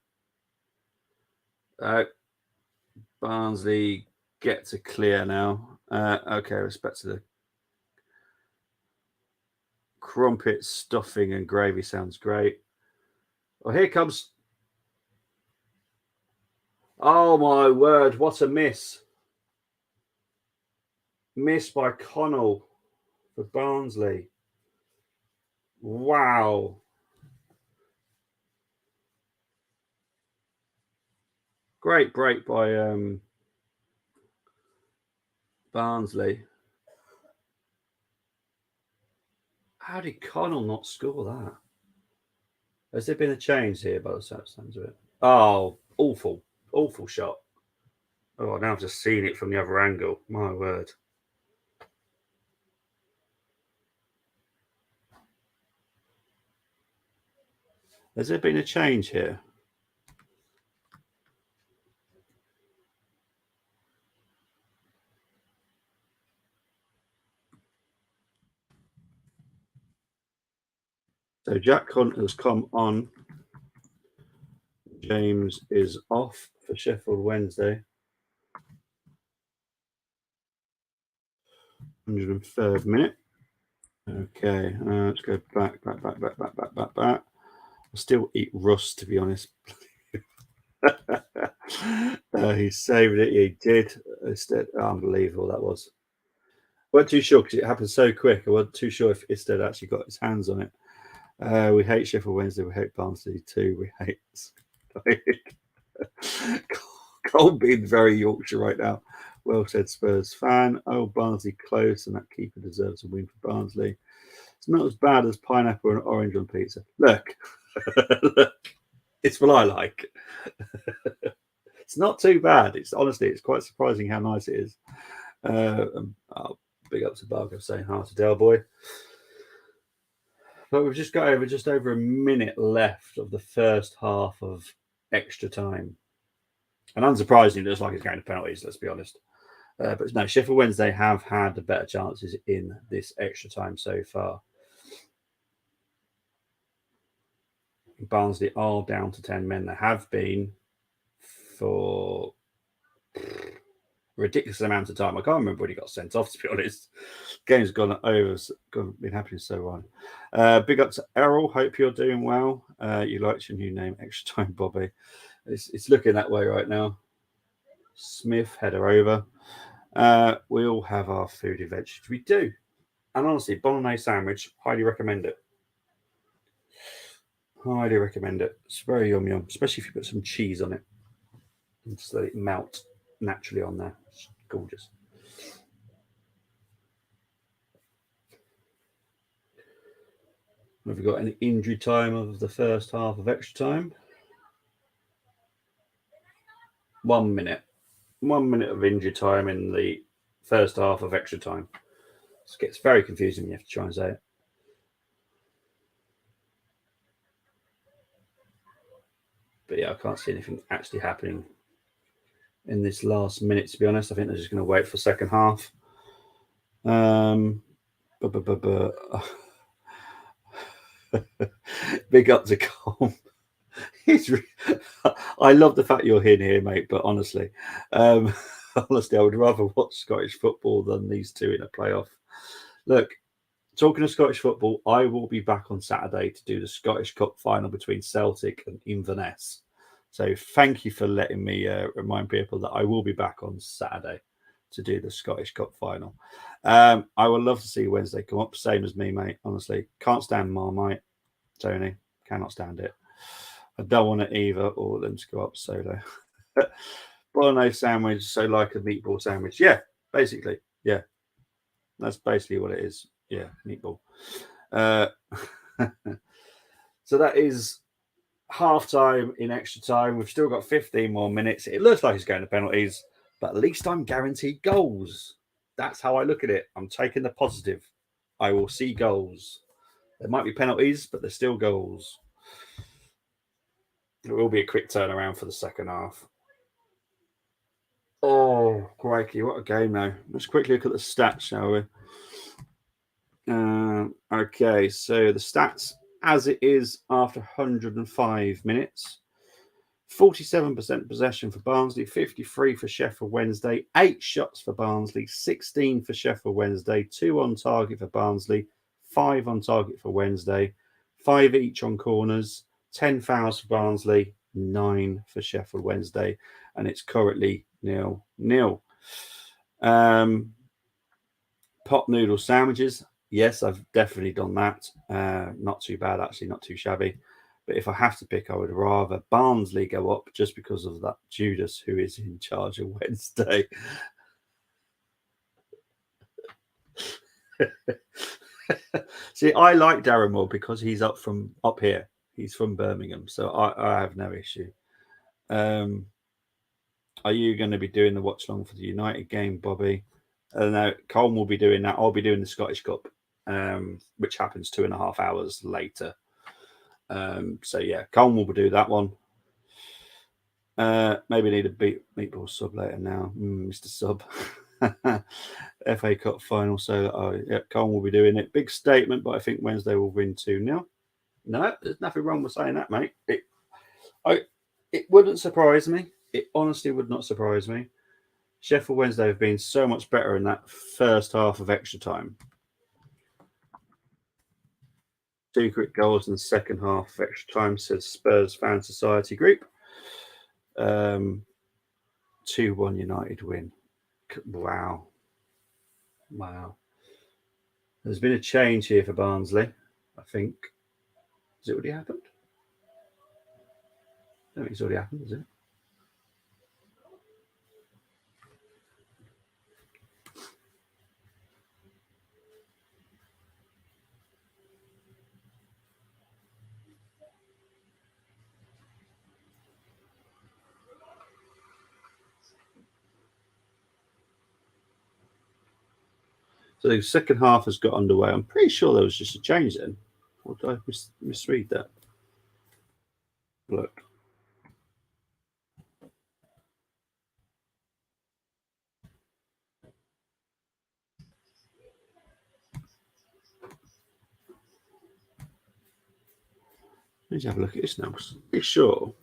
B: Barnsley get to clear now. Okay, respect to the crumpet, stuffing, and gravy sounds great. Oh, here comes. Oh, my word. What a miss. Miss by Connell for Barnsley. Wow. Great break by Barnsley. How did Connell not score that? Has there been a change here by the sounds of it? Oh, awful. Awful shot. Oh, now I've just seen it from the other angle. My word. Has there been a change here? So Jack Hunt has come on. James is off for Sheffield Wednesday. 103rd minute. Okay, let's go back. I still eat rust, to be honest. He saved it. He did. Instead, unbelievable that was. I wasn't too sure because it happened so quick. I wasn't too sure if Isted actually got his hands on it. We hate Sheffield Wednesday. We hate Barnsley too. We hate Cole being very Yorkshire right now. Well said, Spurs fan. Oh, Barnsley close, and that keeper deserves a win for Barnsley. It's not as bad as pineapple and orange on pizza. Look, look, it's what I like. It's not too bad. It's honestly, it's quite surprising how nice it is. Big up to Bargo saying hi to Del Boy. But we've just got over a minute left of the first half of extra time. And unsurprisingly, it looks like it's going to penalties, let's be honest. But no, Sheffield Wednesday have had the better chances in this extra time so far. Barnsley are down to 10 men. They have been for a ridiculous amount of time. I can't remember when he got sent off, to be honest. Game's gone over, been happening so long. Big up to Errol. Hope you're doing well. You liked your new name, Extra Time Bobby. It's looking that way right now. Smith, header over. We all have our food eventually. We do. And honestly, bolognese sandwich, highly recommend it. Highly recommend it. It's very yum, especially if you put some cheese on it. And just let it melt naturally on there. It's gorgeous. Have we got any injury time of the first half of extra time? 1 minute. 1 minute of injury time in the first half of extra time. It gets very confusing when you have to try and say it. But yeah, I can't see anything actually happening in this last minute, to be honest. I think they're just going to wait for second half. Big up to Colm. I love the fact you're here, mate. But honestly, honestly, I would rather watch Scottish football than these two in a playoff. Look, talking of Scottish football, I will be back on Saturday to do the Scottish Cup final between Celtic and Inverness. So thank you for letting me remind people that I will be back on Saturday to do the Scottish Cup final. I would love to see Wednesday come up. Same as me, mate. Honestly, can't stand Marmite. Tony, cannot stand it. I don't want it either, all of them to go up solo. Bolognese sandwich, so like a meatball sandwich. Yeah, basically. Yeah, that's basically what it is. Yeah, meatball. So that is half time in extra time. We've still got 15 more minutes. It looks like it's going to penalties, but at least I'm guaranteed goals. That's how I look at it. I'm taking the positive. I will see goals. There might be penalties, but there's still goals. It will be a quick turnaround for the second half. Oh, crikey, what a game now. Let's quickly look at the stats, shall we? Okay, so the stats as it is after 105 minutes. 47% possession for Barnsley, 53 for Sheffield Wednesday, 8 shots for Barnsley, 16 for Sheffield Wednesday, 2 on target for Barnsley, 5 on target for Wednesday, 5 each on corners, 10 fouls for Barnsley, 9 for Sheffield Wednesday, and it's currently 0-0. Pot noodle sandwiches. Yes, I've definitely done that. Not too bad, actually, not too shabby. But if I have to pick, I would rather Barnsley go up just because of that Judas who is in charge of Wednesday. See, I like Darren Moore because he's up here. He's from Birmingham, so I have no issue. Are you going to be doing the watch long for the United game, Bobby? No, Colm will be doing that. I'll be doing the Scottish Cup, which happens 2.5 hours later. So yeah, Colm will do that one. Maybe need a meatball sub later now, Mr. Sub. FA Cup final. So yeah, Colm will be doing it. Big statement, but I think Wednesday will win 2-0. No, there's nothing wrong with saying that, mate. It wouldn't surprise me. It honestly would not surprise me. Sheffield Wednesday have been so much better in that first half of extra time. 2 quick goals in the second half of extra time, says Spurs Fan Society Group. 2-1 United win. Wow. There's been a change here for Barnsley, I think. Has it already happened? I don't think it's already happened, is it? So the second half has got underway. I'm pretty sure there was just a change then. Or did I misread that? Look. Let's have a look at this now. I'm pretty sure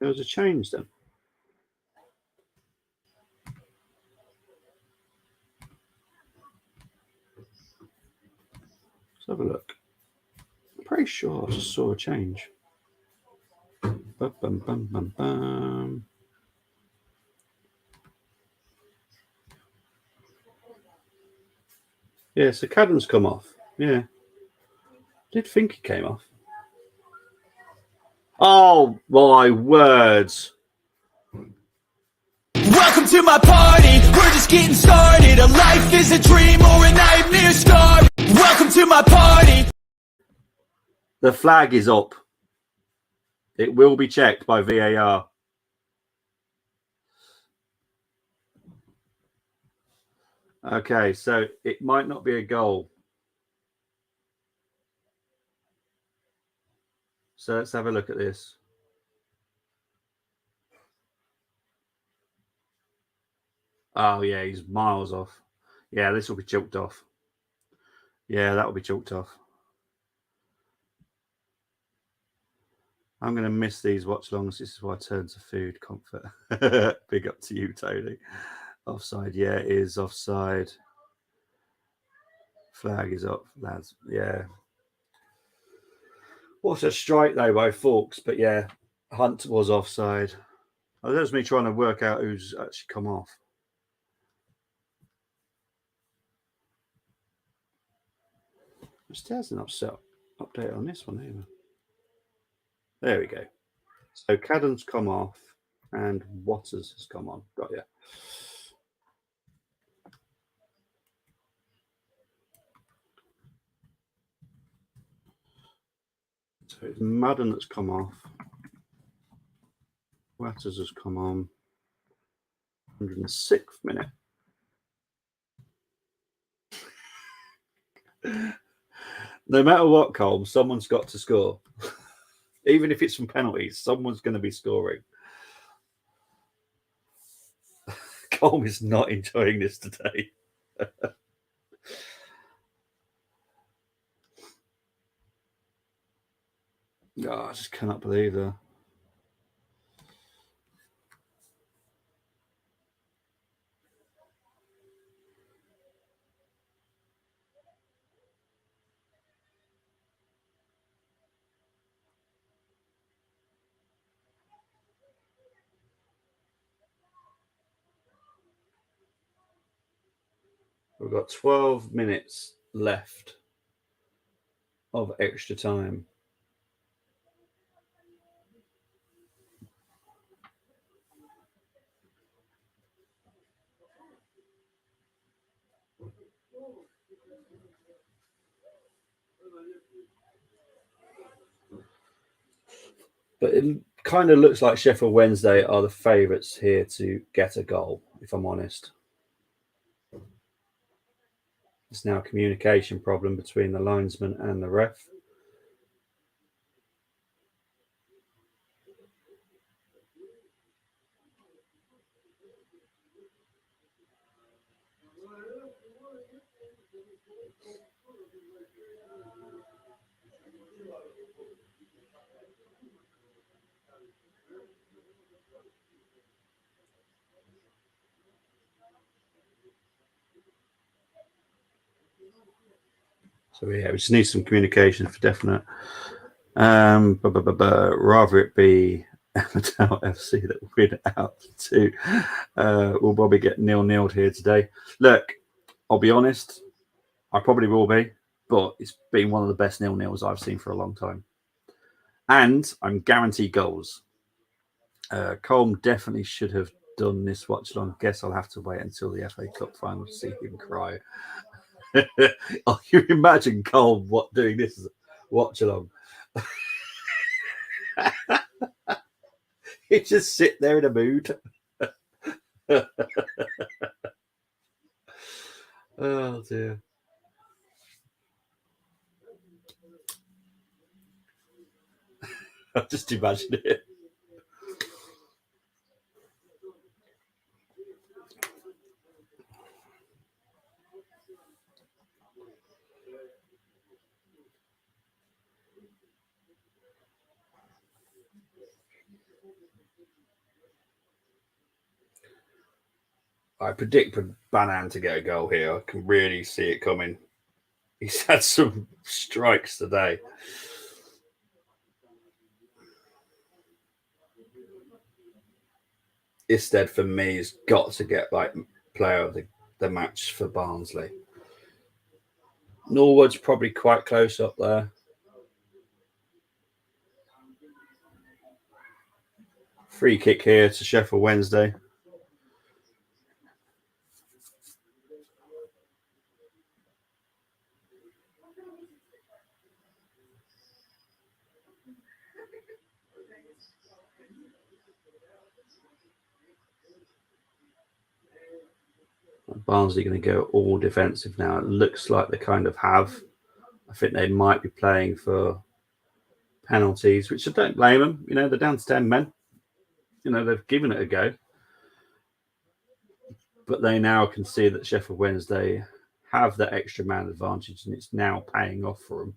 B: there was a change then. Let's have a look. I'm pretty sure I just saw a change. Bum, bum, bum, bum, bum. Yeah, so Cadden's come off. Yeah. Did think he came off. Oh, my words.
A: Welcome to my party, we're just getting started. A life is a dream or a nightmare scar. Welcome to my party.
B: The flag is up. It will be checked by VAR. Okay, so it might not be a goal. So let's have a look at this. Oh, yeah, he's miles off. Yeah, this will be chalked off. Yeah, that will be chalked off. I'm going to miss these watch-alongs. This is why I turn to food comfort. Big up to you, Tony. Offside, yeah, it is offside. Flag is up, lads. Yeah. What's a strike, though, by Fawkes? But, yeah, Hunt was offside. Oh, there's me trying to work out who's actually come off. There's an update on this one either. There we go. So Cadden's come off and Waters has come on. Got you. So it's Madden that's come off. Waters has come on. 106th minute. No matter what, Colm, someone's got to score. Even if it's from penalties, someone's going to be scoring. Colm is not enjoying this today. Oh, I just cannot believe that. We've got 12 minutes left of extra time. But it kind of looks like Sheffield Wednesday are the favourites here to get a goal, if I'm honest. It's now a communication problem between the linesman and the ref. So yeah, we just need some communication for definite. Rather it be Emmerdale FC that win out to. We'll probably get 0-0 here today. Look, I'll be honest, I probably will be, but it's been one of the best 0-0s I've seen for a long time. And I'm guaranteed goals. Colm definitely should have done this watch along. Guess I'll have to wait until the FA Cup final to see him cry. Oh, you imagine Colm doing this as a watch along? He just sit there in a mood. Oh dear. I just imagine it. I predict Banan to get a goal here. I can really see it coming. He's had some strikes today. Isted for me has got to get like player of the match for Barnsley. Norwood's probably quite close up there. Free kick here to Sheffield Wednesday. Barnsley going to go all defensive now. It looks like they kind of have. I think they might be playing for penalties, which I don't blame them. You know, they're down to 10 men. You know, they've given it a go. But they now can see that Sheffield Wednesday have that extra man advantage and it's now paying off for them.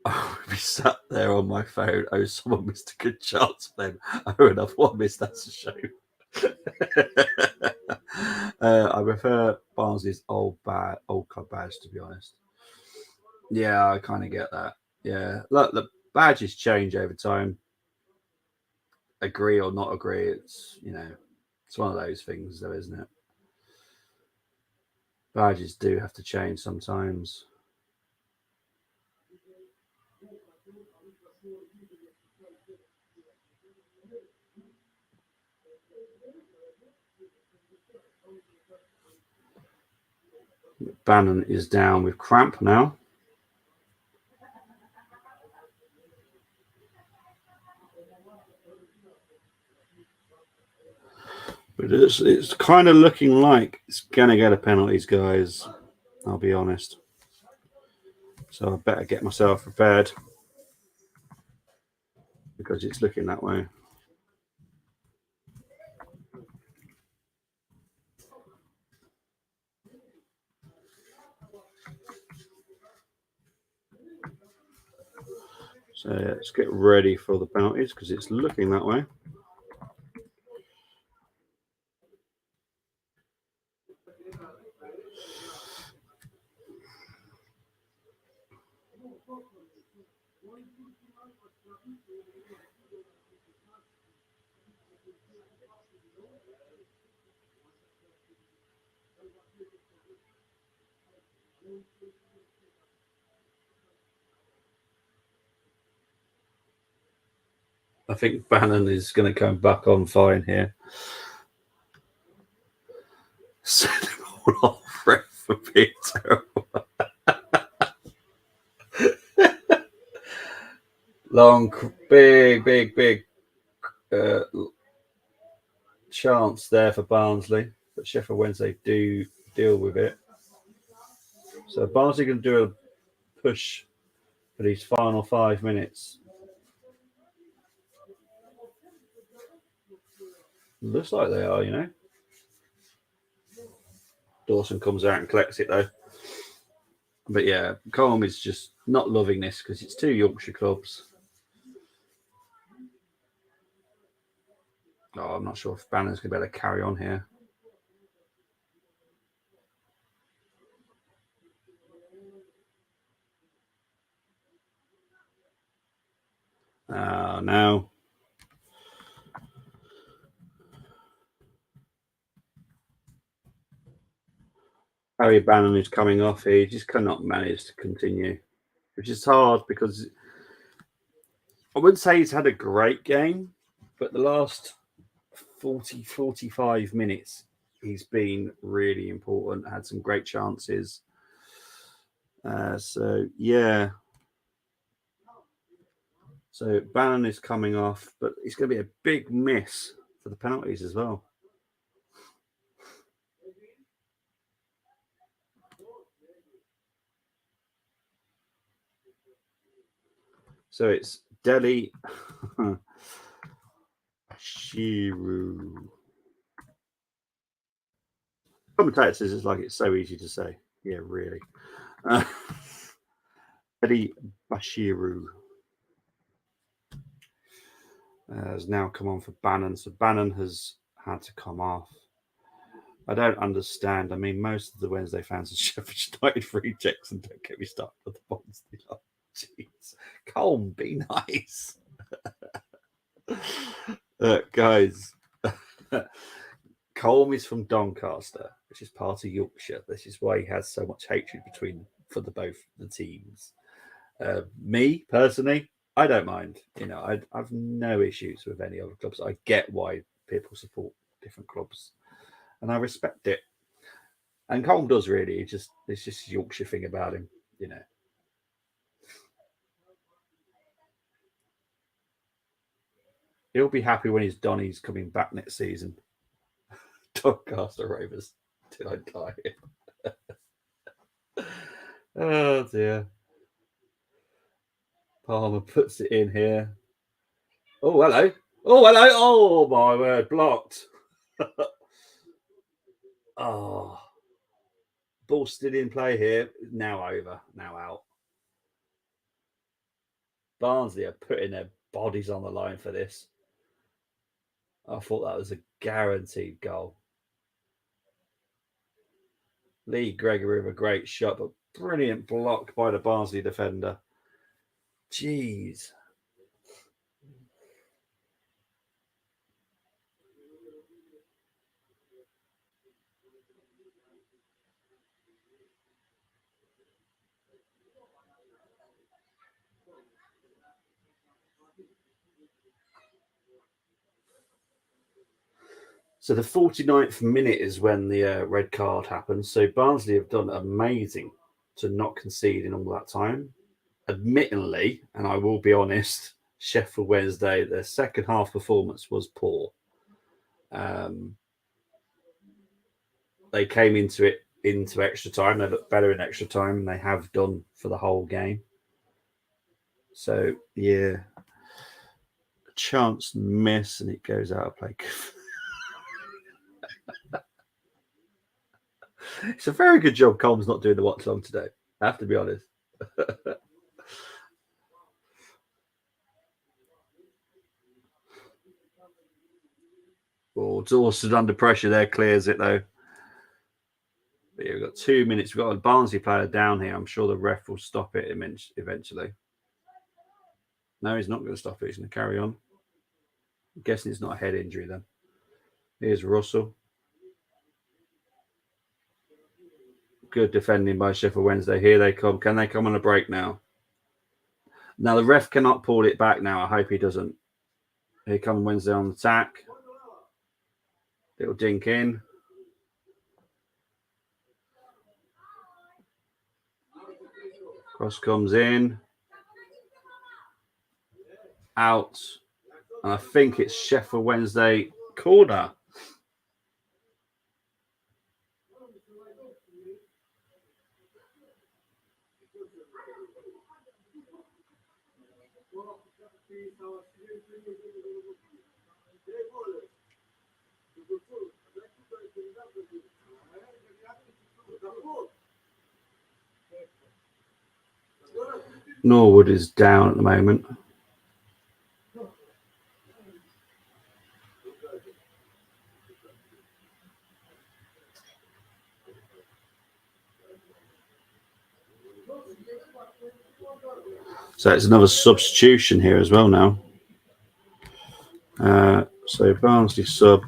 B: I'll be sat there on my phone. Oh, someone missed a good chance for them. Oh, another one missed. That's a shame. I prefer Barnsley's old club badge, to be honest. Yeah, I kind of get that. Yeah, look, the badges change over time. Agree or not agree, it's it's one of those things, though, isn't it? Badges do have to change sometimes. Bannon is down with cramp now. But it's kind of looking like it's going to go to penalties, guys. I'll be honest. So I better get myself prepared because it's looking that way. So let's get ready for the penalties because it's looking that way. I think Bannon is going to come back on fine here. Send him all off, ref, for being terrible. Long, big chance there for Barnsley, but Sheffield Wednesday do deal with it. So Barnsley can do a push for these final 5 minutes. Looks like they are, Dawson comes out and collects it though. But yeah, Colm is just not loving this because it's two Yorkshire clubs. Oh, I'm not sure if Bannon's going to be able to carry on here. Now. Harry Bannon is coming off here. He just cannot manage to continue, which is hard because I wouldn't say he's had a great game, but the last 45 minutes, he's been really important, had some great chances. So yeah. So Bannon is coming off, but it's going to be a big miss for the penalties as well. So it's Delhi Shiru. Commentator says it's like it's so easy to say. Yeah, really. Eddie Bashiru has now come on for Bannon. So Bannon has had to come off. I don't understand. I mean, most of the Wednesday fans of Sheffield United free checks, and don't get me started with the Barnsley. Oh, jeez. Colm, be nice. Guys, Colm is from Doncaster, which is part of Yorkshire. This is why he has so much hatred for both the teams. Me personally, I don't mind. I've no issues with any other clubs. I get why people support different clubs, and I respect it. And Colm does really. It's just a Yorkshire thing about him. He'll be happy when his Donny's coming back next season. Doncaster Rovers till I die. Oh dear. Palmer puts it in here. Oh, hello. Oh, hello. Oh, my word. Blocked. Oh. Ball still in play here. Now over. Now out. Barnsley are putting their bodies on the line for this. I thought that was a guaranteed goal. Lee Gregory with a great shot, but brilliant block by the Barnsley defender. Jeez. So the 49th minute is when the red card happens. So Barnsley have done amazing to not concede in all that time. Admittedly, and I will be honest, Sheffield Wednesday, their second half performance was poor. They came into extra time. They looked better in extra time than they have done for the whole game. So yeah, a chance miss, and it goes out of play. It's a very good job Colm's not doing the watchalong today. I have to be honest. Oh, Dawson under pressure there, clears it though. But yeah, we've got 2 minutes. We've got a Barnsley player down here. I'm sure the ref will stop it eventually. No, he's not going to stop it. He's going to carry on. I'm guessing it's not a head injury then. Here's Russell. Good defending by Sheffield Wednesday. Here they come. Can they come on a break now? Now, the ref cannot pull it back now. I hope he doesn't. Here comes Wednesday on attack. Little dink in. Cross comes in. Out. And I think it's Sheffield Wednesday corner. Norwood is down at the moment. So it's another substitution here as well now. So Barnsley sub.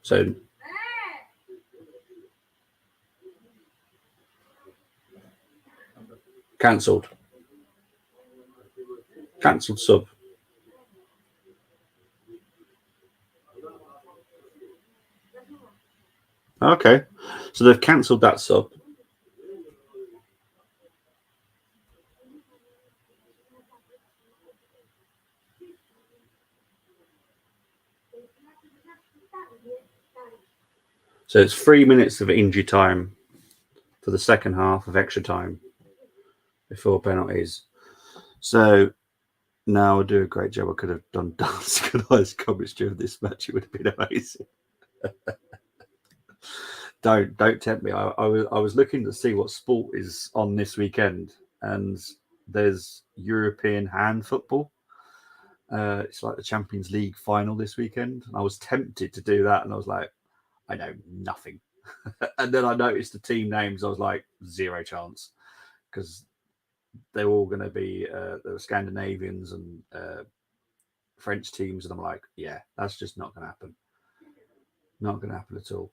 B: So cancelled. Cancelled sub. Okay, so they've cancelled that sub. So it's 3 minutes of injury time for the second half of extra time before penalties. So now I do a great job. I could have done dance coverage during this match. It would have been amazing. Don't tempt me. I was looking to see what sport is on this weekend, and there's European hand football. It's like the Champions League final this weekend. And I was tempted to do that, and I was like, I know nothing. And then I noticed the team names. I was like, zero chance, because they're all going to be the Scandinavians and French teams, and I'm like, yeah, that's just not going to happen. Not going to happen at all.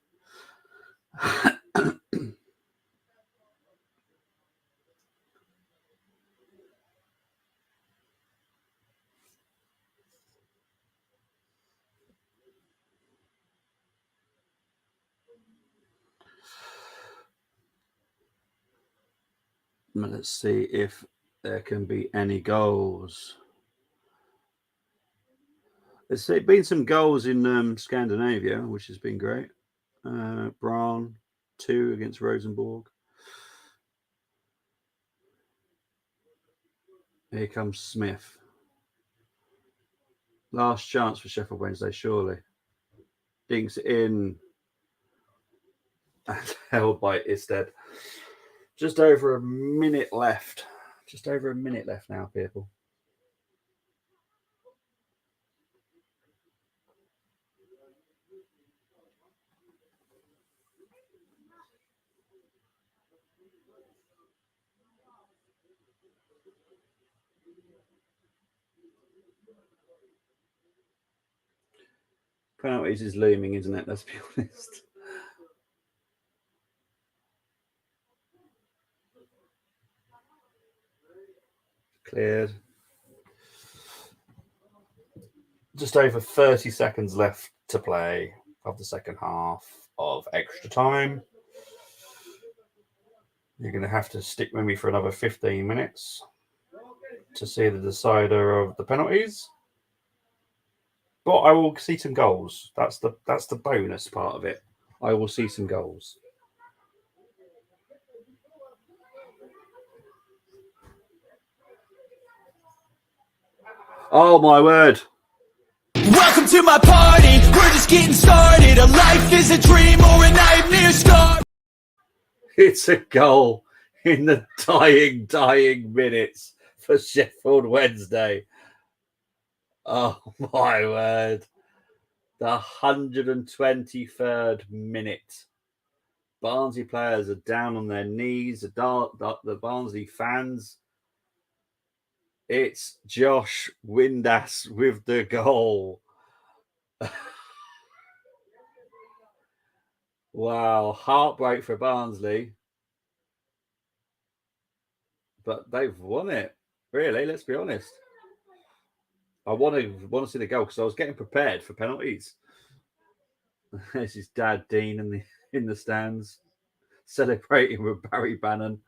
B: Let's see if there can be any goals. There's been some goals in Scandinavia, which has been great. Braun, 2 against Rosenborg. Here comes Smith. Last chance for Sheffield Wednesday, surely. Dinks it in. And held by Isted. Just over a minute left. Just over a minute left now, people. Penalties is looming, isn't it? Let's be honest. Cleared. Just over 30 seconds left to play of the second half of extra time. You're going to have to stick with me for another 15 minutes to see the decider of the penalties. But I will see some goals. That's the bonus part of it. I will see some goals. Oh my word.
A: Welcome to my party, we're just getting started. A life is a dream or a nightmare scar.
B: It's a goal in the dying minutes for Sheffield Wednesday. Oh my word. The 123rd minute. Barnsley players are down on their knees. The Barnsley fans. It's Josh Windass with the goal. Wow, heartbreak for Barnsley. But they've won it. Really, let's be honest. I want to see the goal because I was getting prepared for penalties. This is Dad Dean in the stands, celebrating with Barry Bannon.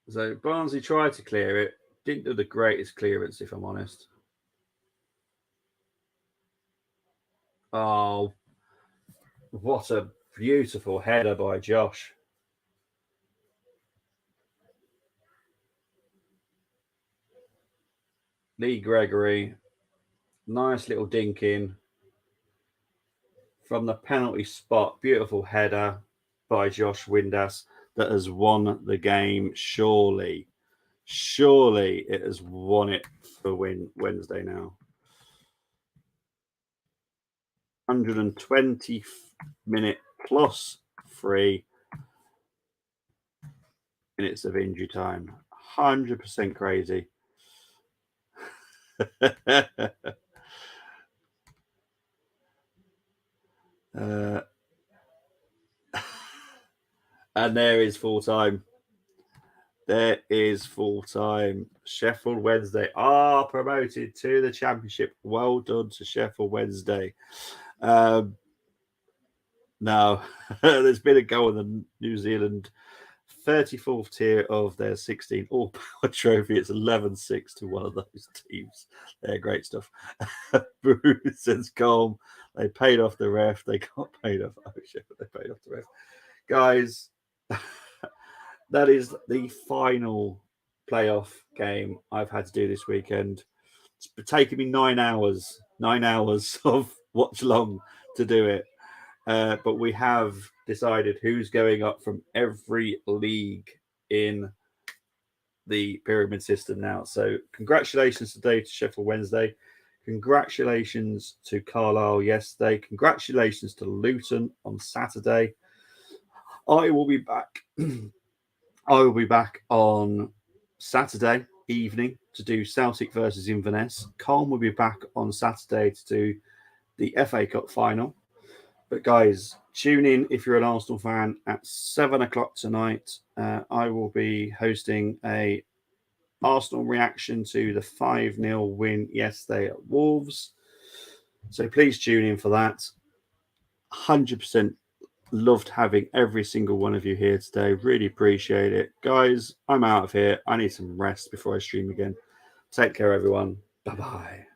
B: So Barnsley tried to clear it. Didn't do the greatest clearance, if I'm honest. Oh, what a beautiful header by Josh. Lee Gregory, nice little dink in from the penalty spot. Beautiful header by Josh Windass that has won the game. Surely it has won it for Wednesday now. 120 minute plus 3 minutes of injury time. 100% crazy. And there is full time. There is full time. Sheffield Wednesday are promoted to the Championship. Well done to Sheffield Wednesday. Now, there's been a go on the New Zealand 34th tier of their 16 All Power Trophy. It's 11-6 to one of those teams. They're great stuff. Bruce and Colm, they paid off the ref. They got paid off. Oh, shit, they paid off the ref. Guys, that is the final playoff game I've had to do this weekend. It's taken me 9 hours of Watchalong to do it. But we have decided who's going up from every league in the pyramid system now. So congratulations today to Sheffield Wednesday. Congratulations to Carlisle yesterday. Congratulations to Luton on Saturday. I will be back. I will be back on Saturday evening to do Celtic versus Inverness. Colm will be back on Saturday to do the FA Cup final. But guys, tune in if you're an Arsenal fan at 7 o'clock tonight. I will be hosting a Arsenal reaction to the 5-0 win yesterday at Wolves. So please tune in for that. 100% loved having every single one of you here today. Really appreciate it. Guys, I'm out of here. I need some rest before I stream again. Take care, everyone. Bye-bye.